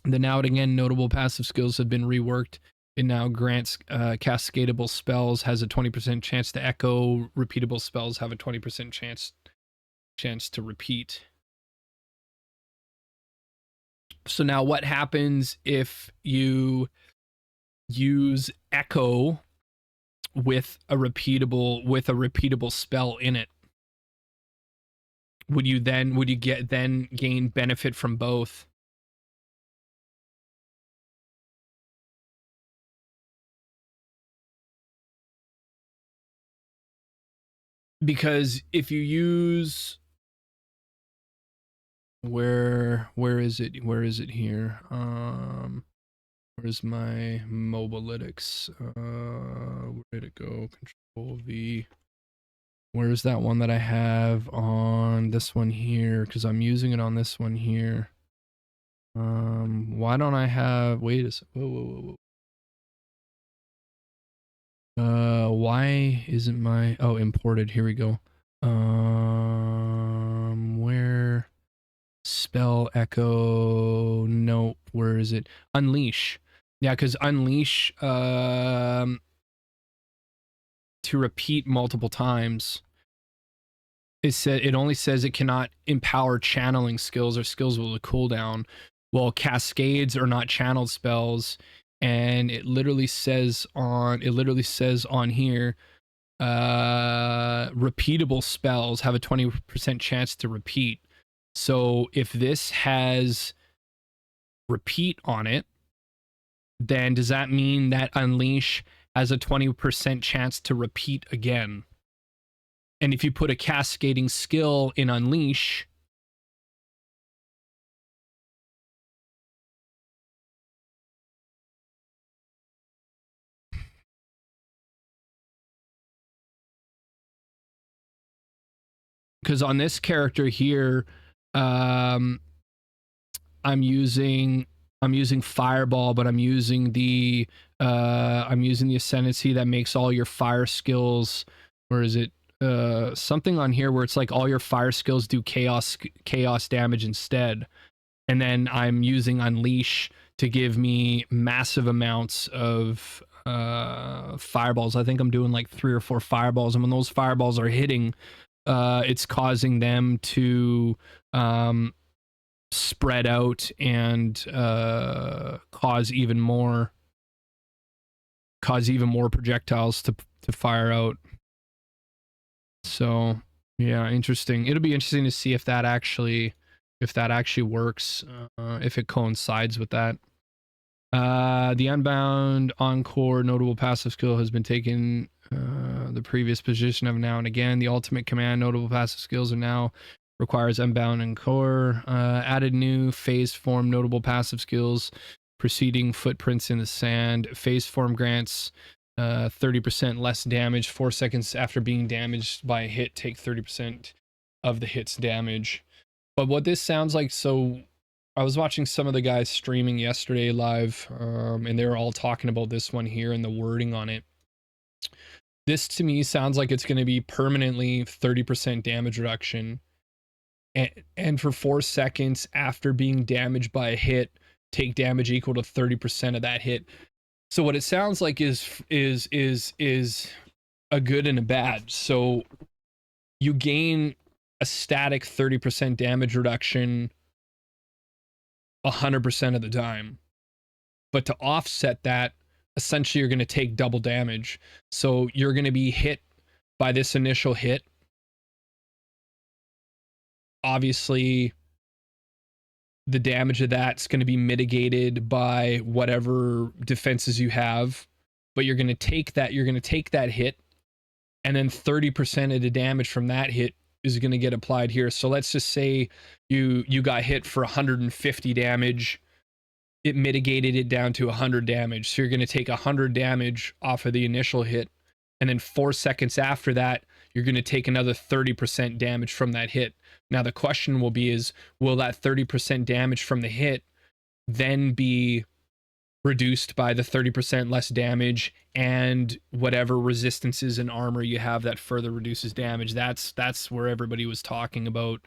The now and again notable passive skills have been reworked. It now grants cascadable spells, has a 20% chance to echo. Repeatable spells have a 20% chance to repeat. So now what happens if you use echo with a repeatable spell in it? Would you gain benefit from both? Because if you use, where is it here? Where's my mobalytics? Where did it go? Control V. Where's that one that I have on this one here? Because I'm using it on this one here. Why don't I have, wait a second. Whoa. Why isn't my, oh, imported, here we go. Where, spell echo, nope, where is it? Unleash. Yeah, because unleash, to repeat multiple times, it only says it cannot empower channeling skills or skills with a cooldown. Well, cascades are not channeled spells, and it literally says on here, repeatable spells have a 20% chance to repeat. So if this has repeat on it, then does that mean that Unleash has a 20% chance to repeat again? And if you put a cascading skill in Unleash, because on this character here, I'm using Fireball, but I'm using the Ascendancy that makes all your fire skills, or is it something on here where it's like all your fire skills do chaos damage instead, and then I'm using Unleash to give me massive amounts of fireballs. I think I'm doing like 3 or 4 fireballs, and when those fireballs are hitting, it's causing them to spread out and cause even more projectiles to fire out. So yeah, interesting. It'll be interesting to see if that actually works, if it coincides with that. The Unbound Encore notable passive skill has been taken the previous position of now and again. The ultimate command notable passive skills are now requires Unbound and Core. Added new phase form notable passive skills, preceding footprints in the sand. Phase form grants 30% less damage 4 seconds after being damaged by a hit. Take 30% of the hit's damage. But what this sounds like, so I was watching some of the guys streaming yesterday live, and they were all talking about this one here and the wording on it. This to me sounds like it's going to be permanently 30% damage reduction, and for 4 seconds after being damaged by a hit, take damage equal to 30% of that hit. So what it sounds like is a good and a bad. So you gain a static 30% damage reduction 100% of the time, but to offset that, essentially you're going to take double damage. So you're going to be hit by this initial hit, obviously the damage of that's going to be mitigated by whatever defenses you have, but you're going to take that hit, and then 30% of the damage from that hit is going to get applied here. So let's just say you got hit for 150 damage. It mitigated it down to 100 damage. So you're going to take 100 damage off of the initial hit, and then 4 seconds after that, you're going to take another 30% damage from that hit. Now the question will be is, will that 30% damage from the hit then be reduced by the 30% less damage and whatever resistances and armor you have that further reduces damage? That's where everybody was talking about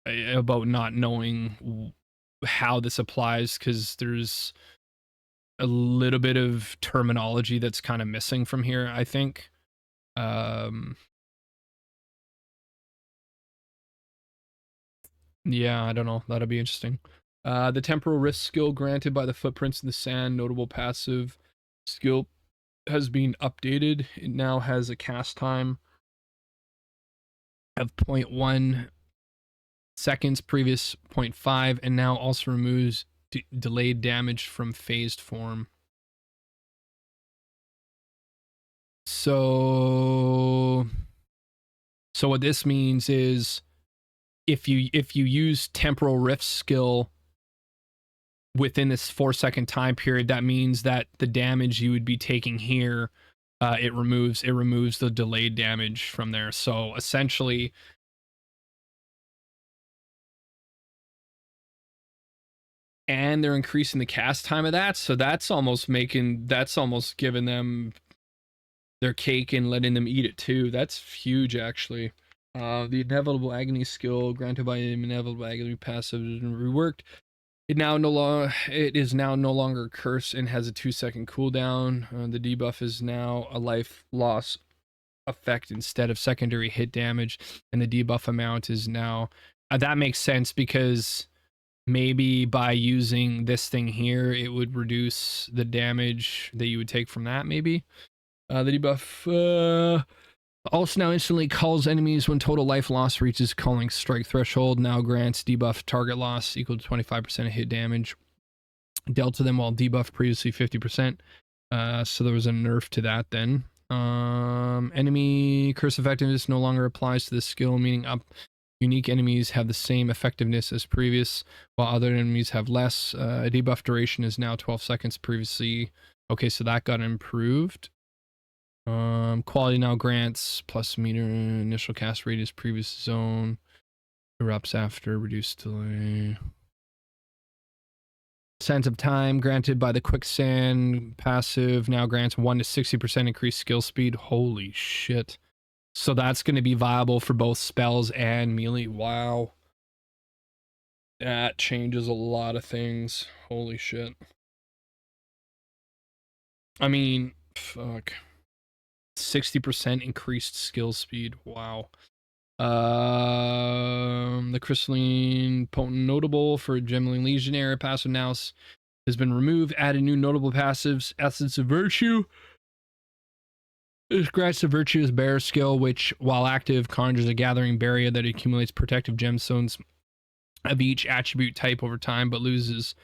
not knowing how this applies, because there's a little bit of terminology that's kind of missing from here, I think. Yeah, I don't know. That'll be interesting. The temporal risk skill granted by the footprints in the sand, notable passive skill, has been updated. It now has a cast time of 0.1 seconds, previous 0.5, and now also removes delayed damage from phased form. So what this means is, if you use temporal rift skill within this 4-second time period, that means that the damage you would be taking here, it removes the delayed damage from there. So essentially, and they're increasing the cast time of that, so that's almost giving them their cake and letting them eat it too. That's huge, actually. The inevitable agony skill granted by inevitable agony passive has been reworked. It is now no longer a curse and has a 2-second cooldown. The debuff is now a life loss effect instead of secondary hit damage, and the debuff amount is now that makes sense, because maybe by using this thing here, it would reduce the damage that you would take from that. Maybe the debuff also now instantly calls enemies when total life loss reaches calling strike threshold. Now grants debuff target loss equal to 25% of hit damage dealt to them, while debuff previously 50%. So there was a nerf to that then. Enemy curse effectiveness no longer applies to this skill, meaning unique enemies have the same effectiveness as previous, while other enemies have less. Debuff duration is now 12 seconds previously. Okay, so that got improved. Quality now grants plus meter initial cast radius, previous zone erupts after reduced delay. Sense of time granted by the quicksand passive now grants 1 to 60% increased skill speed. Holy shit. So that's going to be viable for both spells and melee. Wow. That changes a lot of things. Holy shit. I mean, fuck. 60% increased skill speed. Wow. The crystalline potent notable for Gemling Legionnaire passive now has been removed. Added new notable passives. Essence of Virtue. This grants the Virtue's Bearer skill, which, while active, conjures a gathering barrier that accumulates protective gemstones of each attribute type over time, but loses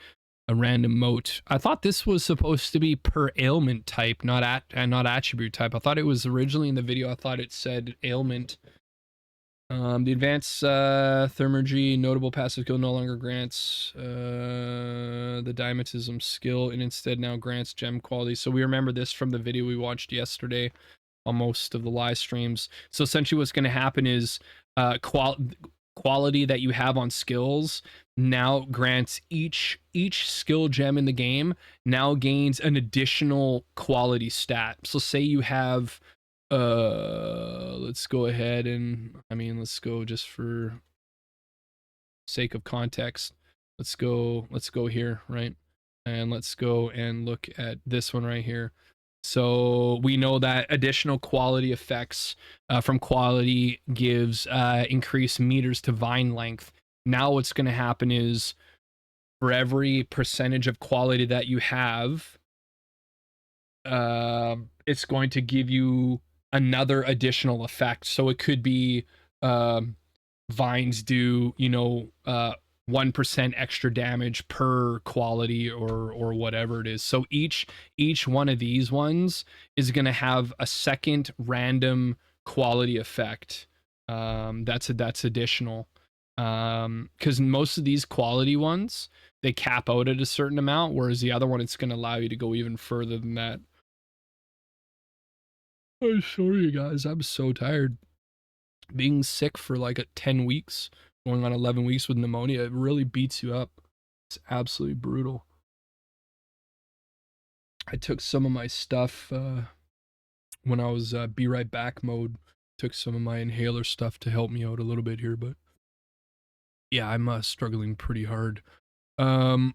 a random mote. I thought this was supposed to be per ailment type, not attribute type. I thought it was originally in the video, I thought it said ailment. The advanced thermagy notable passive skill no longer grants the diametism skill, and instead now grants gem quality. So we remember this from the video we watched yesterday on most of the live streams. So essentially what's going to happen is quality that you have on skills now grants each skill gem in the game now gains an additional quality stat. So say you have let's go ahead and let's go just for sake of context. Let's go here, right? And let's go and look at this one right here. So we know that additional quality effects from quality gives increased meters to vine length. Now what's going to happen is, for every percentage of quality that you have, it's going to give you another additional effect. So it could be vines do, you know, 1% extra damage per quality or whatever it is. So each one of these ones is going to have a second random quality effect. That's additional. Because most of these quality ones, they cap out at a certain amount, whereas the other one, it's going to allow you to go even further than that. I'm sorry, guys. I'm so tired. Being sick for like 10 weeks, going on 11 weeks with pneumonia, it really beats you up. It's absolutely brutal. I took some of my stuff when I was be right back mode. Took some of my inhaler stuff to help me out a little bit here, but yeah, I'm struggling pretty hard. Okay,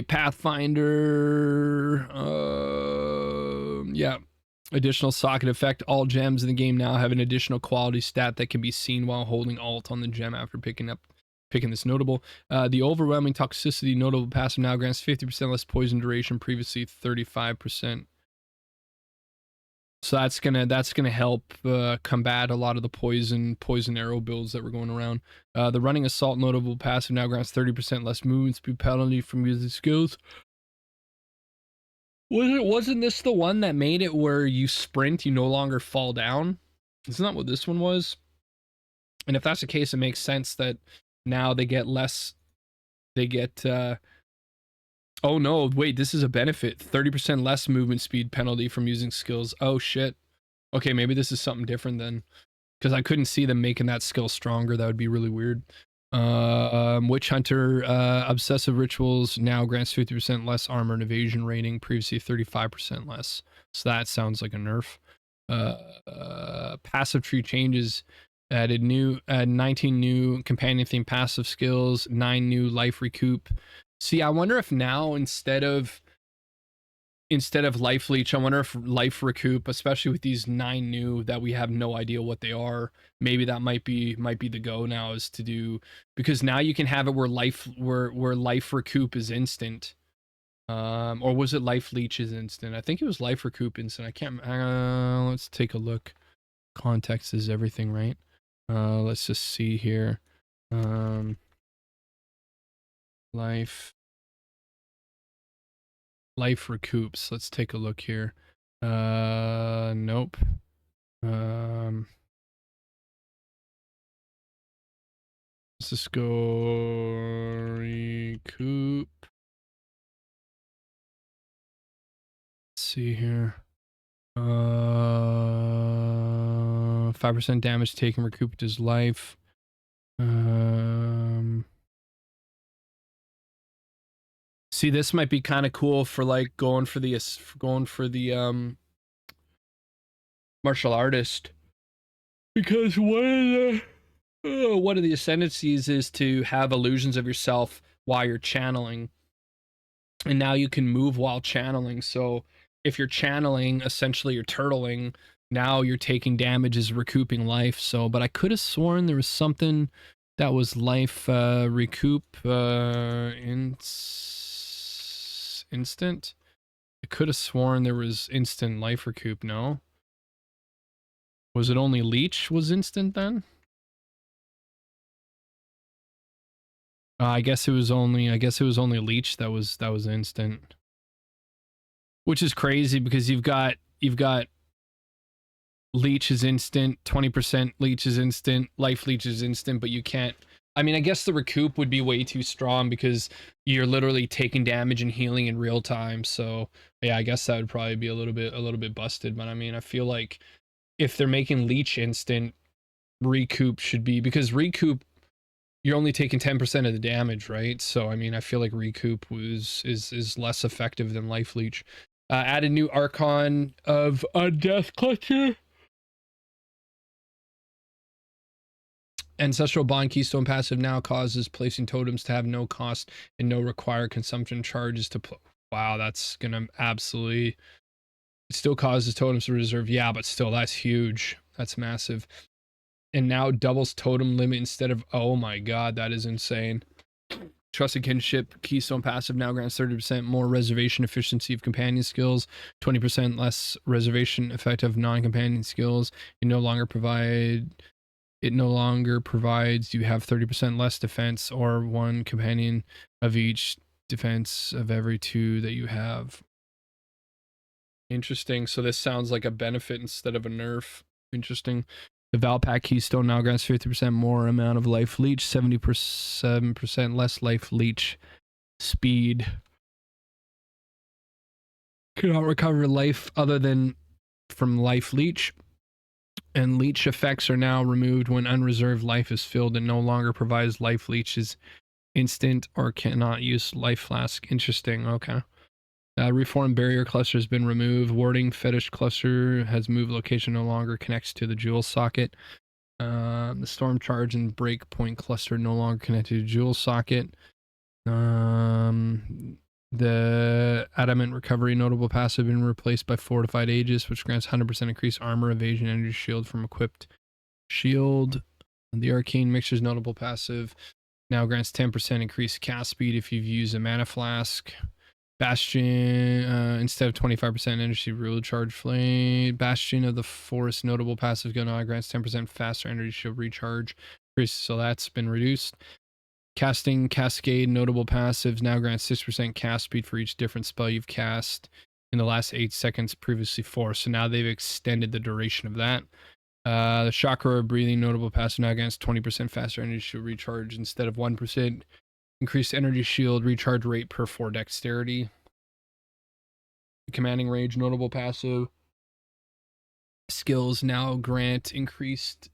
Pathfinder. Yeah. Additional socket effect. All gems in the game now have an additional quality stat that can be seen while holding Alt on the gem after picking this notable. The overwhelming toxicity notable passive now grants 50% less poison duration, previously 35%. So that's gonna help combat a lot of the poison arrow builds that were going around. The running assault notable passive now grants 30% less movement speed penalty from using skills. Wasn't this the one that made it where you sprint, you no longer fall down? Isn't that what this one was? And if that's the case, it makes sense that now they get less. They get. Oh no! Wait, this is a benefit. 30% less movement speed penalty from using skills. Oh shit. Okay, maybe this is something different then, because I couldn't see them making that skill stronger. That would be really weird. Witch Hunter obsessive rituals now grants 50% less armor and evasion rating, previously 35% less. So that sounds like a nerf. Passive tree changes added 19 new companion theme passive skills, 9 new life recoup. See, I wonder if now instead of life leech, I wonder if life recoup, especially with these 9 new that we have no idea what they are, maybe that might be the go now, is to do, because now you can have it where life recoup is instant. Or was it life leech is instant? I think it was life recoup instant. I can't let's take a look. Context is everything, right? Let's just see here. Life recoups. Let's take a look here. Nope. Let's just go recoup. Let's see here. 5% damage taken recouped his life. See, this might be kind of cool for like going for the martial artist, because one of the ascendancies is to have illusions of yourself while you're channeling, and now you can move while channeling. So if you're channeling, essentially you're turtling. Now you're taking damage as recouping life. So, but I could have sworn there was something that was life recoup instant. I could have sworn there was instant life recoup. No, was it only leech was instant then? I guess it was only leech that was instant, which is crazy because you've got leech is instant, 20% leech is instant, life leech is instant, but you can't. I mean, I guess the recoup would be way too strong because you're literally taking damage and healing in real time. So yeah, I guess that would probably be a little bit busted. But I mean, I feel like if they're making leech instant, recoup should be, because recoup, you're only taking 10% of the damage, right? So I mean, I feel like recoup is less effective than life leech. Added new Archon of Death Clutcher. Ancestral Bond Keystone passive now causes placing totems to have no cost and no required consumption charges to wow, that's gonna absolutely. It still causes totems to reserve, yeah, but still, that's huge. That's massive. And now doubles totem limit instead of, oh my god, that is insane. Trusted Kinship Keystone passive now grants 30% more reservation efficiency of companion skills, 20% less reservation effect of non-companion skills. You no longer provide It no longer provides you have 30% less defense or one companion of each defense of every 2 that you have. Interesting. So this sounds like a benefit instead of a nerf. Interesting. The Valpak Keystone now grants 50% more amount of life leech, 70% less life leech speed. Cannot recover life other than from life leech. And leech effects are now removed when unreserved life is filled and no longer provides life leeches instant or cannot use life flask. Interesting. Okay. Reformed barrier cluster has been removed. Warding fetish cluster has moved location, no longer connects to the jewel socket. The storm charge and breakpoint cluster no longer connected to jewel socket. The adamant recovery notable passive been replaced by fortified aegis, which grants 100% increased armor, evasion, energy shield from equipped shield. The arcane mixture's notable passive now grants 10% increased cast speed if you've used a mana flask. Bastion, instead of 25% energy recharge flame. Bastion of the Forest notable passive now grants 10% faster energy shield recharge. So that's been reduced. Casting Cascade notable passives now grants 6% cast speed for each different spell you've cast in the last 8 seconds, previously 4. So now they've extended the duration of that. The Chakra Breathing notable passive now grants 20% faster energy shield recharge instead of 1%. Increased energy shield recharge rate per 4 dexterity. Commanding Rage notable passive. Skills now grant increased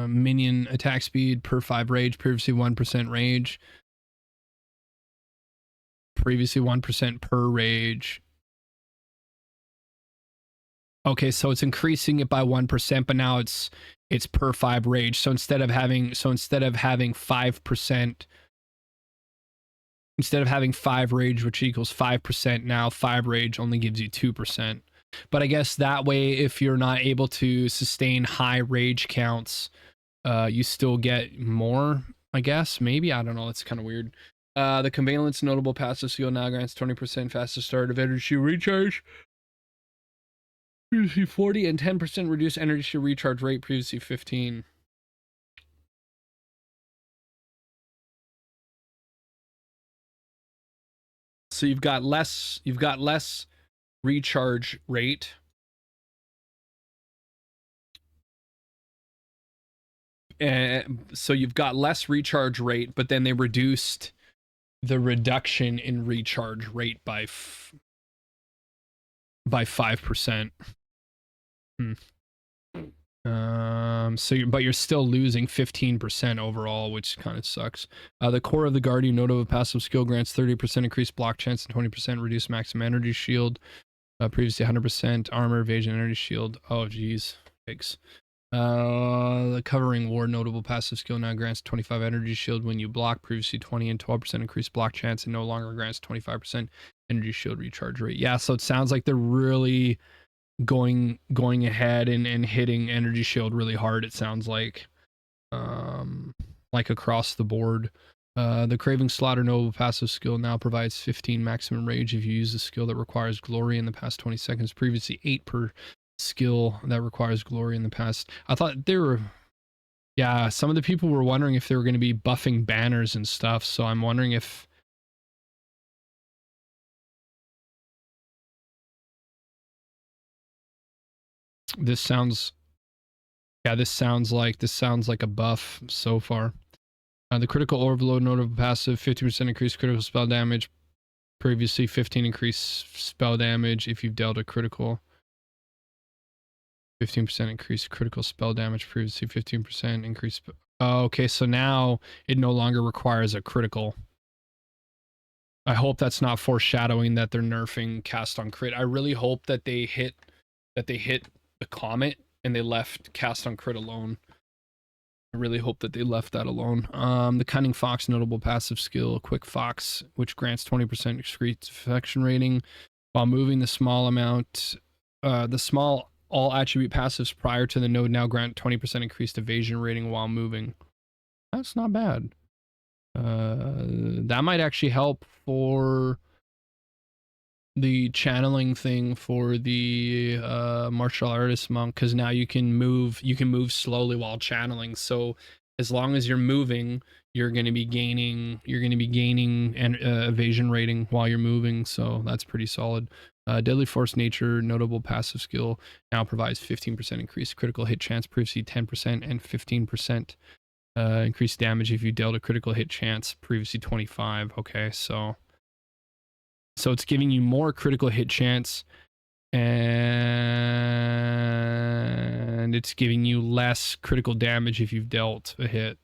minion attack speed per 5 rage, previously 1% rage. Previously 1% per rage. Okay, so it's increasing it by 1%, but now it's per 5 rage. So instead of having 5%, instead of having 5 rage, which equals 5%, now 5 rage only gives you 2%. But I guess that way, if you're not able to sustain high rage counts, you still get more, I guess. Maybe, I don't know. It's kind of weird. The Convalence notable passive skill now grants 20% faster start of energy recharge. Previously 40 and 10% reduced energy recharge rate, previously 15. So you've got less recharge rate. So you've got less recharge rate, but then they reduced the reduction in recharge rate by 5%. But you're still losing 15% overall, which kind of sucks. The Core of the Guardian notable passive skill grants 30% increased block chance and 20% reduced maximum energy shield. Previously 100% armor, evasion, energy shield. Oh geez, thanks. The Covering Ward notable passive skill now grants 25 energy shield when you block, previously 20 and 12% increased block chance, and no longer grants 25% energy shield recharge rate. Yeah, so it sounds like they're really going ahead and hitting energy shield really hard, it sounds like across the board. The Craving Slaughter noble passive skill now provides 15 maximum rage if you use a skill that requires glory in the past 20 seconds, previously 8 per skill that requires glory in the past. I thought they were, yeah, some of the people were wondering if they were going to be buffing banners and stuff, so I'm wondering if this sounds, yeah, this sounds like a buff so far. The Critical Overload notable passive, 50% increased critical spell damage, previously 15 increased spell damage if you've dealt a critical. 15% increased critical spell damage, previously 15% increased. Oh, okay, so now it no longer requires a critical. I hope that's not foreshadowing that they're nerfing cast on crit. I really hope that they hit the comet and they left cast on crit alone. I really hope that they left that alone. The Cunning Fox notable passive skill, Quick Fox, which grants 20% discrete affection rating while moving. The small amount, the small all attribute passives prior to the node now grant 20% increased evasion rating while moving. That's not bad. That might actually help for the channeling thing for the martial artist monk, because now you can move slowly while channeling. So as long as you're moving, you're going to be gaining an evasion rating while you're moving. So that's pretty solid. Deadly Force Nature, notable passive skill, now provides 15% increased critical hit chance, previously 10%, and 15% increased damage if you dealt a critical hit chance, previously 25. Okay, so it's giving you more critical hit chance, and it's giving you less critical damage if you've dealt a hit.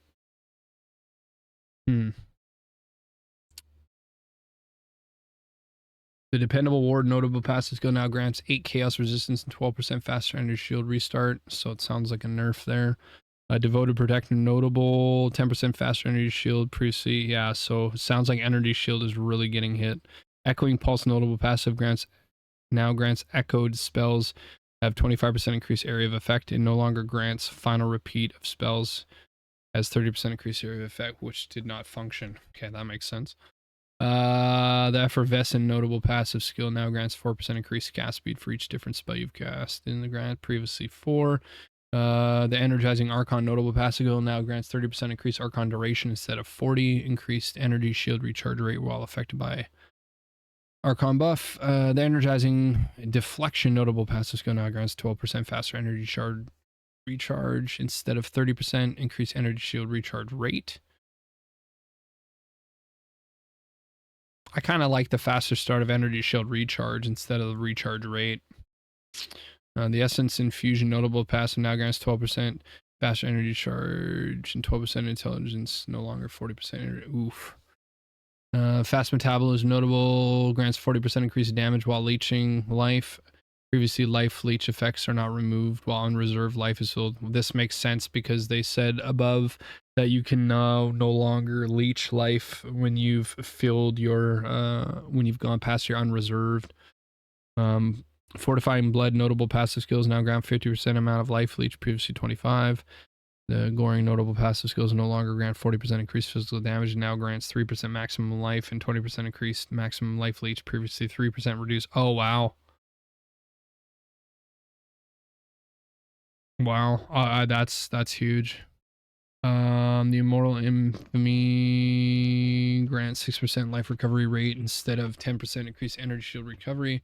The Dependable Ward notable passive skill now grants 8 chaos resistance and 12% faster energy shield restart. So it sounds like a nerf there. Devoted Protector notable 10% faster energy shield previously. Yeah, so it sounds like energy shield is really getting hit. Echoing Pulse notable passive now grants echoed spells have 25% increased area of effect and no longer grants final repeat of spells as 30% increased area of effect, which did not function. Okay, that makes sense. The Effervescent notable passive skill now grants 4% increased cast speed for each different spell you've cast in the grant, previously 4. The Energizing Archon notable passive skill now grants 30% increased Archon duration instead of 40, increased energy shield recharge rate while affected by Archon buff. The Energizing Deflection notable passive skill now grants 12% faster energy shard recharge instead of 30%, increased energy shield recharge rate. I kind of like the faster start of energy shield recharge instead of the recharge rate. The Essence Infusion notable passive now grants 12% faster energy charge and 12% intelligence, no longer 40% energy. Oof. Fast Metabolism notable grants 40% increased damage while leeching life. Previously, life leech effects are not removed while unreserved life is filled. This makes sense because they said above that you can now no longer leech life when you've filled your when you've gone past your unreserved. Fortifying Blood notable passive skills now grant 50% amount of life leech, previously 25. The Goring notable passive skills no longer grant 40% increased physical damage and now grants 3% maximum life and 20% increased maximum life leech, previously 3% reduced. Oh wow. Wow, that's huge. The Immortal Infamy grants 6% life recovery rate instead of 10% increased energy shield recovery.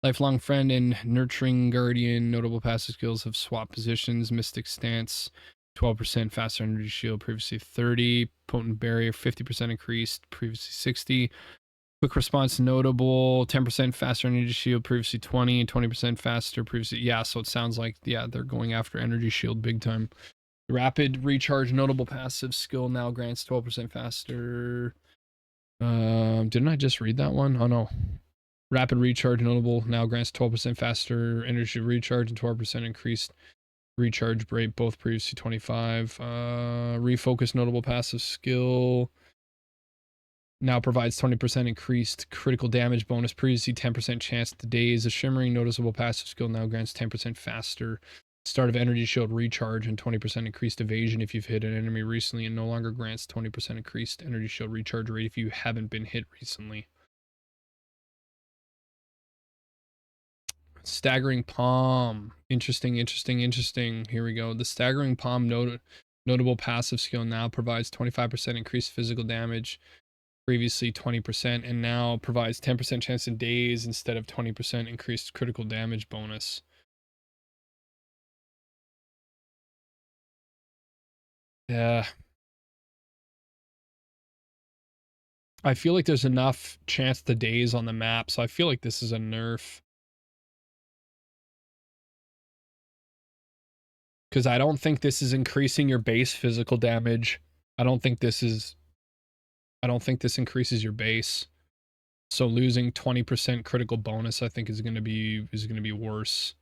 Lifelong Friend and Nurturing Guardian notable passive skills have swapped positions. Mystic Stance, 12% faster energy shield, previously 30. Potent Barrier, 50% increased, previously 60. Quick Response notable, 10% faster energy shield, previously 20, and 20% faster, previously. Yeah, so it sounds like, yeah, they're going after energy shield big time. Rapid Recharge notable passive skill now grants 12% faster. Didn't I just read that one? Oh no. Rapid Recharge notable now grants 12% faster energy recharge and 12% increased recharge rate, both previously 25. Refocus notable passive skill now provides 20% increased critical damage bonus, previously 10% chance to daze. A Shimmering noticeable passive skill now grants 10% faster start of energy shield recharge and 20% increased evasion if you've hit an enemy recently, and no longer grants 20% increased energy shield recharge rate if you haven't been hit recently. Staggering Palm. Interesting. Here we go. The Staggering Palm notable passive skill now provides 25% increased physical damage, previously 20%, and now provides 10% chance in daze instead of 20% increased critical damage bonus. Yeah. I feel like there's enough chance to daze on the map, so I feel like this is a nerf. Because I don't think this is increasing your base physical damage. I don't think this increases your base. So losing 20% critical bonus, I think is gonna be worse.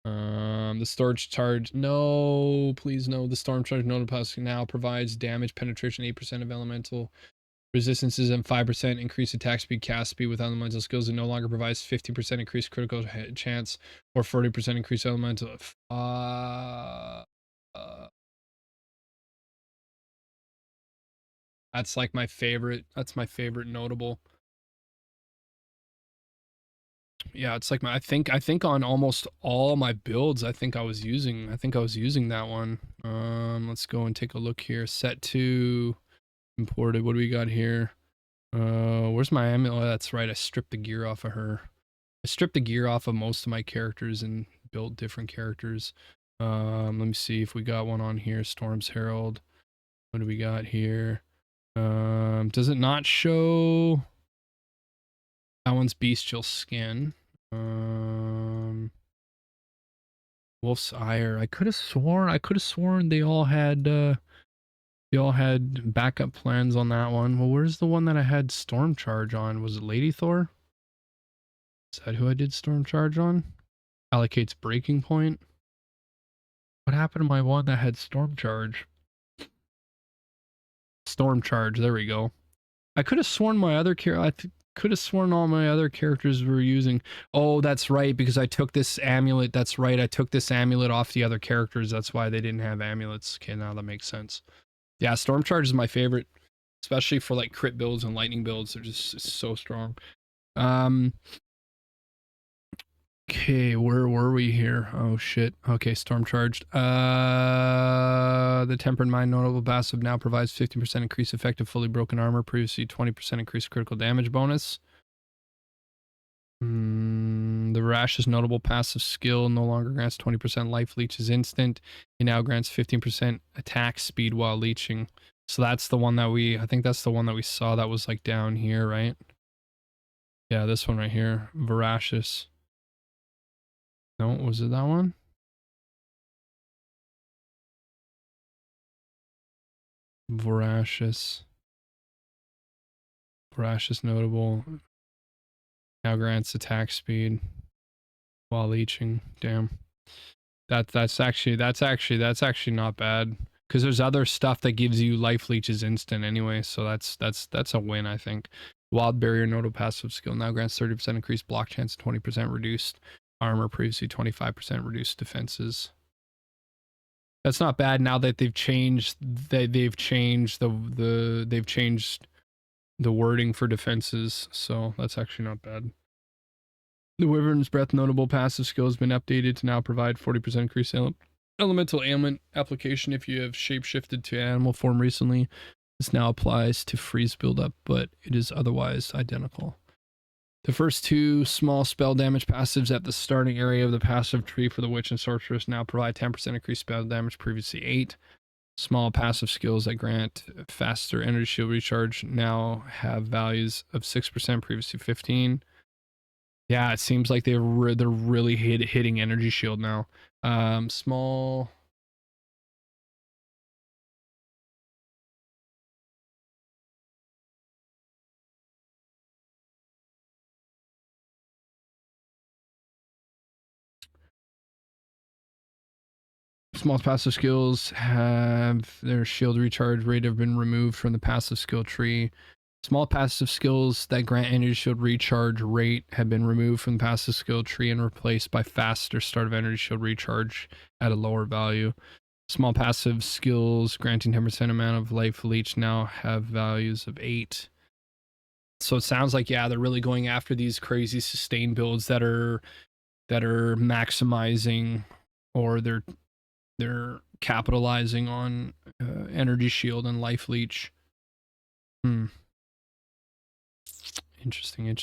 The storage charge, no, please no. The storm charge notice now provides damage penetration 8% of elemental resistances and 5% increased attack speed, cast speed with elemental skills. It no longer provides 50% increased critical chance or 40% increased elemental. That's like my favorite. That's my favorite notable. Yeah, it's like I think on almost all my builds, I think I was using that one. Let's go and take a look here. Set 2 imported. What do we got here? Where's my amulet? Oh, that's right. I stripped the gear off of her. I stripped the gear off of most of my characters and built different characters. Let me see if we got one on here. Storm's Herald. What do we got here? Does it not show? That one's bestial skin. Wolf's Ire. I could have sworn they all had backup plans on that one. Well, where's the one that I had Storm Charge on? Was it Lady Thor? Is that who I did Storm Charge on? Allocates Breaking Point. What happened to my one that had Storm Charge? Storm Charge, there we go. I could have sworn my other could have sworn all my other characters were using. Oh, that's right, because I took this amulet. That's right, I took this amulet off the other characters. That's why they didn't have amulets. Okay, now that makes sense. Yeah, Storm Charge is my favorite, especially for like crit builds and lightning builds. They're just so strong. Okay, where were we here? Oh shit. Okay, Storm Charged. The Tempered Mind notable passive now provides 15% increased effective fully broken armor, previously 20% increased critical damage bonus. The Rash's notable passive skill no longer grants 20% life leech is instant. It now grants 15% attack speed while leeching. So that's the one that I think that's the one that we saw that was like down here, right? Yeah, this one right here. Voracious. No, was it that one? Voracious notable. Now grants attack speed while leeching. Damn. That's actually not bad. Because there's other stuff that gives you life leeches instant anyway, so that's a win, I think. Wild Barrier notable passive skill now grants 30% increased block chance, 20% reduced armor, previously 25% reduced defenses. That's not bad now that they've changed they've changed the wording for defenses, so that's actually not bad. The Wyvern's Breath notable passive skill has been updated to now provide 40% increased elemental ailment application if you have shapeshifted to animal form recently. This now applies to freeze buildup, but it is otherwise identical. The first 2 small spell damage passives at the starting area of the passive tree for the Witch and Sorceress now provide 10% increased spell damage, previously 8. Small passive skills that grant faster energy shield recharge now have values of 6%, previously 15. Yeah, it seems like they're really hitting energy shield now. Small passive skills have their shield recharge rate have been removed from the passive skill tree. Small passive skills that grant energy shield recharge rate have been removed from the passive skill tree and replaced by faster start of energy shield recharge at a lower value. Small passive skills granting 10% amount of life leech now have values of 8. So it sounds like, yeah, they're really going after these crazy sustain builds that are maximizing, or they're capitalizing on energy shield and life leech. Interesting.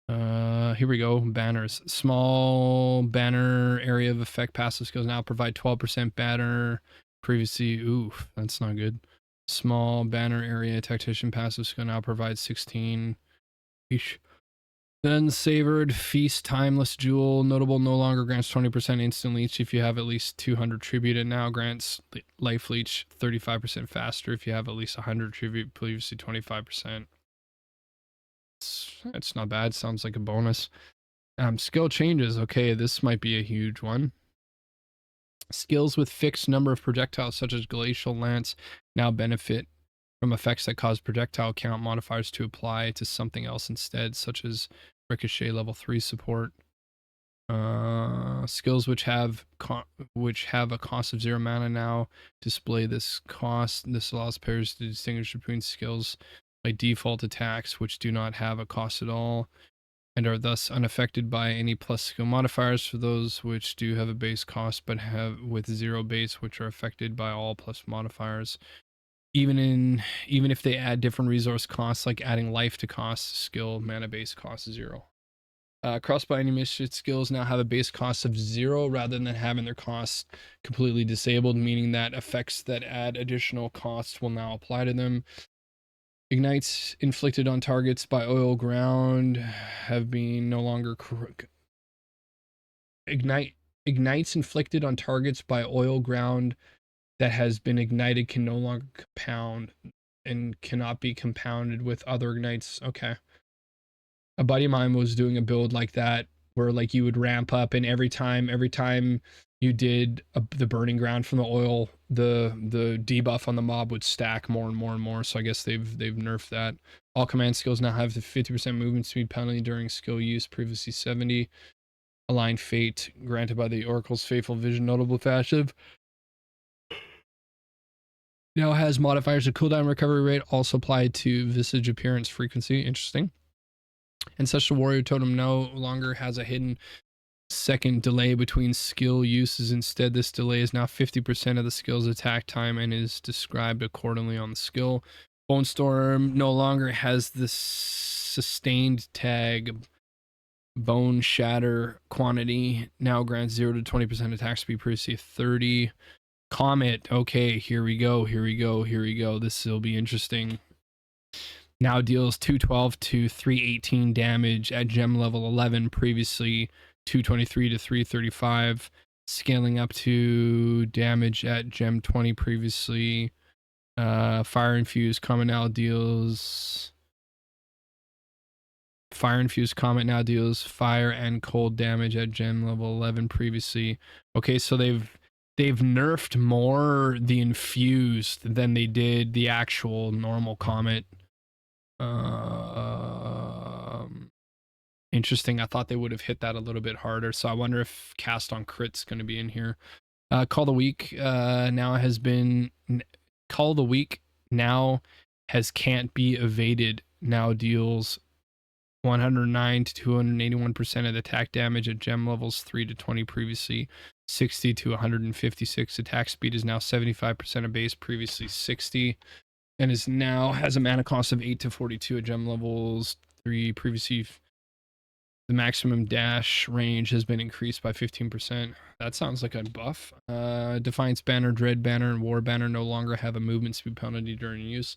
Here we go. Banners. Small banner area of effect passive skills now provide 12% banner. Previously, oof, that's not good. Small banner area tactician passive skill now provides 16. Eesh. Then Savored Feast Timeless Jewel notable no longer grants 20% instant leech if you have at least 200 tribute. It now grants life leech 35% faster if you have at least 100 tribute, previously 25%. It's not bad. Sounds like a bonus. Skill changes. Okay, this might be a huge one. Skills with fixed number of projectiles such as Glacial Lance now benefit from effects that cause projectile count modifiers to apply to something else instead, such as Ricochet level 3 support. Skills which have a cost of 0 mana now display this cost. This allows players to distinguish between skills by default attacks which do not have a cost at all. and are thus unaffected by any plus skill modifiers for those which do have a base cost but have with 0 base, which are affected by all plus modifiers. Even if they add different resource costs, like adding life to cost, skill mana base cost 0. Crossbow animation skills now have a base cost of 0 rather than having their costs completely disabled, meaning that effects that add additional costs will now apply to them. Ignites inflicted on targets by oil ground have been no longer ignites inflicted on targets by oil ground that has been ignited can no longer compound and cannot be compounded with other ignites. Okay. A buddy of mine was doing a build like that where like you would ramp up, and every time you did the burning ground from the oil, the debuff on the mob would stack more and more and more. So I guess they've nerfed that. All command skills now have the 50% movement speed penalty during skill use, previously 70. Align fate granted by the Oracle's Faithful Vision notable passive now has modifiers of cooldown recovery rate also applied to visage appearance frequency. Interesting. Ancestral Warrior Totem no longer has a hidden second delay between skill uses. Instead, this delay is now 50% of the skill's attack time and is described accordingly on the skill. Bone Storm no longer has the sustained tag. Bone Shatter quantity now grants 0 to 20% attack speed, previously 30. Comet, okay, here we go. This will be interesting. Now deals 212 to 318 damage at gem level 11, previously 223 to 335, scaling up to damage at gem 20 previously. Fire Infused Comet now deals fire and cold damage at gem level 11 previously. Okay, so they've nerfed more the infused than they did the actual normal comet. Interesting. I thought they would have hit that a little bit harder, so I wonder if cast on crit's going to be in here. Call the week now has been call the week now has can't be evaded now deals 109 to 281% of the attack damage at gem levels 3 to 20, previously 60 to 156. Attack speed is now 75% of base, previously 60, and is now has a mana cost of 8 to 42 at gem levels 3, previously the maximum dash range has been increased by 15%. That sounds like a buff. Defiance Banner, Dread Banner, and War Banner no longer have a movement speed penalty during use.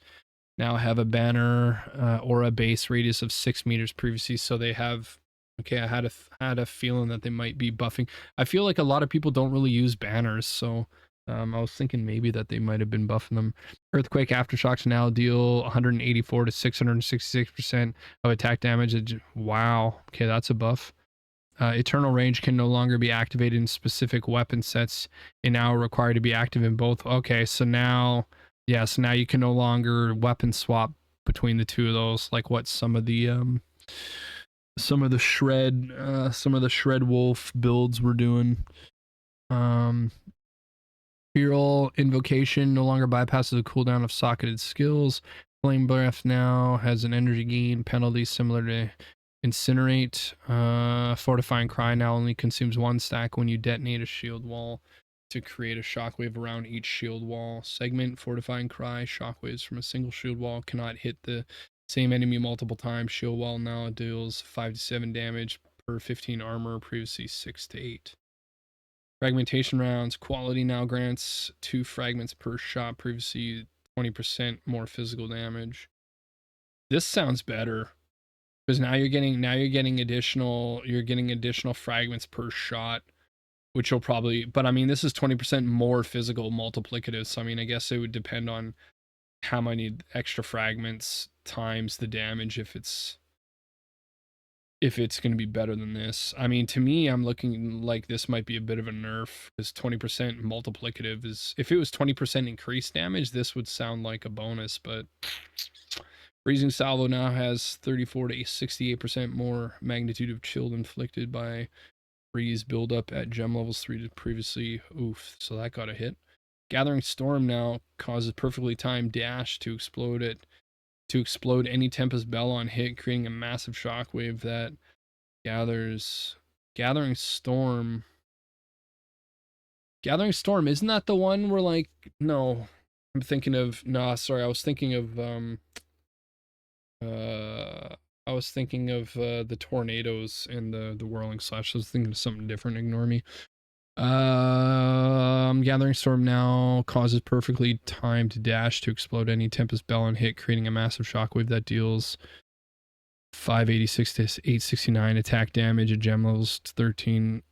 Now have a banner or a base radius of 6 meters previously, so they have. Okay, I had a feeling that they might be buffing. I feel like a lot of people don't really use banners, so I was thinking maybe that they might have been buffing them. Earthquake Aftershocks now deal 184 to 666% of attack damage. Wow. Okay, that's a buff. Eternal Range can no longer be activated in specific weapon sets and now required to be active in both. Okay, so now, yeah, so now you can no longer weapon swap between the two of those, like what some of the shred wolf builds were doing. Feral Invocation no longer bypasses the cooldown of socketed skills. Flame Breath now has an energy gain penalty similar to Incinerate. Fortifying Cry now only consumes 1 stack when you detonate a shield wall to create a shockwave around each shield wall segment. Fortifying Cry, shockwaves from a single shield wall cannot hit the same enemy multiple times. Shield wall now deals 5 to 7 damage per 15 armor, previously 6 to 8. Fragmentation rounds. Quality now grants 2 fragments per shot, previously 20% more physical damage. This sounds better because now you're getting additional fragments per shot, which will probably, but I mean this is 20% more physical multiplicative, so I mean I guess it would depend on how many extra fragments times the damage if it's going to be better than this. I mean, to me, I'm looking like this might be a bit of a nerf because 20% multiplicative is, if it was 20% increased damage, this would sound like a bonus, but Freezing Salvo now has 34 to 68% more magnitude of chill inflicted by freeze buildup at gem levels 3 to previously. Oof, so that got a hit. Gathering Storm now causes perfectly timed dash to explode any Tempest Bell on hit, creating a massive shockwave that Gathering Storm. Gathering Storm, isn't that the one where like, no, I'm thinking of, nah, sorry, I was thinking of, the tornadoes and the whirling slash. I was thinking of something different, ignore me. Gathering Storm now causes perfectly timed dash to explode any Tempest Bell and hit, creating a massive shockwave that deals 586 to 869 attack damage at gem levels 13.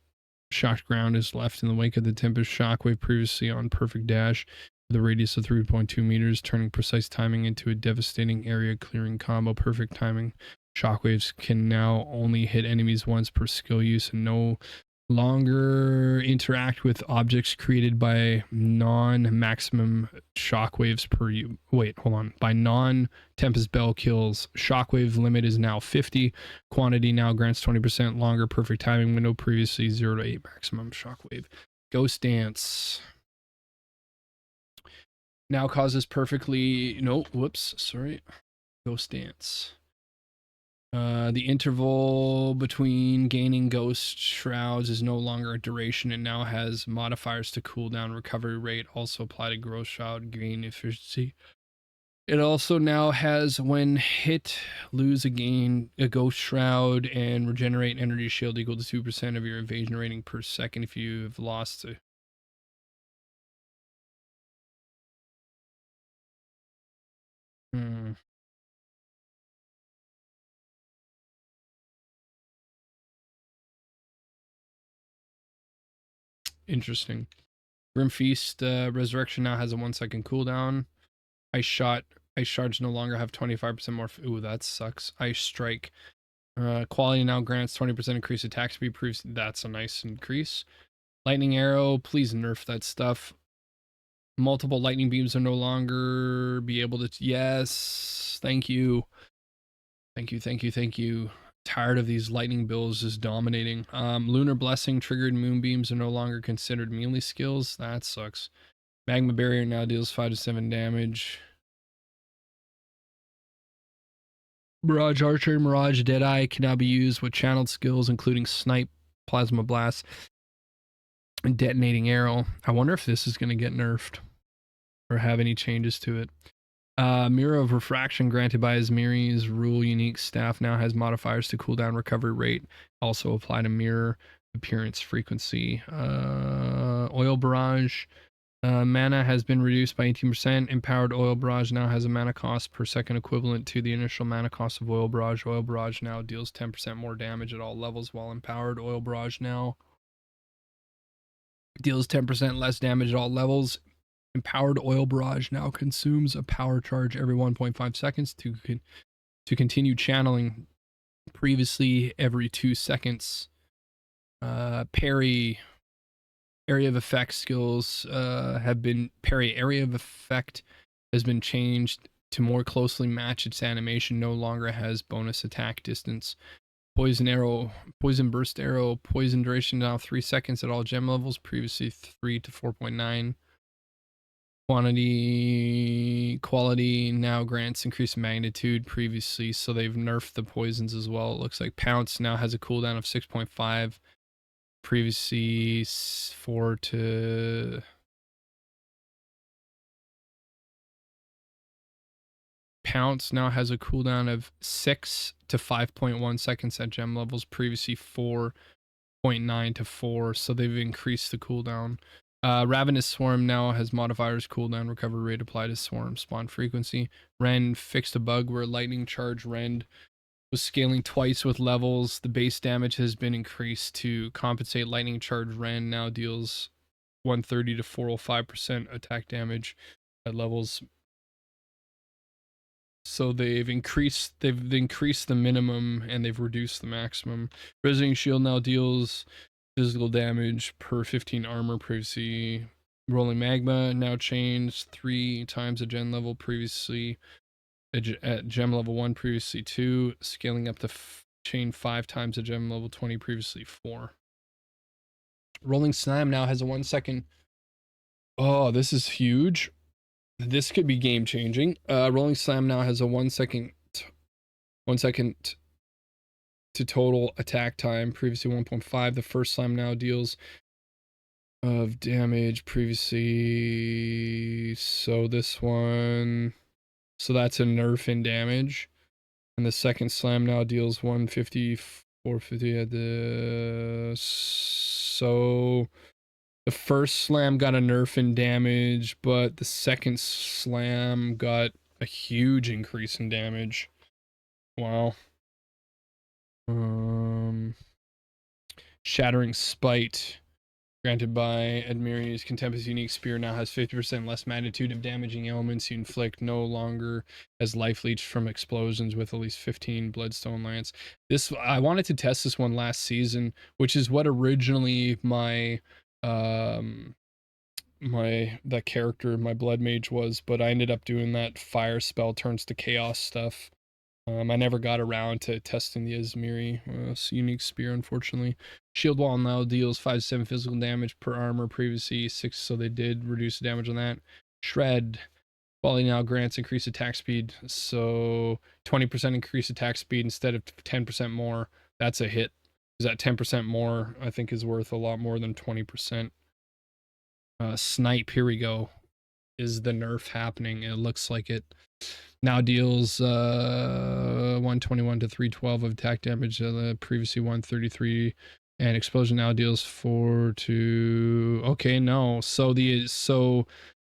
Shocked ground is left in the wake of the Tempest shockwave previously on perfect dash with a radius of 3.2 meters, turning precise timing into a devastating area clearing combo. Perfect timing. Shockwaves can now only hit enemies once per skill use and no longer interact with objects created by non-maximum shockwaves per by non-Tempest Bell kills. Shockwave limit is now 50. Quantity now grants 20% longer perfect timing window, previously 0 to 8 maximum shockwave. Ghost Dance now causes Ghost Dance. The interval between gaining ghost shrouds is no longer a duration. It now has modifiers to cooldown, recovery rate, also apply to ghost shroud, gain efficiency. It also now has when hit, lose a ghost shroud, and regenerate energy shield equal to 2% of your evasion rating per second if you have lost a... Interesting. Grim Feast Resurrection now has a 1-second cooldown. Ice Shards no longer have 25% more. Ooh, that sucks. Ice Strike. Quality now grants 20% increased attack speed. Proves that's a nice increase. Lightning Arrow, please nerf that stuff. Multiple lightning beams are no longer be able to. Yes, thank you. Thank you. Tired of these lightning bills just dominating. Lunar Blessing triggered moonbeams are no longer considered melee skills. That sucks. Magma Barrier now deals 5 to 7 damage. Mirage Archer, Mirage Deadeye can now be used with channeled skills, including Snipe, Plasma Blast, and Detonating Arrow. I wonder if this is going to get nerfed or have any changes to it. Mirror of Refraction granted by Asmiri's rule unique staff now has modifiers to cooldown recovery rate. Also apply to mirror appearance frequency. Oil Barrage. Mana has been reduced by 18%. Empowered Oil Barrage now has a mana cost per second equivalent to the initial mana cost of Oil Barrage. Oil Barrage now deals 10% more damage at all levels, while Empowered Oil Barrage now deals 10% less damage at all levels. Empowered Oil Barrage now consumes a power charge every 1.5 seconds to continue channeling. Previously, every 2 seconds. Parry area of effect skills parry area of effect has been changed to more closely match its animation. No longer has bonus attack distance. Poison Burst Arrow, poison duration now 3 seconds at all gem levels, previously 3 to 4.9. Quality now grants increased magnitude previously, so they've nerfed the poisons as well. It looks like Pounce now has a cooldown of 6.5. Previously 4 to... Pounce now has a cooldown of 6 to 5.1 seconds at gem levels, previously 4.9 to 4, so they've increased the cooldown. Ravenous Swarm now has modifiers cooldown recovery rate applied to swarm spawn frequency. Rend fixed a bug where lightning charge Rend was scaling twice with levels. The base damage has been increased to compensate. Lightning charge Rend now deals 130 to 405% attack damage at levels. So they've increased the minimum and they've reduced the maximum. Resonating Shield now deals physical damage per 15 armor, previously. Rolling Magma now changed 3 times at gen level, previously at gem level 1, previously 2. Scaling up to chain 5 times at gem level 20, previously 4. Rolling Slam now has a 1 second. Oh, this is huge. This could be game changing. Rolling Slam now has a 1 second to total attack time, previously 1.5. The first slam now deals of damage, previously, so this one, so that's a nerf in damage. And the second slam now deals 150, 450 at the, so the first slam got a nerf in damage, but the second slam got a huge increase in damage. Wow. Shattering Spite, granted by Admiri's Contempt's unique spear, now has 50% less magnitude of damaging elements you inflict, no longer as life leech from explosions with at least 15 bloodstone lance. This, I wanted to test this one last season, which is what originally my that character, my blood mage was, but I ended up doing that fire spell turns to chaos stuff. I never got around to testing the Asmiri unique spear, unfortunately. Shield Wall now deals 5 to 7 physical damage per armor, previously 6, so they did reduce the damage on that. Shred. Volley now grants increased attack speed, so 20% increased attack speed instead of 10% more. That's a hit. Because that 10% more, I think, is worth a lot more than 20%. Snipe, here we go. Is the nerf happening? It looks like it. Now deals 121 to 312 of attack damage, previously 133, and explosion now deals 4 to, okay, no, so the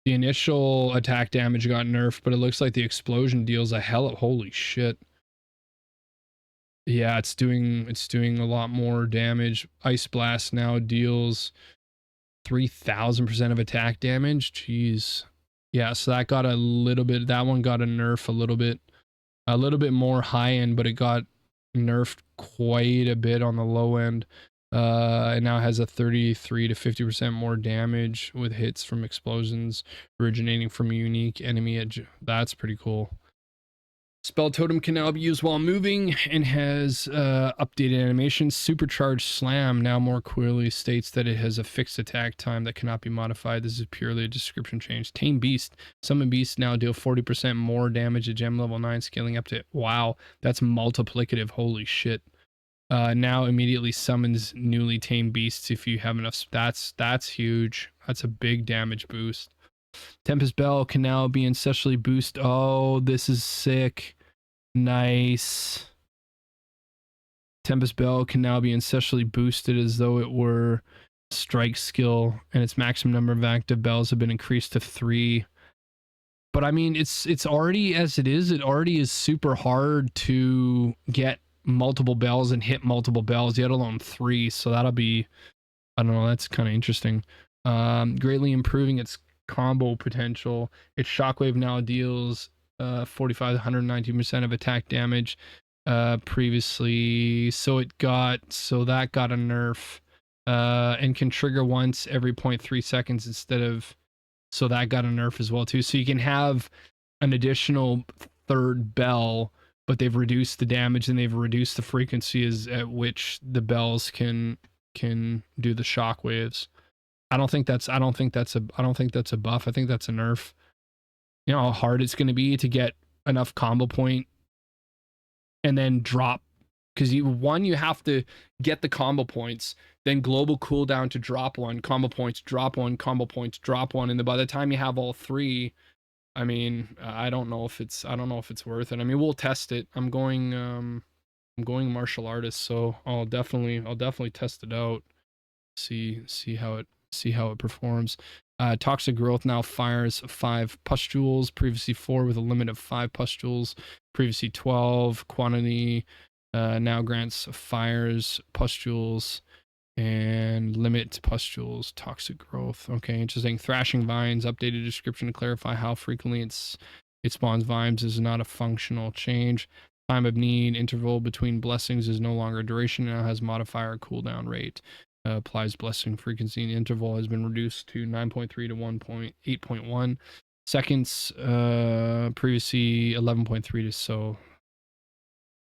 initial attack damage got nerfed, but it looks like the explosion deals a hell of, holy shit. Yeah, it's doing a lot more damage. Ice Blast now deals 3000% of attack damage. Jeez. Yeah, so that got a little bit, that one got a nerf a little bit more high end, but it got nerfed quite a bit on the low end. It now has a 33 to 50% more damage with hits from explosions originating from a unique enemy edge. That's pretty cool. Spell Totem can now be used while moving and has updated animation. Supercharged Slam now more clearly states that it has a fixed attack time that cannot be modified. This is purely a description change. Tame Beast. Summon Beasts now deal 40% more damage at gem level 9, scaling up to, wow, that's multiplicative. Holy shit. Now immediately summons newly tamed beasts if you have enough. That's huge. That's a big damage boost. Tempest Bell can now be ancestrally boost. Oh, this is sick. Nice. Tempest Bell can now be ancestrally boosted as though it were strike skill, and its maximum number of active bells have been increased to 3. But I mean, it's already, as it already is super hard to get multiple bells and hit multiple bells, yet alone 3. So that'll be, I don't know, that's kind of interesting. Greatly improving its combo potential. Its shockwave now deals 45 to 119% of attack damage. Previously, so that got a nerf, and can trigger once every 0.3 seconds instead of, so that got a nerf as well too. So you can have an additional third bell, but they've reduced the damage and they've reduced the frequencies at which the bells can do the shockwaves. I don't think that's a buff. I think that's a nerf. You know how hard it's going to be to get enough combo point and then drop, because you have to get the combo points, then global cooldown to drop 1, combo points, drop 1, combo points, drop 1, and then by the time you have all 3, I mean, I don't know if it's worth it. I mean, we'll test it. I'm going martial artist, so I'll definitely test it out. See how it performs. Toxic Growth now fires 5 pustules, previously 4 with a limit of 5 pustules, previously 12. Quantity now grants fires pustules and limit pustules. Toxic Growth. Okay, interesting. Thrashing Vines, updated description to clarify how frequently it spawns vines is not a functional change. Time of need interval between blessings is no longer duration, now has modifier cooldown rate. Applies blessing frequency, and interval has been reduced to 9.3 to 8.1 seconds, previously 11.3 to so.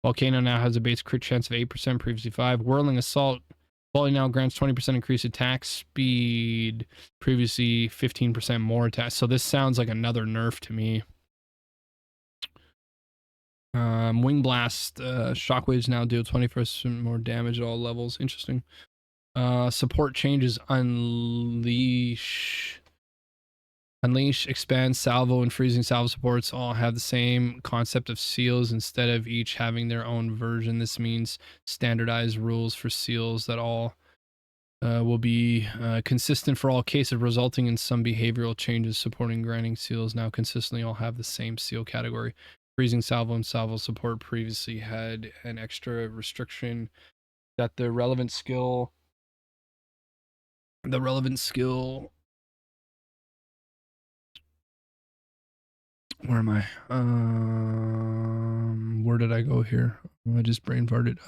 Volcano now has a base crit chance of 8%, previously 5. Whirling Assault, volley now grants 20% increased attack speed, previously 15% more attack. So this sounds like another nerf to me. Wing Blast, shockwaves now deal 20% more damage at all levels. Interesting. Support changes, Unleash, Expand, Salvo, and Freezing Salvo supports all have the same concept of seals instead of each having their own version. This means standardized rules for seals that all will be consistent for all cases, resulting in some behavioral changes. Supporting grinding seals now consistently all have the same seal category. Freezing Salvo and Salvo support previously had an extra restriction that the relevant skill, where am I? Where did I go here? I just brain farted.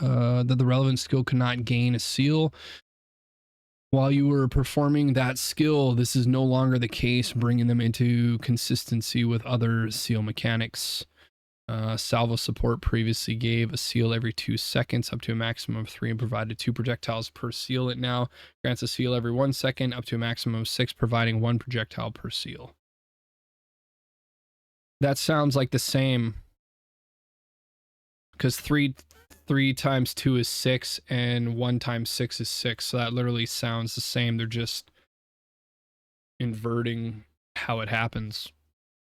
That the relevant skill cannot gain a seal while you were performing that skill. This is no longer the case, bringing them into consistency with other seal mechanics. Salvo support previously gave a seal every 2 seconds up to a maximum of 3 and provided 2 projectiles per seal. It now grants a seal every 1 second up to a maximum of 6, providing 1 projectile per seal. That sounds like the same, because 3 times 2 is 6 and 1 times 6 is 6, so that literally sounds the same. They're just inverting how it happens.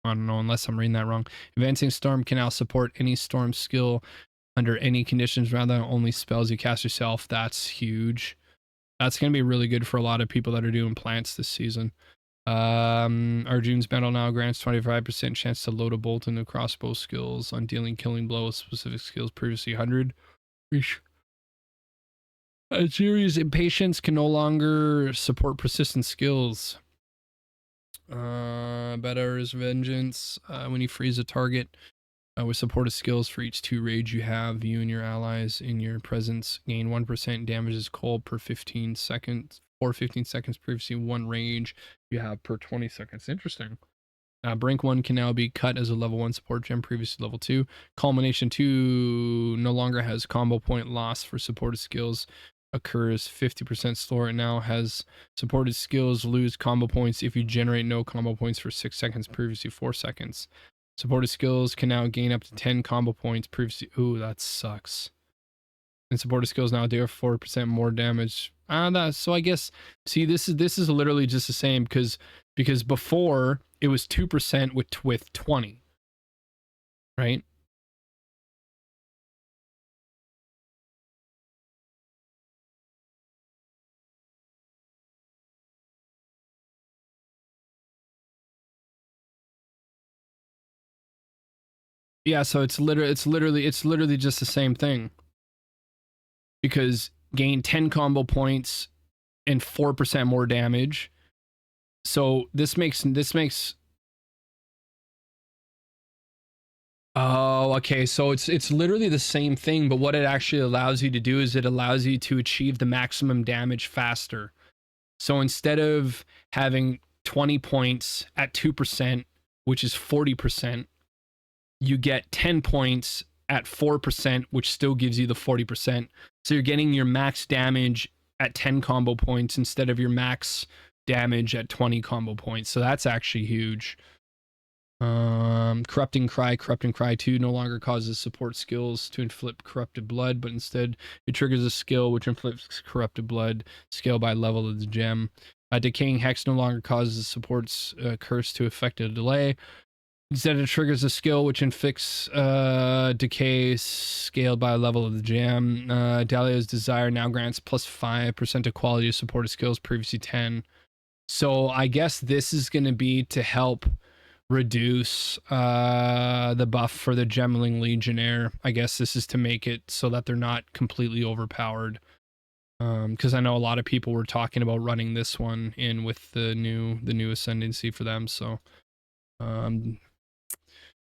I don't know, unless I'm reading that wrong. Advancing Storm can now support any storm skill under any conditions rather than only spells you cast yourself. That's huge. That's going to be really good for a lot of people that are doing plants this season. Arjune's Medal now grants 25% chance to load a bolt into crossbow skills on dealing killing blow with specific skills, previously 100. Series Impatience can no longer support persistent skills. Better's Vengeance, when you freeze a target with supported skills for each 2 rage you have, you and your allies in your presence gain 1% damages cold per 15 seconds, or 15 seconds, previously 1 rage you have per 20 seconds. Interesting. Brink 1 can now be cut as a level 1 support gem, previously level 2. Culmination 2 no longer has combo point loss for supported skills, occurs 50% slower. It now has supported skills lose combo points if you generate no combo points for 6 seconds, previously 4 seconds. Supported skills can now gain up to 10 combo points, previously, ooh, that sucks. And supported skills now do 4% more damage. So I guess, see, this is literally just the same, because before it was 2% with 20, right? Yeah, so it's literally just the same thing. Because gain 10 combo points and 4% more damage. So this makes oh, okay, so it's literally the same thing, but what it actually allows you to do is it allows you to achieve the maximum damage faster. So instead of having 20 points at 2%, which is 40%, you get 10 points at 4%, which still gives you the 40%. So you're getting your max damage at 10 combo points instead of your max damage at 20 combo points. So that's actually huge. Corrupting Cry 2 no longer causes support skills to inflict corrupted blood, but instead it triggers a skill which inflicts corrupted blood, scale by level of the gem. Decaying Hex no longer causes support's curse to affect a delay. Instead, it triggers a skill which inflicts decay scaled by a level of the gem. Dahlia's Desire now grants plus 5% to quality of supported skills, previously 10. So I guess this is going to be to help reduce the buff for the Gemling Legionnaire. I guess this is to make it so that they're not completely overpowered. Because I know a lot of people were talking about running this one in with the new Ascendancy for them. So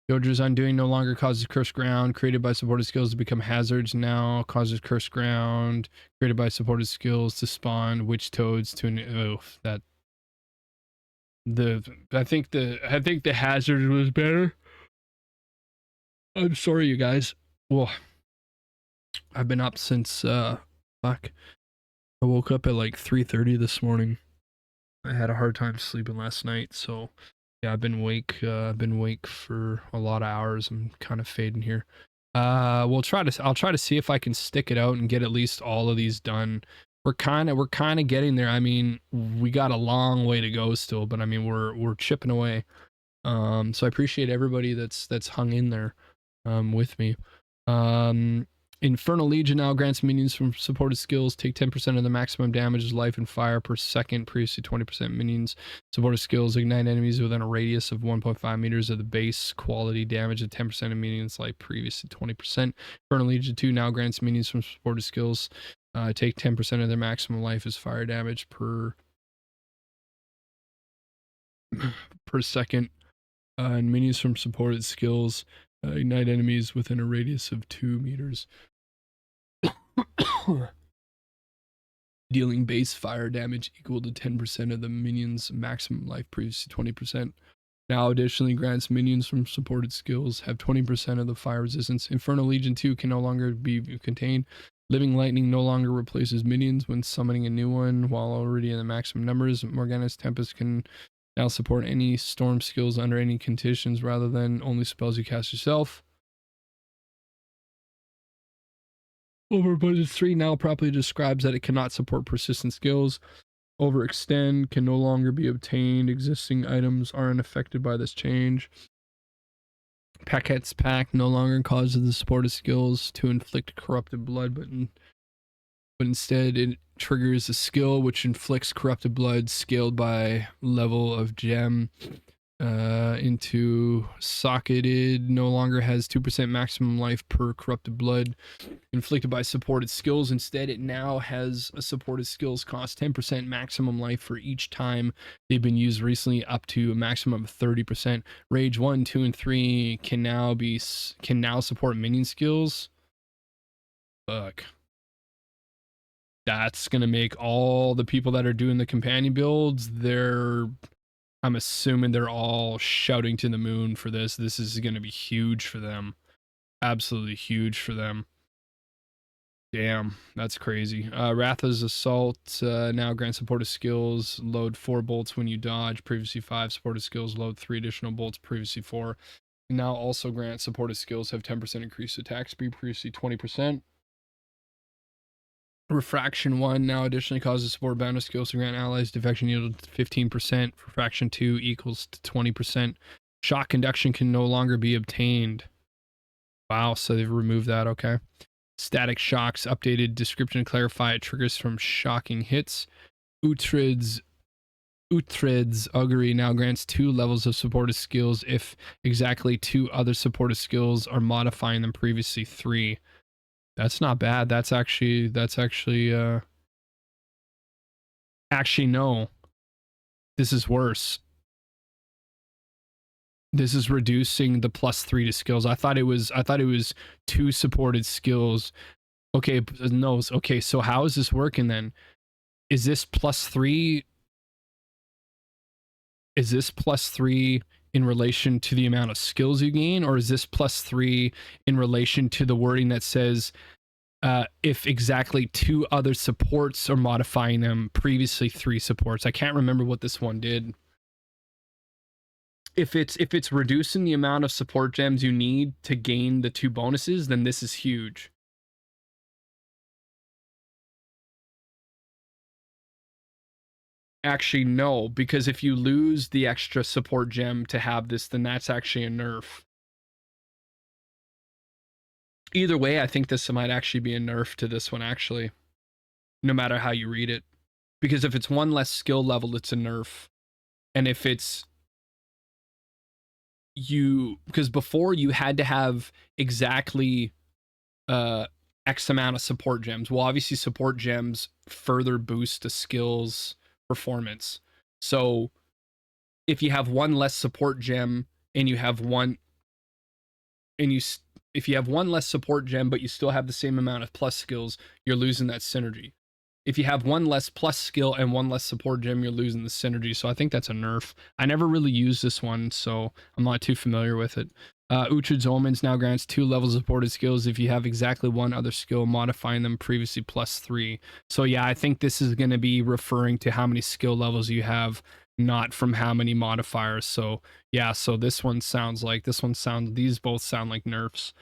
Yodra's Undoing no longer causes cursed ground created by supported skills to become hazards. Now causes cursed ground created by supported skills to spawn witch toads to an I think the hazard was better. I'm sorry, you guys. Well, I've been up since fuck. I woke up at like 3:30 this morning. I had a hard time sleeping last night, so yeah, I've been awake for a lot of hours. I'm kind of fading here. I'll try to see if I can stick it out and get at least all of these done. We're kind of getting there. I mean, we got a long way to go still, but I mean, we're chipping away. So I appreciate everybody that's hung in there with me. Infernal Legion now grants minions from supported skills take 10% of the maximum damage, life, and fire per second. Previously 20% minions. Supported skills ignite enemies within a radius of 1.5 meters of the base quality damage at 10% of minions life. Previously 20%. Infernal Legion 2 now grants minions from supported skills take 10% of their maximum life as fire damage per second. And minions from supported skills ignite enemies within a radius of 2 meters. Dealing base fire damage equal to 10% of the minion's maximum life, previously 20%. Now additionally grants minions from supported skills have 20% of the fire resistance. Infernal Legion 2 can no longer be contained. Living Lightning no longer replaces minions when summoning a new one while already in the maximum numbers. Morgana's Tempest can now support any storm skills under any conditions rather than only spells you cast yourself. Overbudget 3 now properly describes that it cannot support persistent skills. Overextend can no longer be obtained. Existing items are unaffected by this change. Paquette's Pack no longer causes the supported skills to inflict corrupted blood, but instead it triggers a skill which inflicts corrupted blood scaled by level of gem. Into Socketed no longer has 2% maximum life per corrupted blood inflicted by supported skills. Instead, it now has a supported skills cost 10% maximum life for each time they've been used recently, up to a maximum of 30%. Rage 1, 2, and 3 can now support minion skills. Fuck. That's gonna make all the people that are doing the companion builds, I'm assuming they're all shouting to the moon for this. This is going to be huge for them. Absolutely huge for them. Damn, that's crazy. Ratha's Assault now grants supported skills. Load 4 bolts when you dodge. Previously 5 supported skills. Load 3 additional bolts. Previously 4. Now also grant supported skills have 10% increased attack speed. Previously 20%. Refraction 1 now additionally causes support boundary skills to grant allies defection yield 15%. Refraction 2 equals to 20%. Shock conduction can no longer be obtained. Wow, so they've removed that, okay. Static shocks, updated description to clarify it triggers from shocking hits. Uhtred's Augury now grants 2 levels of supported skills if exactly 2 other supported skills are modifying them, previously 3. That's not bad. That's actually no. This is worse. This is reducing the +3 to skills. I thought it was 2 supported skills. Okay, no. Okay, so how is this working then? Is this +3? Is this +3 in relation to the amount of skills you gain, or is this +3 in relation to the wording that says if exactly 2 other supports are modifying them, previously 3 supports? I can't remember what this one did. If it's reducing the amount of support gems you need to gain the 2 bonuses, then this is huge. Actually, no, because if you lose the extra support gem to have this, then that's actually a nerf. Either way, I think this might actually be a nerf to this one, actually. No matter how you read it. Because if it's 1 less skill level, it's a nerf. And if it's because before you had to have exactly X amount of support gems. Well, obviously support gems further boost a skill's performance. So if you have 1 less support gem and you have if you have 1 less support gem but you still have the same amount of plus skills, you're losing that synergy. If you have 1 less plus skill and 1 less support gem, you're losing the synergy. So I think that's a nerf. I never really used this one, so I'm not too familiar with it. Uhtred's Omens now grants 2 levels of supported skills if you have exactly 1 other skill modifying them, previously +3. So yeah, I think this is going to be referring to how many skill levels you have, not from how many modifiers. So yeah, so these both sound like nerfs.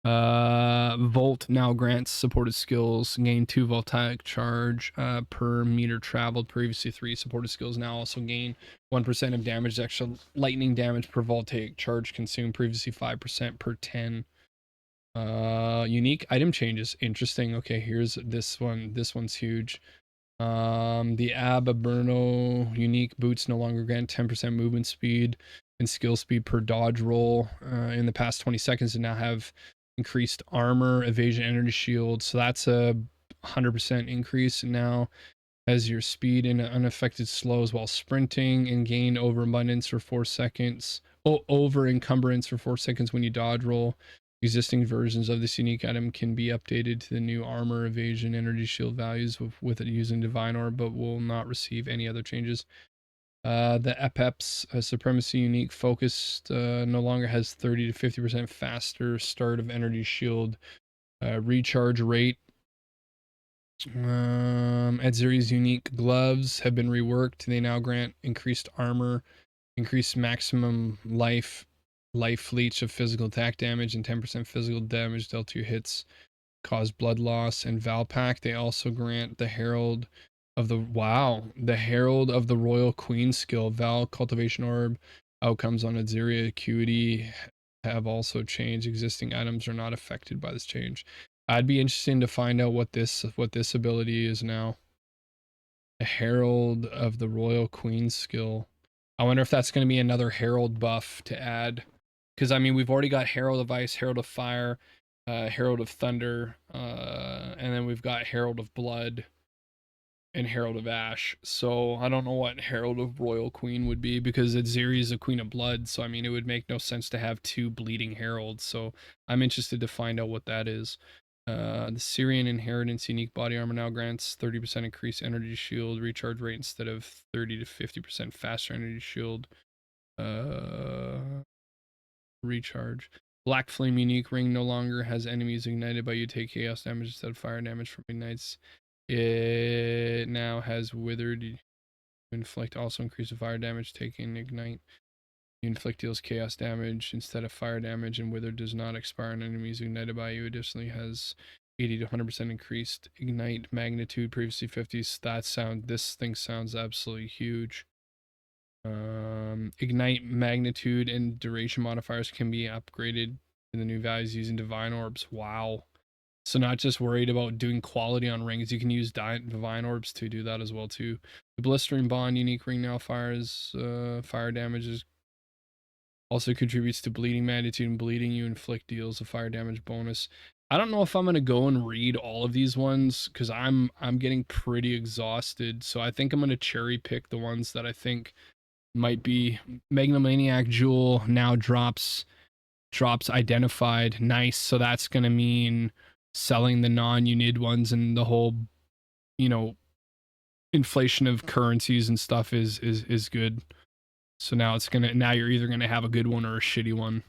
Volt now grants supported skills, gain 2 voltaic charge per meter traveled. Previously 3 supported skills now also gain 1% of damage, extra lightning damage per voltaic charge consumed. Previously 5% per 10. Unique item changes. Interesting. Okay, here's this one. This one's huge. The Ababerno unique boots no longer grant 10% movement speed and skill speed per dodge roll in the past 20 seconds, and now have increased armor, evasion, energy shield. So that's a 100% increase. And now has your speed and unaffected slows while sprinting, and gain overabundance for 4 seconds. Over encumbrance for 4 seconds when you dodge roll. Existing versions of this unique item can be updated to the new armor, evasion, energy shield values with it using Divine Orb, but will not receive any other changes. The Epeps Supremacy unique focused no longer has 30 to 50% faster start of energy shield recharge rate. Edzuri's unique gloves have been reworked. They now grant increased armor, increased maximum life leech of physical attack damage, and 10% physical damage dealt to your hits cause blood loss. And Valpak, they also grant the Herald of the Herald of the Royal Queen skill. Val Cultivation Orb outcomes on Edzuri Acuity have also changed. Existing items are not affected by this change. I'd be interested to find out what this ability is now. The Herald of the Royal Queen skill. I wonder if that's going to be another Herald buff to add. Because, I mean, we've already got Herald of Ice, Herald of Fire, Herald of Thunder, and then we've got Herald of Blood and Herald of Ash. So I don't know what Herald of Royal Queen would be, because Edzuri is a Queen of Blood. So, I mean, it would make no sense to have 2 bleeding Heralds. So I'm interested to find out what that is. The Syrian Inheritance unique body armor now grants 30% increased energy shield recharge rate instead of 30 to 50% faster energy shield recharge. Black Flame unique ring no longer has enemies ignited by you take chaos damage instead of fire damage from ignites. It now has withered. Inflict also increases fire damage taking ignite. You inflict deals chaos damage instead of fire damage, and Wither does not expire on enemies ignited by you. Additionally has 80 to 100% increased ignite magnitude, previously 50s. This thing sounds absolutely huge. Ignite magnitude and duration modifiers can be upgraded to the new values using Divine Orbs. Wow. So not just worried about doing quality on rings, you can use Divine Orbs to do that as well too. The Blistering Bond unique ring now fires fire damages. Also contributes to bleeding magnitude, and bleeding you inflict deals a fire damage bonus. I don't know if I'm gonna go and read all of these ones because I'm getting pretty exhausted. So I think I'm gonna cherry pick the ones that I think might be. Megalomaniac Jewel now drops identified. Nice. So that's gonna mean selling the non-unid ones, and the whole, you know, inflation of currencies and stuff is good. So now you're either gonna have a good one or a shitty one.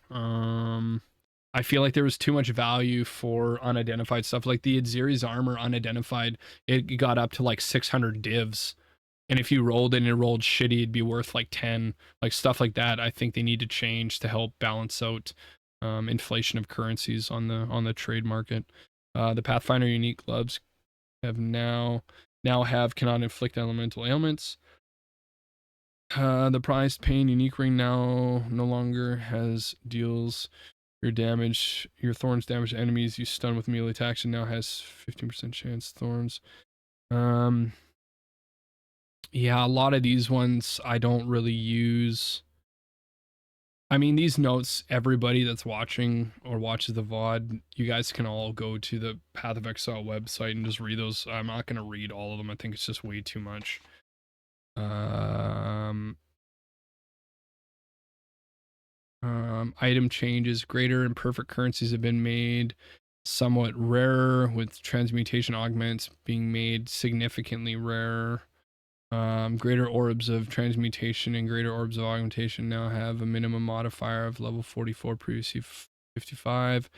I feel like there was too much value for unidentified stuff. Like the Edzuri's armor unidentified, it got up to like 600 divs. And if you rolled it and it rolled shitty, it'd be worth like 10. Like stuff like that, I think they need to change to help balance out inflation of currencies on the trade market. The Pathfinder unique gloves have cannot inflict elemental ailments. The prized pain unique ring now no longer deals your thorns damage to enemies you stun with melee attacks, and now has 15% chance thorns. Yeah, a lot of these ones I don't really use. I mean, these notes, everybody that's watching or watches the VOD, you guys can all go to the Path of Exile website and just read those. I'm not going to read all of them. I think it's just way too much. Item changes. Greater and perfect currencies have been made somewhat rarer, with transmutation augments being made significantly rarer. Greater orbs of transmutation and greater orbs of augmentation now have a minimum modifier of level 44, previously 55.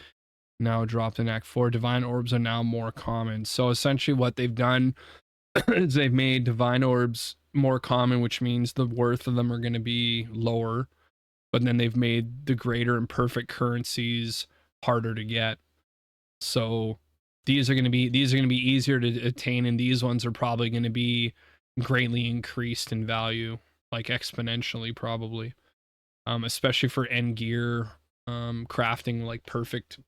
Now dropped in Act 4. Divine orbs are now more common. So essentially what they've done is they've made divine orbs more common, which means the worth of them are going to be lower. But then they've made the greater and perfect currencies harder to get. So these are going to be easier to attain, and these ones are probably going to be greatly increased in value, like exponentially probably. Especially for end gear crafting, like perfect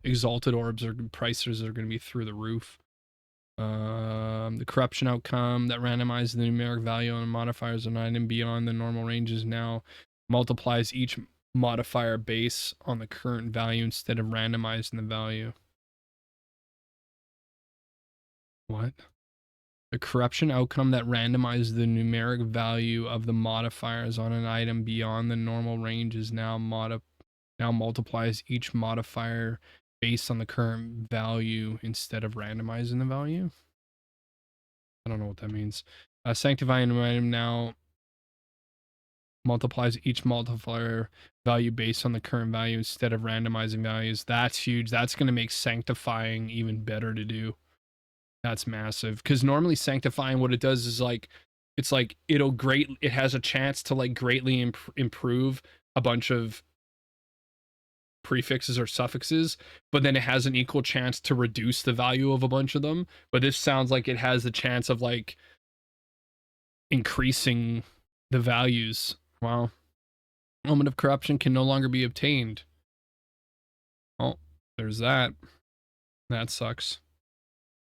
exalted orbs or prices are going to be through the roof. The corruption outcome that randomizes the numeric value on modifiers on an item beyond the normal ranges now multiplies each modifier base on the current value instead of randomizing the value. What? The corruption outcome that randomizes the numeric value of the modifiers on an item beyond the normal range is now multiplies each modifier based on the current value instead of randomizing the value. I don't know what that means. Sanctifying item now multiplies each multiplier value based on the current value instead of randomizing values. That's huge. That's going to make sanctifying even better to do. That's massive. Because normally sanctifying, what it does is like, it's like it has a chance to like greatly improve a bunch of prefixes or suffixes, but then it has an equal chance to reduce the value of a bunch of them. But this sounds like it has the chance of like increasing the values. Wow. Moment of corruption can no longer be obtained. Oh, there's that. That sucks.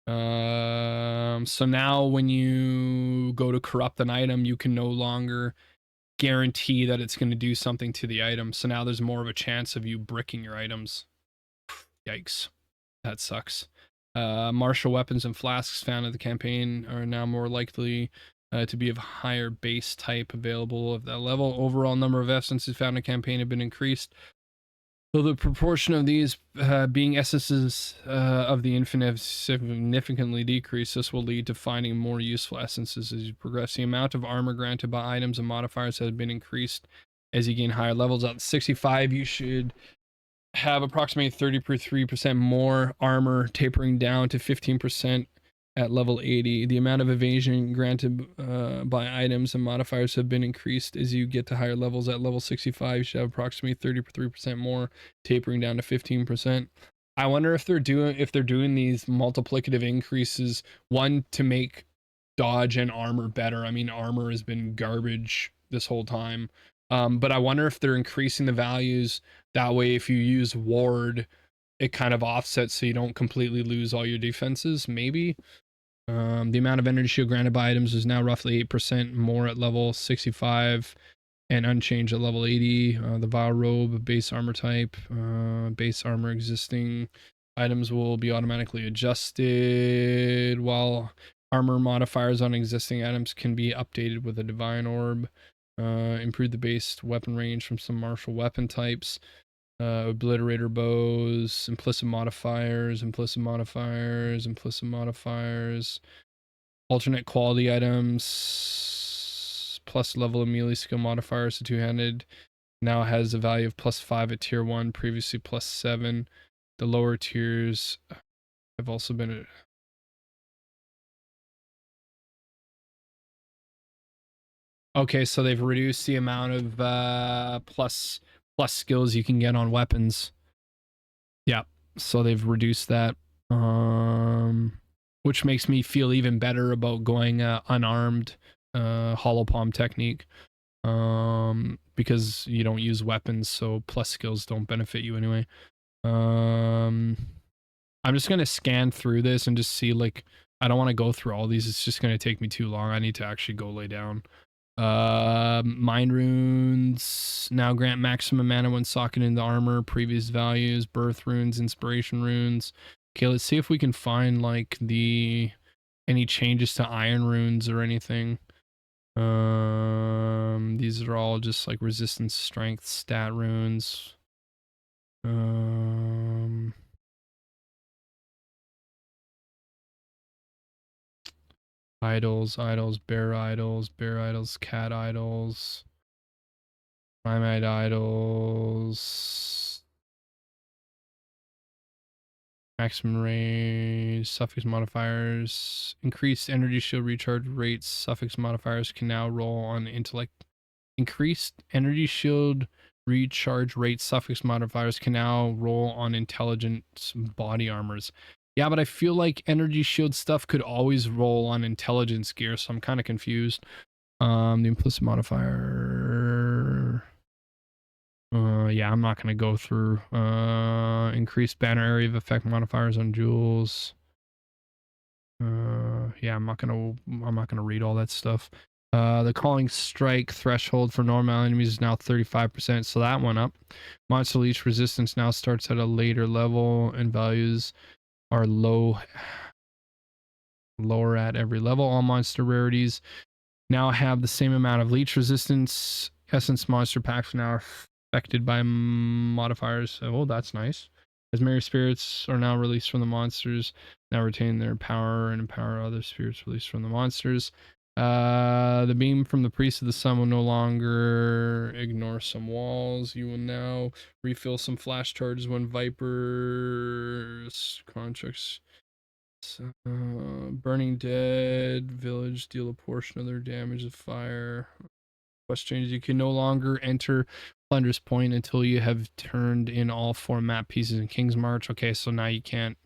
So now when you go to corrupt an item, you can no longer guarantee that it's going to do something to the item. So now there's more of a chance of you bricking your items. Yikes. That sucks. Martial weapons and flasks found in the campaign are now more likely to be of higher base type available of that level. Overall number of essences found in the campaign have been increased. So the proportion of these being essences of the infinite have significantly decreased. This will lead to finding more useful essences as you progress. The amount of armor granted by items and modifiers has been increased as you gain higher levels. At 65, you should have approximately 33% more armor, tapering down to 15% at level 80. The amount of evasion granted by items and modifiers have been increased as you get to higher levels. At level 65, you should have approximately 33% more, tapering down to 15%. I wonder if they're doing these multiplicative increases, one to make dodge and armor better. I mean, armor has been garbage this whole time. But I wonder if they're increasing the values that way. If you use ward, it kind of offsets so you don't completely lose all your defenses. Maybe. The amount of energy shield granted by items is now roughly 8% more at level 65 and unchanged at level 80. The Vile Robe, base armor type, base armor existing items will be automatically adjusted, while armor modifiers on existing items can be updated with a Divine Orb. Improve the base weapon range from some martial weapon types. Obliterator bows, implicit modifiers, alternate quality items, plus level of melee skill modifiers to two-handed. Now has a value of +5 at tier 1, previously +7. The lower tiers have also been okay, so they've reduced the amount of plus skills you can get on weapons. Yeah, so they've reduced that, which makes me feel even better about going unarmed hollow palm technique, because you don't use weapons, so plus skills don't benefit you anyway. I'm just gonna scan through this and just see, like, I don't want to go through all these. It's just gonna take me too long. I need to actually go lay down. Mind runes now grant maximum mana when socketed into armor, previous values. Birth runes, inspiration runes. Okay, let's see if we can find like any changes to iron runes or anything. These are all just like resistance, strength, stat runes. Idols, bear idols, cat idols, primate idols, maximum range, suffix modifiers, increased energy shield recharge rates. Suffix modifiers can now roll on intellect. Increased energy shield recharge rate suffix modifiers can now roll on intelligence body armors. Yeah, but I feel like energy shield stuff could always roll on intelligence gear, so I'm kind of confused. The implicit modifier. Yeah, I'm not gonna go through. Increased banner area of effect modifiers on jewels. Yeah, I'm not gonna read all that stuff. The calling strike threshold for normal enemies is now 35%, so that went up. Monster leech resistance now starts at a later level, and values are lower at every level. All monster rarities now have the same amount of leech resistance. Essence monster packs now are affected by modifiers. Oh, that's nice. As merry spirits are now released from the monsters, now retain their power and empower other spirits released from the monsters. The beam from the priest of the sun will no longer ignore some walls. You will now refill some flash charges when vipers contracts. Burning Dead village deal a portion of their damage of fire. Quest changes: you can no longer enter Plunder's Point until you have turned in all 4 map pieces in King's March. Okay, so now you can't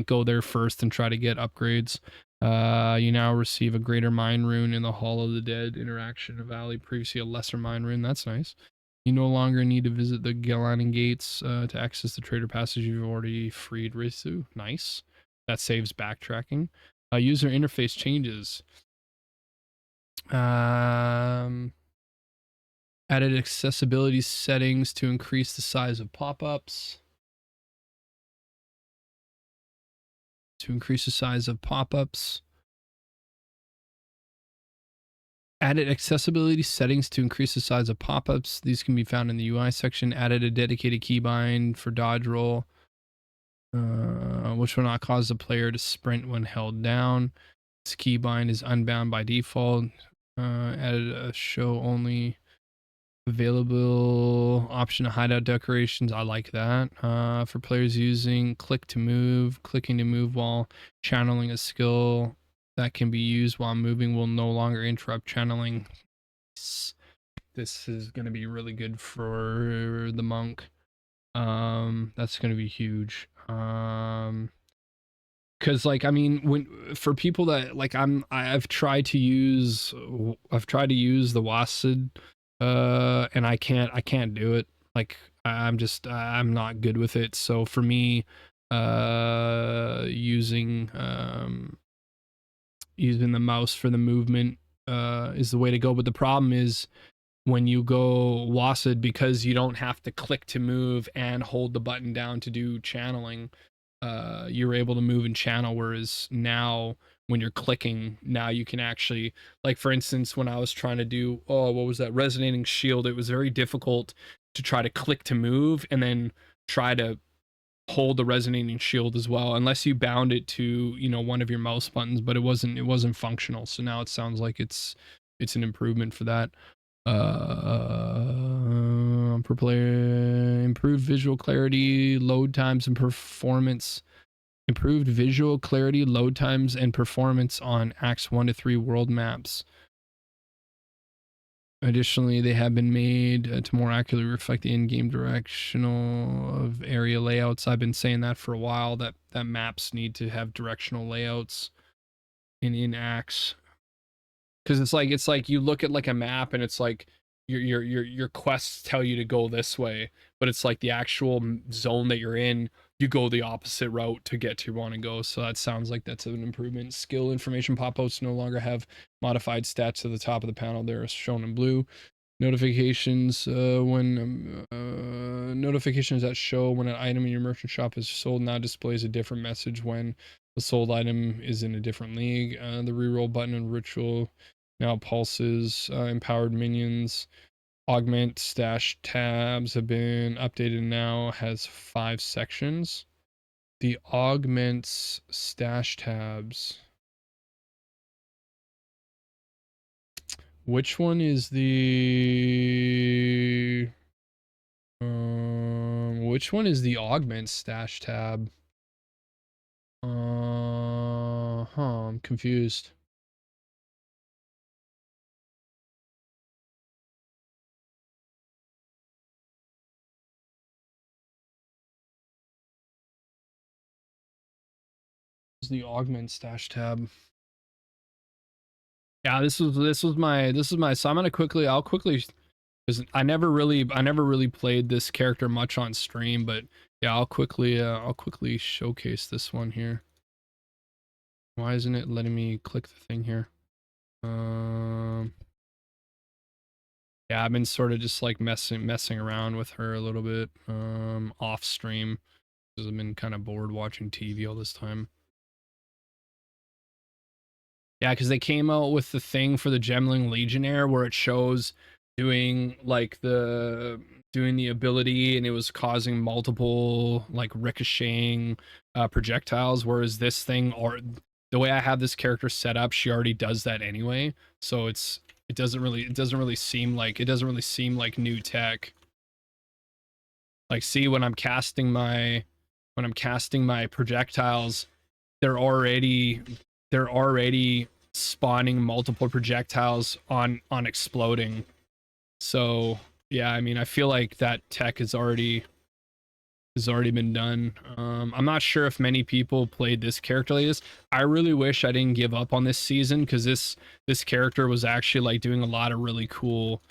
go there first and try to get upgrades. You now receive a greater mine rune in the Hall of the Dead interaction of Valley, previously a lesser mine rune. That's nice. You no longer need to visit the Galanin Gates to access the Trader Passage. You've already freed Risu. Nice. That saves backtracking. User interface changes. Added accessibility settings to increase the size of pop-ups. Added accessibility settings to increase the size of pop-ups. These can be found in the UI section. Added a dedicated keybind for dodge roll, which will not cause the player to sprint when held down. This keybind is unbound by default. Added a show only available option to hideout decorations. I like that. For players using clicking to move while channeling a skill that can be used while moving will no longer interrupt channeling. This is going to be really good for the monk. That's going to be huge. Cause like, I mean, for people that like, I've tried to use the WASD, and I can't do it. Like, I'm not good with it. So for me, using the mouse for the movement, is the way to go. But the problem is, when you go WASD, because you don't have to click to move and hold the button down to do channeling, you're able to move and channel, whereas now when you're clicking, now you can actually, like for instance, when I was trying to do, what was that, resonating shield, it was very difficult to try to click to move and then try to hold the resonating shield as well, unless you bound it to, one of your mouse buttons, but it wasn't functional. So now it sounds like it's an improvement for that. Per player, improved visual clarity, load times, and performance. Improved visual clarity, load times, and performance on Acts 1 to 3 world maps. Additionally, they have been made to more accurately reflect the in-game directional of area layouts. I've been saying that for a while, that maps need to have directional layouts in Acts. Because it's like you look at like a map and it's like your quests tell you to go this way, but it's like the actual zone that you're in, you go the opposite route to get to where you want to go. So that sounds like that's an improvement. Skill information pop-outs no longer have modified stats at the top of the panel. They're shown in blue. Notifications notifications that show when an item in your merchant shop is sold now displays a different message when the sold item is in a different league. The reroll button and ritual now pulses. Empowered minions. Augment stash tabs have been updated, now has 5 sections. The augments stash tabs. Which one is the augment stash tab? I'm confused. the augment stash tab? Yeah, this was my so I'll quickly, because I never really played this character much on stream, but yeah, I'll quickly showcase this one here. Why isn't it letting me click the thing here? Yeah, I've been sort of just like messing around with her a little bit off stream, because I've been kind of bored watching TV all this time. Yeah, because they came out with the thing for the Gemling Legionnaire where it shows doing like doing the ability, and it was causing multiple like ricocheting projectiles, whereas this thing, or the way I have this character set up, she already does that anyway. So it doesn't really seem like new tech. Like, see, when I'm casting my projectiles, they're already spawning multiple projectiles on exploding. So yeah, I mean, I feel like that tech has already been done. I'm not sure if many people played this character like this. I really wish I didn't give up on this season, because this character was actually like doing a lot of really cool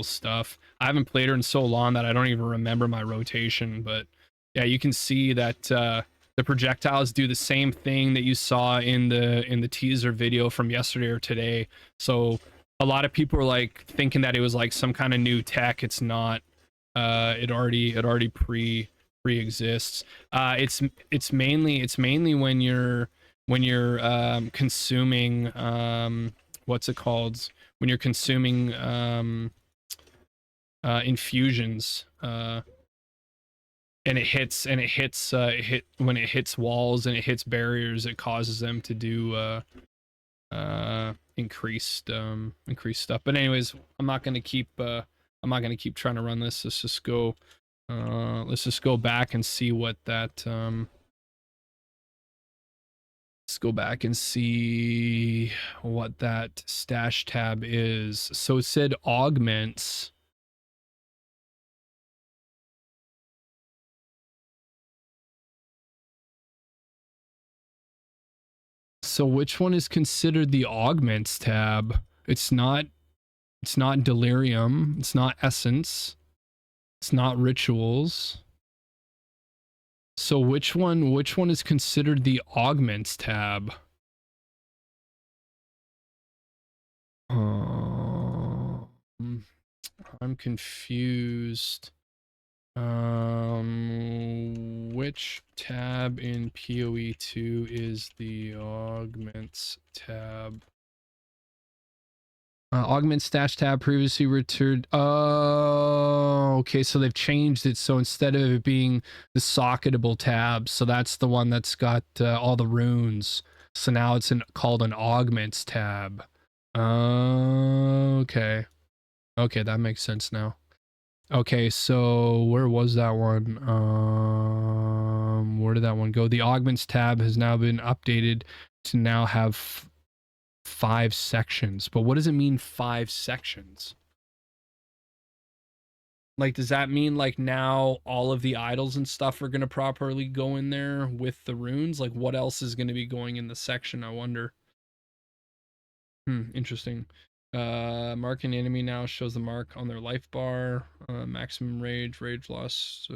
stuff. I haven't played her in so long that I don't even remember my rotation, but yeah, you can see that the projectiles do the same thing that you saw in the teaser video from yesterday or today. So a lot of people are like thinking that it was like some kind of new tech. It's not. It already pre-exists. It's mainly when you're consuming what's it called, when you're consuming infusions, and when it hits walls and it hits barriers, it causes them to do increased stuff. But anyways, I'm not gonna keep trying to run this. Let's just go back and see what that let's go back and see what that stash tab is. So it said augments. So which one is considered the augments tab? It's not Delirium, it's not Essence, it's not Rituals. So which one is considered the augments tab? I'm confused. Which tab in PoE2 is the augments tab? Augment stash tab previously returned. Oh, okay. So they've changed it. So instead of it being the socketable tab, so that's the one that's got all the runes. So now it's called an augments tab. Okay. Okay, that makes sense now. Okay, so where was that one? Where did that one go? The augments tab has now been updated to now have 5 sections. But what does it mean, 5 sections? Like, does that mean like now all of the idols and stuff are going to properly go in there with the runes? Like, what else is going to be going in the section, I wonder? Interesting. Mark an enemy now shows the mark on their life bar. Maximum rage loss,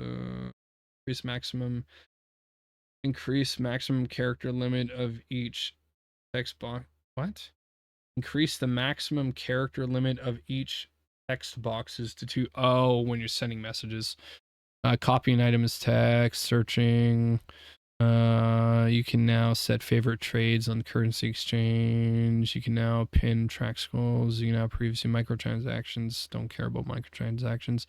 increase maximum character limit of each text box. What? Increase the maximum character limit of each text boxes to 2. Oh, when you're sending messages. Copy an item as text, searching. You can now set favorite trades on currency exchange. You can now pin track scrolls. You can now previously microtransactions. Don't care about microtransactions.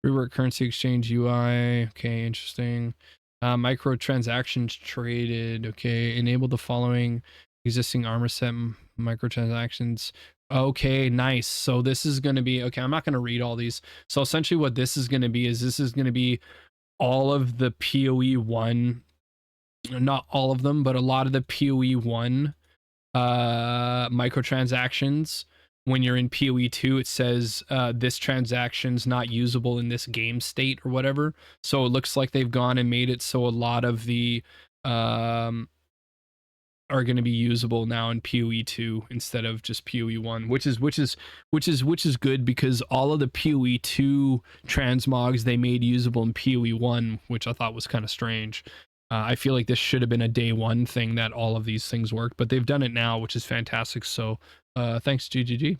Rework currency exchange UI. Okay, interesting. Microtransactions traded. Okay, enable the following existing armor set microtransactions. Okay, nice. So this is going to be, okay, I'm not going to read all these. So essentially what this is going to be is this is going to be all of the PoE 1, not all of them, but a lot of the PoE 1 microtransactions. When you're in PoE 2, it says this transaction's not usable in this game state or whatever. So it looks like they've gone and made it so a lot of the are going to be usable now in PoE 2 instead of just PoE 1, which is good, because all of the PoE 2 transmogs they made usable in PoE 1, which I thought was kind of strange. I feel like this should have been a day one thing that all of these things work, but they've done it now, which is fantastic. So thanks, GGG.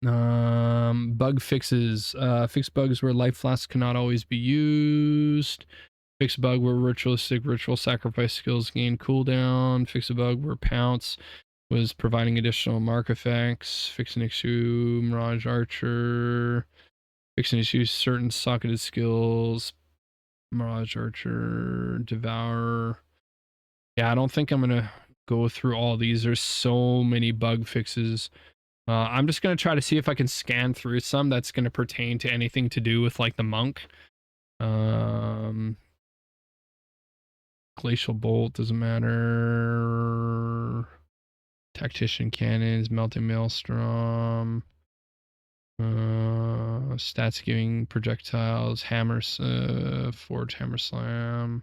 Bug fixes. Fix bugs where life flasks cannot always be used. Fix a bug where ritualistic ritual sacrifice skills gain cooldown. Fix a bug where pounce was providing additional mark effects. Fix an issue, Mirage Archer. Fix an issue, certain socketed skills. Mirage Archer, Devour. Yeah, I don't think I'm gonna go through all these. There's so many bug fixes. I'm just gonna try to see if I can scan through some that's gonna pertain to anything to do with like the monk. Glacial Bolt doesn't matter. Tactician Cannons, Melting Maelstrom. Stats giving projectiles, hammers, Forge Hammer Slam.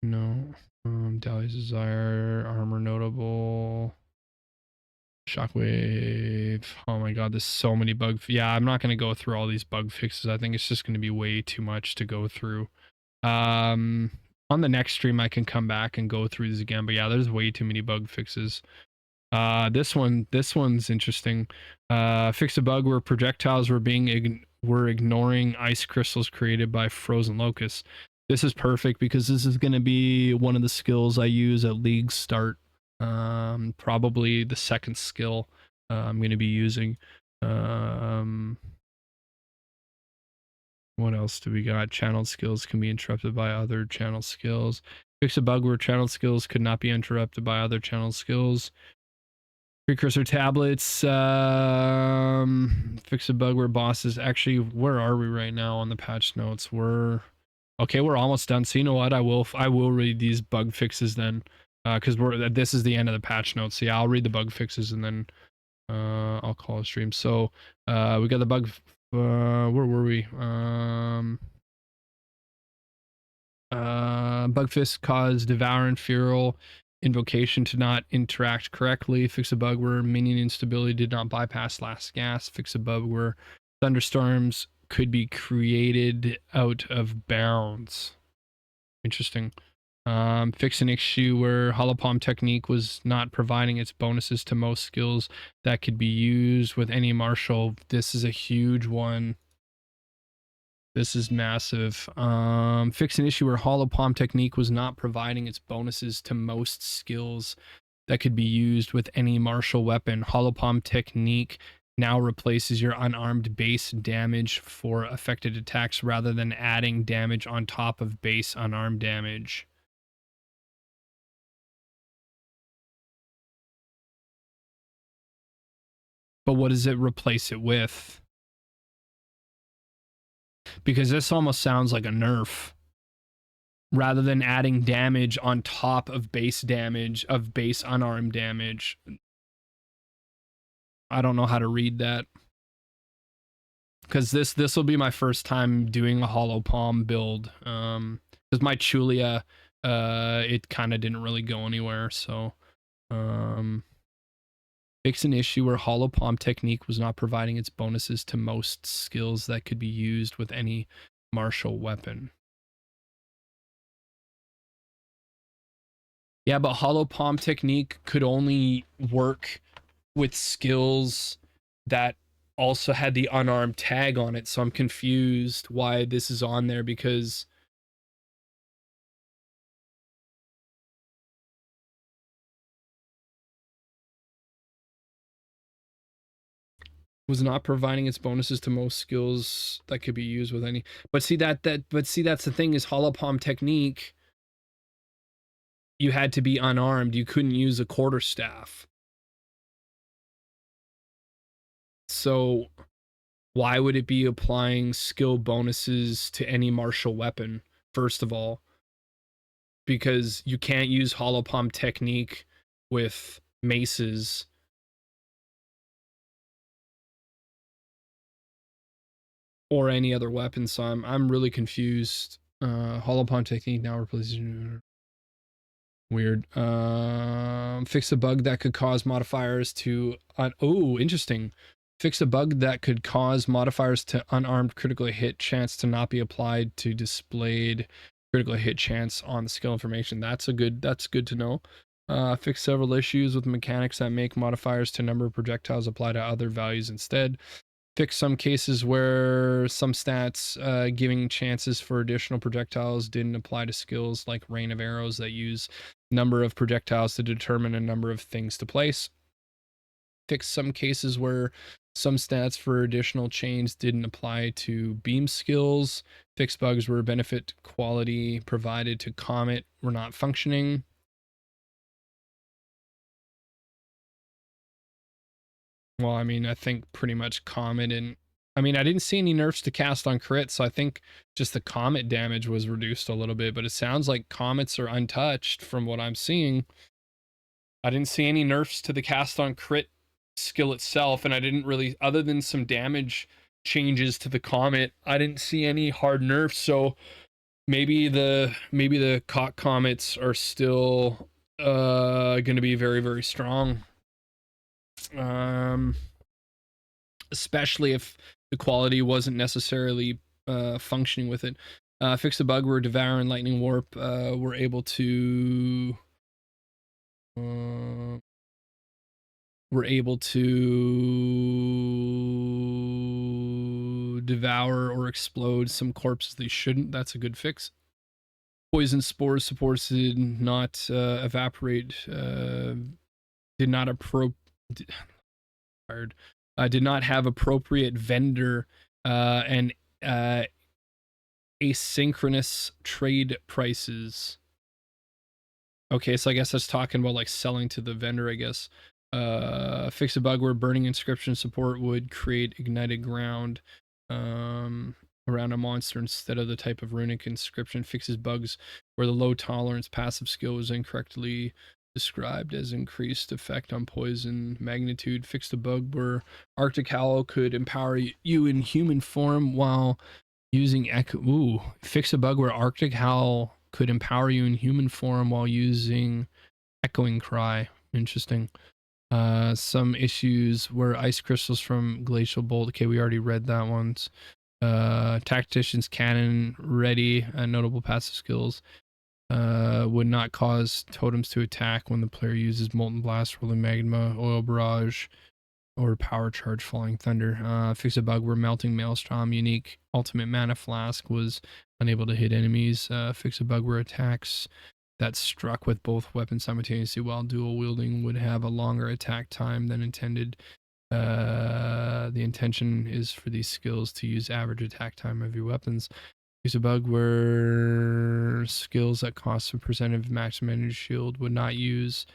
No. Dahlia's Desire, Armor Notable. Shockwave. Oh my god, there's so many bug. Yeah, I'm not going to go through all these bug fixes. I think it's just going to be way too much to go through. On the next stream I can come back and go through these again, but yeah, there's way too many bug fixes. This one's interesting. Fix a bug where projectiles were ignoring ice crystals created by frozen locusts. This is perfect because this is going to be one of the skills I use at League start. Probably the second skill I'm going to be using. What else do we got? Channeled skills can be interrupted by other channel skills. Fix a bug where channel skills could not be interrupted by other channel skills. Precursor tablets. Fix a bug where bosses. Actually, where are we right now on the patch notes? We're almost done. So you know what? I will read these bug fixes then, because this is the end of the patch notes. So yeah, I'll read the bug fixes and then I'll call a stream. So we got the bug. Where were we? Bug fix caused Devour and Feral Invocation to not interact correctly. Fix a bug where minion instability did not bypass last gas. Fix a bug where thunderstorms could be created out of bounds. Interesting. Fix an issue where Holopalm technique was not providing its bonuses to most skills that could be used with any martial. This is a huge one. This is massive. Fix an issue where Holopalm technique was not providing its bonuses to most skills that could be used with any martial weapon. Holopalm technique now replaces your unarmed base damage for affected attacks rather than adding damage on top of base unarmed damage. But what does it replace it with? Because this almost sounds like a nerf. Rather than adding damage on top of base damage, of base unarmed damage. I don't know how to read that. Because this will be my first time doing a Holopalm build. Because my Chulia, it kind of didn't really go anywhere, so... Fix an issue where Holopalm technique was not providing its bonuses to most skills that could be used with any martial weapon. Yeah, but Holopalm technique could only work with skills that also had the unarmed tag on it, so I'm confused why this is on there, because was not providing its bonuses to most skills that could be used with any. But see that's the thing, is Holopalm technique, you had to be unarmed. You couldn't use a quarterstaff. So why would it be applying skill bonuses to any martial weapon, first of all? Because you can't use Holopalm technique with maces. Or any other weapon, so I'm really confused. Holopalm technique now replaces... Weird. Fix a bug that could cause modifiers to oh, interesting. Fix a bug that could cause modifiers to unarmed critical hit chance to not be applied to displayed critical hit chance on the skill information. That's good to know. Fix several issues with mechanics that make modifiers to number of projectiles apply to other values instead. Fix some cases where some stats giving chances for additional projectiles didn't apply to skills like rain of arrows that use number of projectiles to determine a number of things to place. Fix some cases where some stats for additional chains didn't apply to beam skills. Fix bugs where benefit quality provided to Comet were not functioning. Well, I mean, I think pretty much Comet and I mean, I didn't see any nerfs to cast on crit, so I think just the Comet damage was reduced a little bit, but it sounds like Comets are untouched from what I'm seeing. I didn't see any nerfs to the cast on crit skill itself, and I didn't really, other than some damage changes to the Comet, I didn't see any hard nerfs, so maybe the Comets are still going to be very, very strong. Especially if the quality wasn't necessarily functioning with it. Fix the bug where Devour and Lightning Warp were able to devour or explode some corpses they shouldn't. That's a good fix. Poison spores supports did not evaporate. Did not did not have appropriate vendor and asynchronous trade prices. Okay, so I guess that's talking about like selling to the vendor, I guess. Fix a bug where burning inscription support would create ignited ground around a monster instead of the type of runic inscription. Fixes bugs where the low tolerance passive skill was incorrectly described as increased effect on poison magnitude. Fixed a bug where Arctic Howl could empower you in human form while using echo. Ooh, fix a bug where Arctic Howl could empower you in human form while using echoing cry. Interesting. Some issues were ice crystals from glacial bolt. Okay, we already read that once. Tactician's cannon ready. Notable passive skills. Would not cause totems to attack when the player uses molten blast, rolling magma, oil barrage, or power charge, falling thunder. Fix a bug where melting maelstrom unique ultimate mana flask was unable to hit enemies. Fix a bug where attacks that struck with both weapons simultaneously while dual wielding would have a longer attack time than intended. The intention is for these skills to use average attack time of your weapons. Use a bug where skills that cost a percentage of maximum energy shield would not use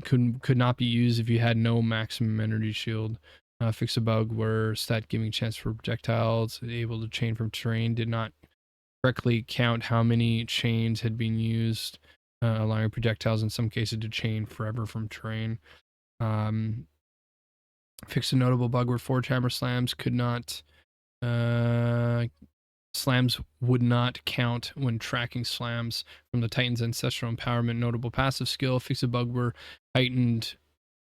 could not be used if you had no maximum energy shield. Fix a bug where stat giving chance for projectiles able to chain from terrain did not correctly count how many chains had been used, allowing projectiles in some cases to chain forever from terrain. Fix a notable bug where Forge Hammer slams could not slams would not count when tracking slams from the Titan's ancestral empowerment notable passive skill. Fix a bug where heightened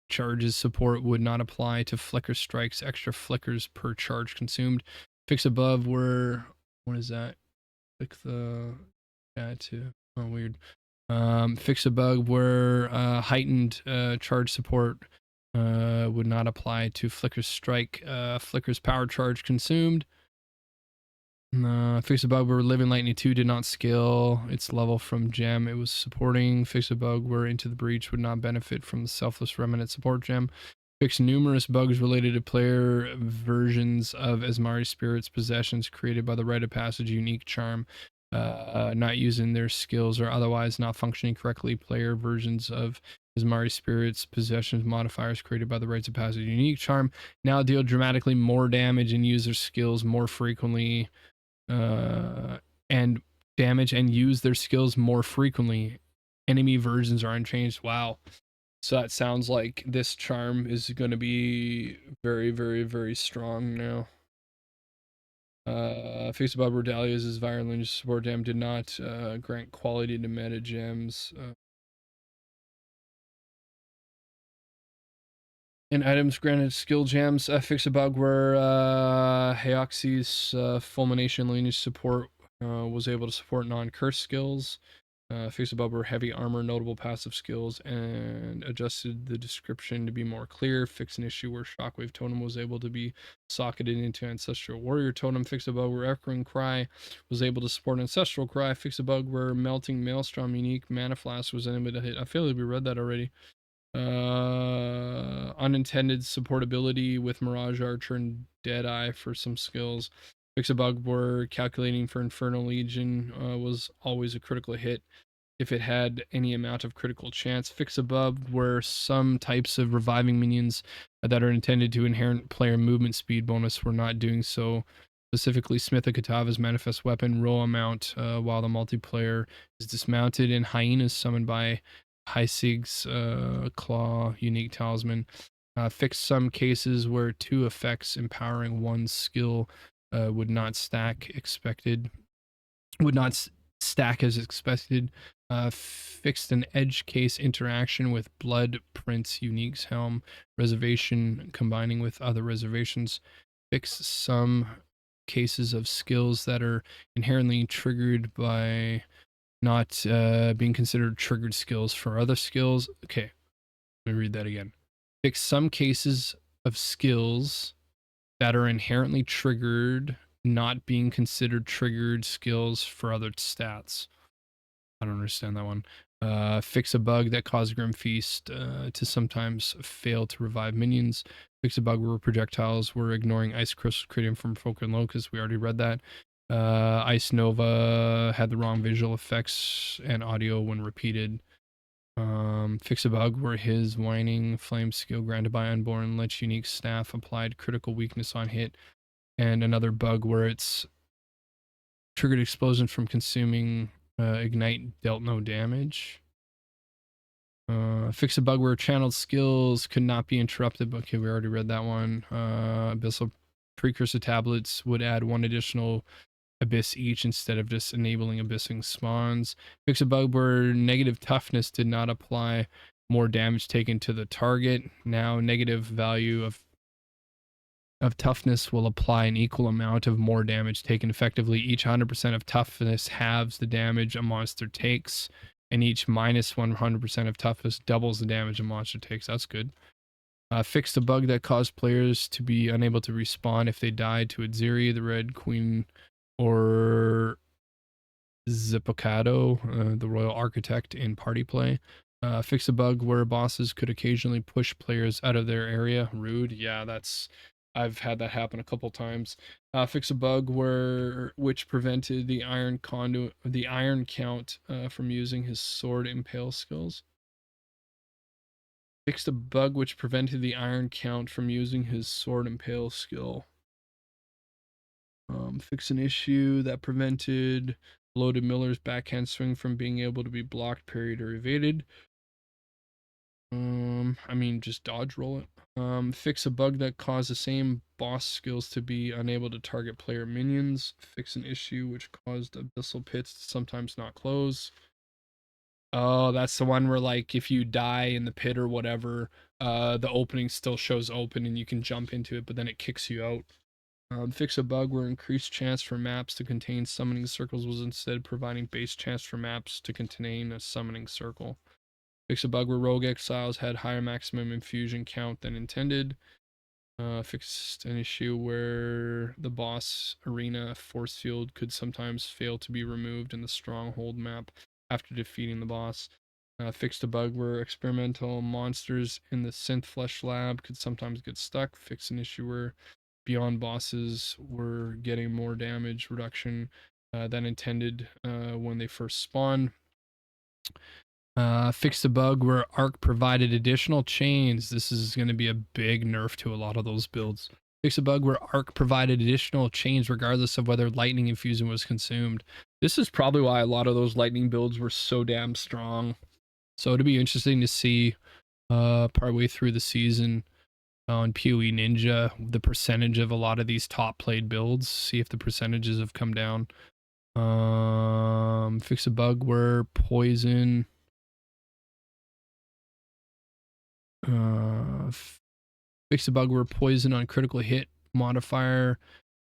charges support would not apply to flicker strikes, extra flickers per charge consumed. Fix above where, what is that? Click the chat to, oh weird. Fix a bug where heightened charge support would not apply to flicker strike, flicker's power charge consumed. Fix a bug where Living Lightning 2 did not scale its level from gem it was supporting. Fix a bug where Into the Breach would not benefit from the Selfless Remnant support gem. Fix numerous bugs related to player versions of Asmari Spirit's possessions created by the Rite of Passage unique charm, not using their skills or otherwise not functioning correctly. Player versions of Asmari Spirit's possessions modifiers created by the Rites of Passage unique charm now deal dramatically more damage and use their skills more frequently and damage and use their skills more frequently. Enemy versions are unchanged. Wow. So that sounds like this charm is going to be very, very, very strong now. Fix above Redalia's Violence support gem did not grant quality to meta gems. And items granted skill gems. Fix a bug where Heoxy's fulmination lineage support was able to support non-curse skills. Fix a bug where heavy armor notable passive skills and adjusted the description to be more clear. Fix an issue where Shockwave Totem was able to be socketed into Ancestral Warrior Totem. Fix a bug where Echoing Cry was able to support Ancestral Cry. Fix a bug where Melting Maelstrom unique Mana Flask was unable to hit. I feel like we read that already. Unintended supportability with Mirage Archer and Deadeye for some skills. Fix a bug where calculating for Infernal Legion was always a critical hit if it had any amount of critical chance. Fix a bug where some types of reviving minions that are intended to inherent player movement speed bonus were not doing so. Specifically, Smith of Katava's manifest weapon roll amount while the multiplayer is dismounted, and Hyenas summoned by Heisig's Claw unique talisman. Fix some cases where two effects empowering one skill would not stack as expected. Fixed an edge case interaction with Blood Prince Unique's Helm reservation combining with other reservations. Fix some cases of skills that are inherently triggered by not being considered triggered skills for other skills. Okay, let me read that again. Fix some cases of skills that are inherently triggered, not being considered triggered skills for other stats. I don't understand that one. Fix a bug that caused Grim Feast to sometimes fail to revive minions. Fix a bug where projectiles were ignoring Ice Crystal creating from Focus Locus. We already read that. Ice Nova had the wrong visual effects and audio when repeated. Fix a bug where his Whining Flame skill granted by Unborn Lich unique staff applied critical weakness on hit. And another bug where it's triggered explosion from consuming Ignite dealt no damage. Fix a bug where channeled skills could not be interrupted. Okay, we already read that one. Abyssal Precursor tablets would add one additional abyss each instead of just enabling abyssing spawns. Fix a bug where negative toughness did not apply more damage taken to the target. Now negative value of toughness will apply an equal amount of more damage taken effectively. Each 100% of toughness halves the damage a monster takes, and each minus 100% of toughness doubles the damage a monster takes. That's good. Fixed a bug that caused players to be unable to respawn if they died to Aziri, the Red Queen, or Zippocado, the Royal Architect in party play. Fix a bug where bosses could occasionally push players out of their area. Rude. Yeah, I've had that happen a couple times. Fix a bug which prevented the Iron Count from using his sword impale skills. Fixed a bug which prevented the Iron Count from using his sword impale skill. Fix an issue that prevented Loaded Miller's backhand swing from being able to be blocked, parried, or evaded. I mean, just dodge roll it. Fix a bug that caused the same boss skills to be unable to target player minions. Fix an issue which caused abyssal pits to sometimes not close. Oh, that's the one where, like, if you die in the pit or whatever, the opening still shows open and you can jump into it, but then it kicks you out. Fix a bug where increased chance for maps to contain summoning circles was instead providing base chance for maps to contain a summoning circle. Fix a bug where rogue exiles had higher maximum infusion count than intended. Fixed an issue where the boss arena force field could sometimes fail to be removed in the stronghold map after defeating the boss. Fixed a bug where experimental monsters in the synth flesh lab could sometimes get stuck. Fixed an issue where beyond bosses were getting more damage reduction than intended when they first spawn. Fixed a bug where Arc provided additional chains. This is going to be a big nerf to a lot of those builds. Fix a bug where Arc provided additional chains regardless of whether lightning infusion was consumed. This is probably why a lot of those lightning builds were so damn strong. So it'll be interesting to see partway through the season on PoE Ninja the percentage of a lot of these top played builds. See if the percentages have come down. Fix a bug where poison Fix a bug where poison on critical hit modifier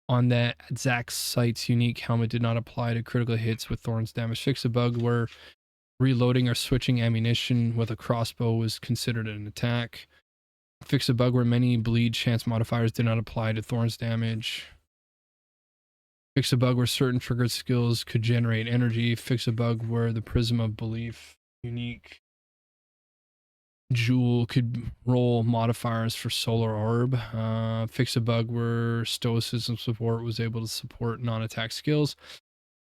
on that exact site's unique helmet did not apply to critical hits with thorns damage. Fix a bug where reloading or switching ammunition with a crossbow was considered an attack. Fix a bug where many bleed chance modifiers did not apply to thorns damage. Fix a bug where certain triggered skills could generate energy. Fix a bug where the prism of belief unique jewel could roll modifiers for solar orb. Fix a bug where stoicism support was able to support non-attack skills.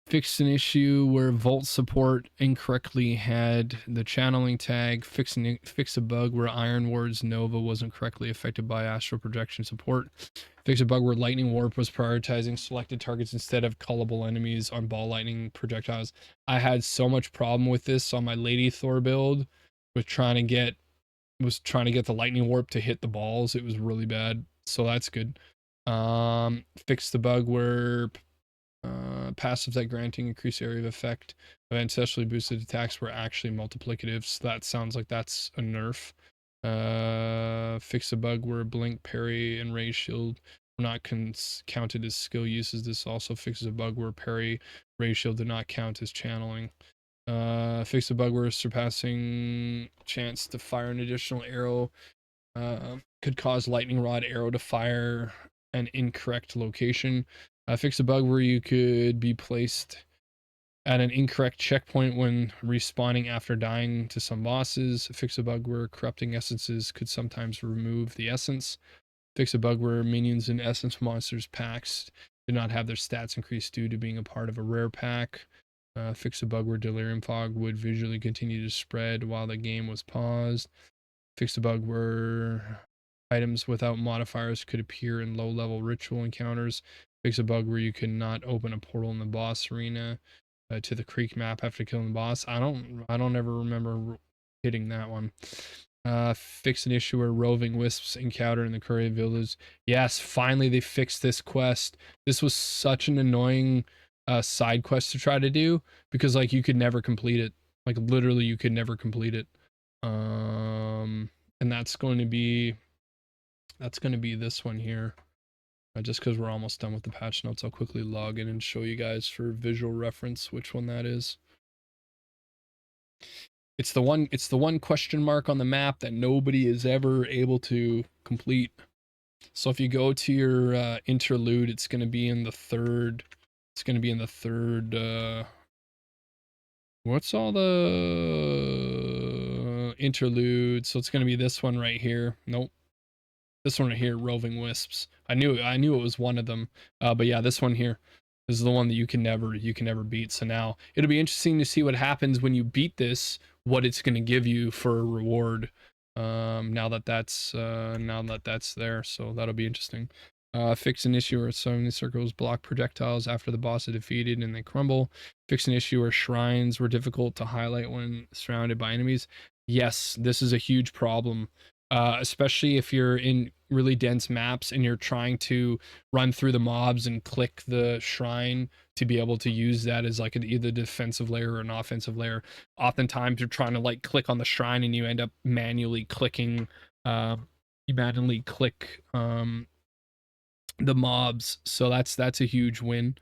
Fixed an issue where Volt support incorrectly had the channeling tag. Fix a bug where Iron Ward's Nova wasn't correctly affected by astral projection support. Fix a bug where Lightning Warp was prioritizing selected targets instead of cullable enemies on ball lightning projectiles. I had so much problem with this on my Lady Thor build with trying to get the Lightning Warp to hit the balls. It was really bad, so that's good. Fix the bug where passives that granting increased area of effect of ancestrally boosted attacks were actually multiplicative, so that sounds like that's a nerf. Fix a bug where blink, parry, and raise shield were not counted as skill uses. This also fixes a bug where parry, raise shield did not count as channeling. Fix a bug where surpassing chance to fire an additional arrow could cause lightning rod arrow to fire an incorrect location. Fix a bug where you could be placed at an incorrect checkpoint when respawning after dying to some bosses. Fix a bug where corrupting essences could sometimes remove the essence. Fix a bug where minions and essence monsters packs did not have their stats increased due to being a part of a rare pack. Fix a bug where delirium fog would visually continue to spread while the game was paused. Fix a bug where items without modifiers could appear in low-level ritual encounters. Fix a bug where you could not open a portal in the boss arena to the creek map after killing the boss. I don't ever remember hitting that one. Fix an issue where roving wisps encounter in the Courier Village. Yes, finally they fixed this quest. This was such an annoying side quest to try to do because like you could never complete it. Like literally you could never complete it. And that's going to be this one here. Just because we're almost done with the patch notes, I'll quickly log in and show you guys for visual reference which one that is. It's the one question mark on the map that nobody is ever able to complete. So if you go to your interlude, it's going to be in the third. What's all the interlude? So it's going to be this one right here. Nope. This one right here, Roving Wisps. I knew it was one of them. But yeah, this one here. This is the one that you can never beat. So now it'll be interesting to see what happens when you beat this, what it's going to give you for a reward. Now that that's there, so that'll be interesting. Fix an issue where summoning circles block projectiles after the boss is defeated and they crumble. Fix an issue where shrines were difficult to highlight when surrounded by enemies. Yes, this is a huge problem. Especially if you're in really dense maps and you're trying to run through the mobs and click the shrine to be able to use that as like either defensive layer or an offensive layer. Oftentimes you're trying to like click on the shrine and you end up manually clicking, the mobs. So that's a huge win.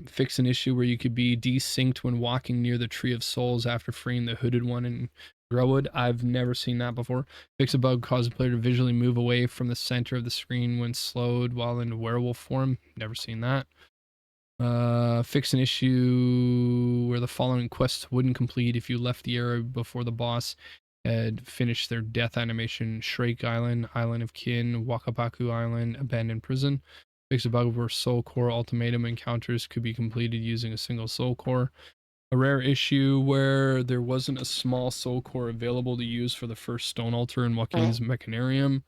Fix an issue where you could be desynced when walking near the Tree of Souls after freeing the hooded one in Growwood. I've never seen that before. Fix a bug causing a player to visually move away from the center of the screen when slowed while in werewolf form. Never seen that. Fix an issue where the following quests wouldn't complete if you left the area before the boss had finished their death animation: Shrike Island, Island of Kin, Wakapaku Island, Abandoned Prison. Fix a bug where soul core ultimatum encounters could be completed using a single soul core. A rare issue where there wasn't a small soul core available to use for the first stone altar in Joaquin's Mechanarium.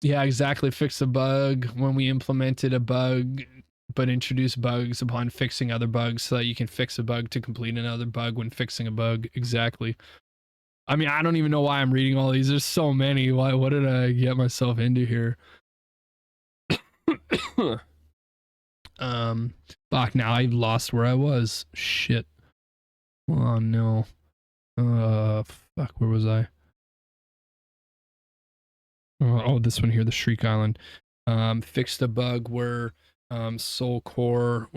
Yeah, exactly. Fix a bug when we implemented a bug, but introduced bugs upon fixing other bugs so that you can fix a bug to complete another bug when fixing a bug. Exactly. I mean, I don't even know why I'm reading all these. There's so many. What did I get myself into here? Fuck, now I've lost where I was. Shit. Oh no. Fuck, where was I? Oh, this one here, the Shriek Island. Fixed a bug where Soul Core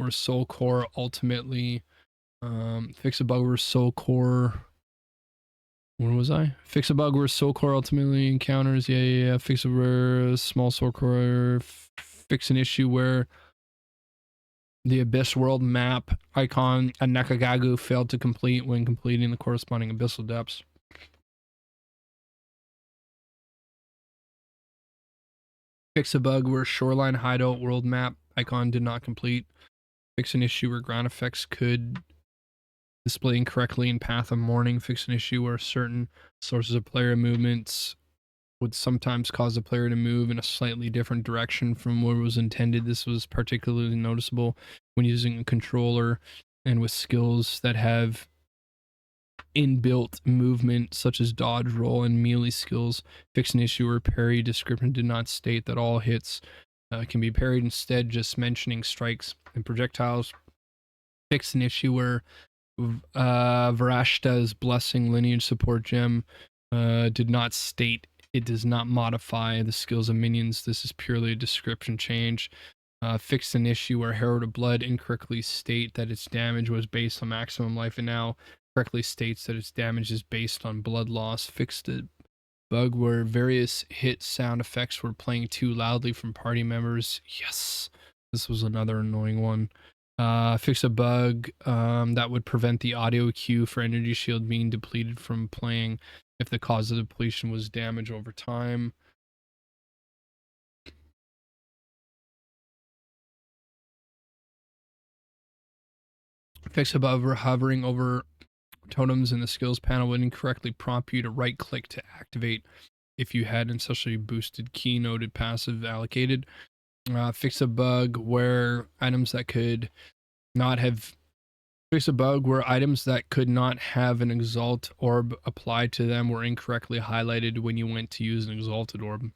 ultimately fix a bug where Soul Core. Where was I? Fix a bug where Soul Core ultimately encounters. Yeah. Fix a where small Soul Core. Fix an issue where the Abyss World map icon a Nakagagu failed to complete when completing the corresponding abyssal depths. Fix a bug where Shoreline Hideout World map icon did not complete. Fix an issue where ground effects could display incorrectly in Path of Mourning. Fix an issue where certain sources of player movements would sometimes cause the player to move in a slightly different direction from what was intended. This was particularly noticeable when using a controller and with skills that have inbuilt movement such as dodge, roll, and melee skills. Fix an issue where parry description did not state that all hits can be parried, instead just mentioning strikes and projectiles. Fix an issue where Varashta's Blessing lineage support gem did not state it does not modify the skills of minions. This is purely a description change. Fixed an issue where Herald of Blood incorrectly state that its damage was based on maximum life and now correctly states that its damage is based on blood loss. Fixed a bug where various hit sound effects were playing too loudly from party members. Yes, this was another annoying one. Fix a bug that would prevent the audio cue for energy shield being depleted from playing if the cause of depletion was damage over time. Fix a bug where hovering over totems in the skills panel would incorrectly prompt you to right click to activate if you had an especially boosted key noted passive allocated. Fix a bug where items that could not have Fix a bug where items that could not have an exalt orb applied to them were incorrectly highlighted when you went to use an exalted orb.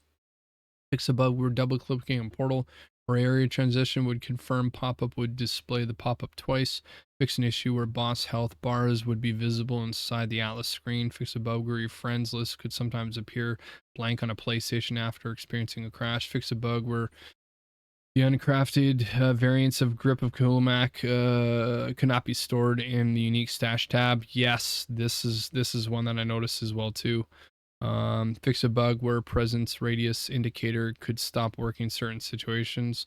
Fix a bug where double clicking a portal or area transition would confirm pop-up would display the pop-up twice. Fix an issue where boss health bars would be visible inside the Atlas screen. Fix a bug where your friends list could sometimes appear blank on a PlayStation after experiencing a crash. Fix a bug where the uncrafted variants of Grip of Kulamak could not be stored in the unique stash tab. Yes, this is one that I noticed as well too. Fix a bug where presence radius indicator could stop working certain situations.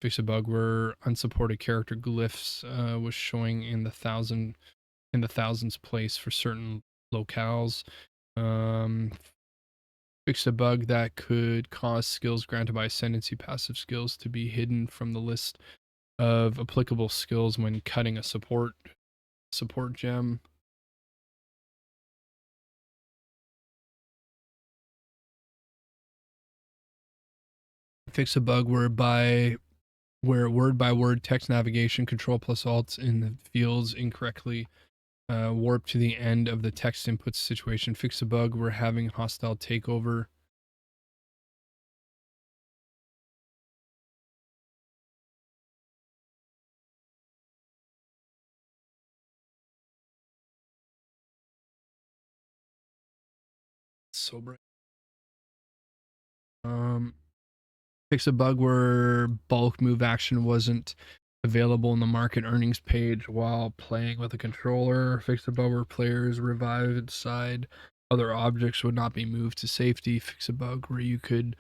Fix a bug where unsupported character glyphs was showing in the thousands place for certain locales. Fix a bug that could cause skills granted by Ascendancy passive skills to be hidden from the list of applicable skills when cutting a support gem. Fix a bug where word by word text navigation control plus alt in the fields incorrectly warp to the end of the text input situation. Fix a bug where having hostile takeover so bright. Fix a bug where bulk move action wasn't available in the market earnings page while playing with a controller. Fix a bug where players revive inside other objects would not be moved to safety. Fix a bug where you could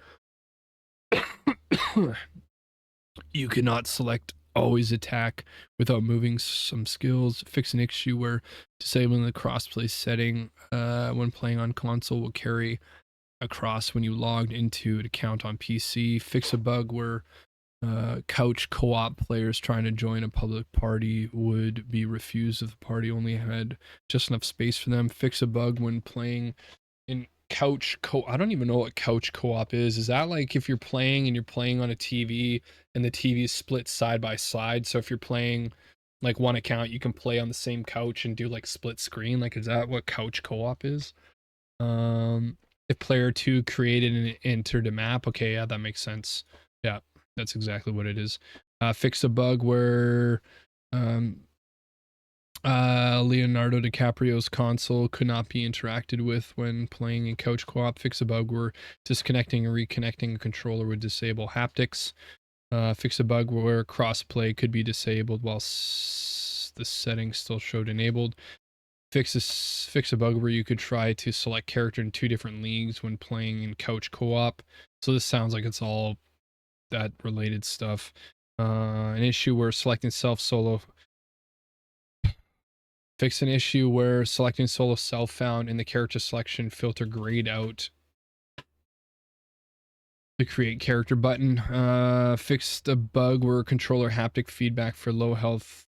not select always attack without moving some skills. Fix an issue where disabling the crossplay setting when playing on console will carry across when you logged into an account on PC. Fix a bug where couch co-op players trying to join a public party would be refused if the party only had just enough space for them. Fix a bug when playing in I don't even know what couch co-op is. Is that like if you're playing and you're playing on a TV and the TV is split side by side? So if you're playing like one account, you can play on the same couch and do like split screen. Like, is that what couch co-op is? If player 2 created and entered a map, okay, yeah, that makes sense. Yeah, that's exactly what it is. Fix a bug where Leonardo DiCaprio's console could not be interacted with when playing in couch co-op. Fix a bug where disconnecting and reconnecting a controller would disable haptics. Fix a bug where crossplay could be disabled while the settings still showed enabled. Fix a bug where you could try to select character in 2 different leagues when playing in couch co-op. So this sounds like it's all that related stuff. An issue where selecting self solo. Fix an issue where selecting solo self found in the character selection filter grayed out the create character button. Fixed a bug where controller haptic feedback for low health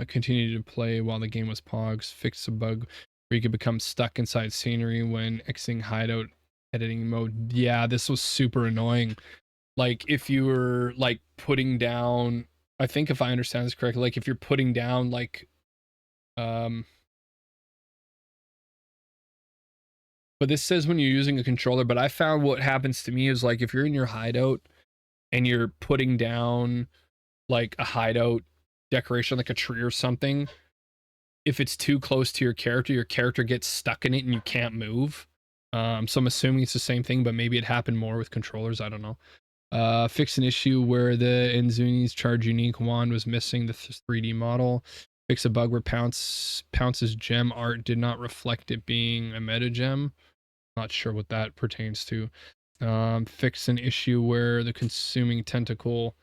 continued to play while the game was paused. Fixed a bug where you could become stuck inside scenery when exiting hideout editing mode. Yeah, this was super annoying. Like if you were like putting down, I think if I understand this correctly, like if you're putting down like but this says when you're using a controller, but I found what happens to me is like if you're in your hideout and you're putting down like a hideout decoration, like a tree or something, if it's too close to your character gets stuck in it and you can't move. So I'm assuming it's the same thing, but maybe it happened more with controllers. I don't know. Fix an issue where the Enzuni's charge unique wand was missing the 3D model. Fix a bug where Pounce's gem art did not reflect it being a meta gem. Not sure what that pertains to. Fix an issue where the consuming tentacle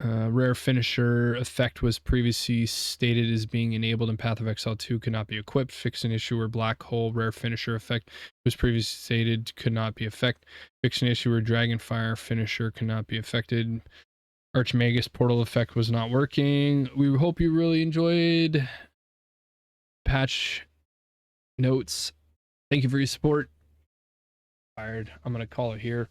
rare finisher effect was previously stated as being enabled in Path of Exile 2 could not be equipped. Fix an issue where black hole rare finisher effect was previously stated could not be affected. Fix an issue where dragonfire finisher could not be affected. Archmagus portal effect was not working. We hope you really enjoyed patch notes. Thank you for your support. Fired. I'm gonna call it here.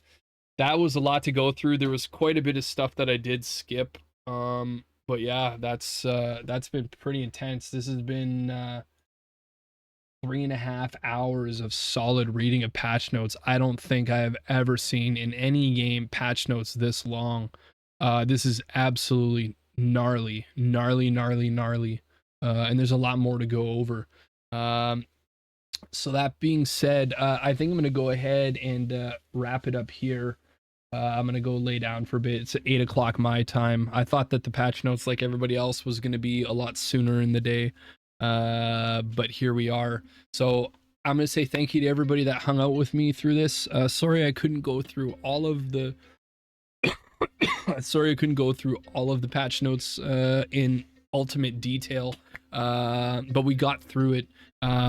That was a lot to go through. There was quite a bit of stuff that I did skip. But yeah, that's been pretty intense. This has been 3.5 hours of solid reading of patch notes. I don't think I have ever seen in any game patch notes this long. This is absolutely gnarly. And there's a lot more to go over. So that being said, I think I'm going to go ahead and wrap it up here. I'm going to go lay down for a bit. It's 8 o'clock my time. I thought that the patch notes, like everybody else, was going to be a lot sooner in the day. But here we are. So I'm going to say thank you to everybody that hung out with me through this. Sorry I couldn't go through all of the... Sorry I couldn't go through all of the patch notes in ultimate detail. But we got through it.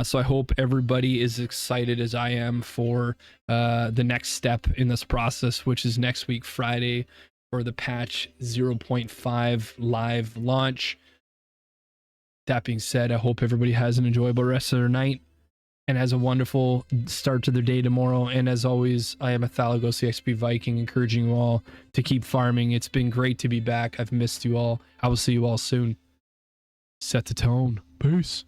So I hope everybody is excited as I am for the next step in this process, which is next week, Friday, for the patch 0.5 live launch. That being said, I hope everybody has an enjoyable rest of their night and has a wonderful start to their day tomorrow. And as always, I am Athalagos, the XP Viking, encouraging you all to keep farming. It's been great to be back. I've missed you all. I will see you all soon. Set the tone. Peace.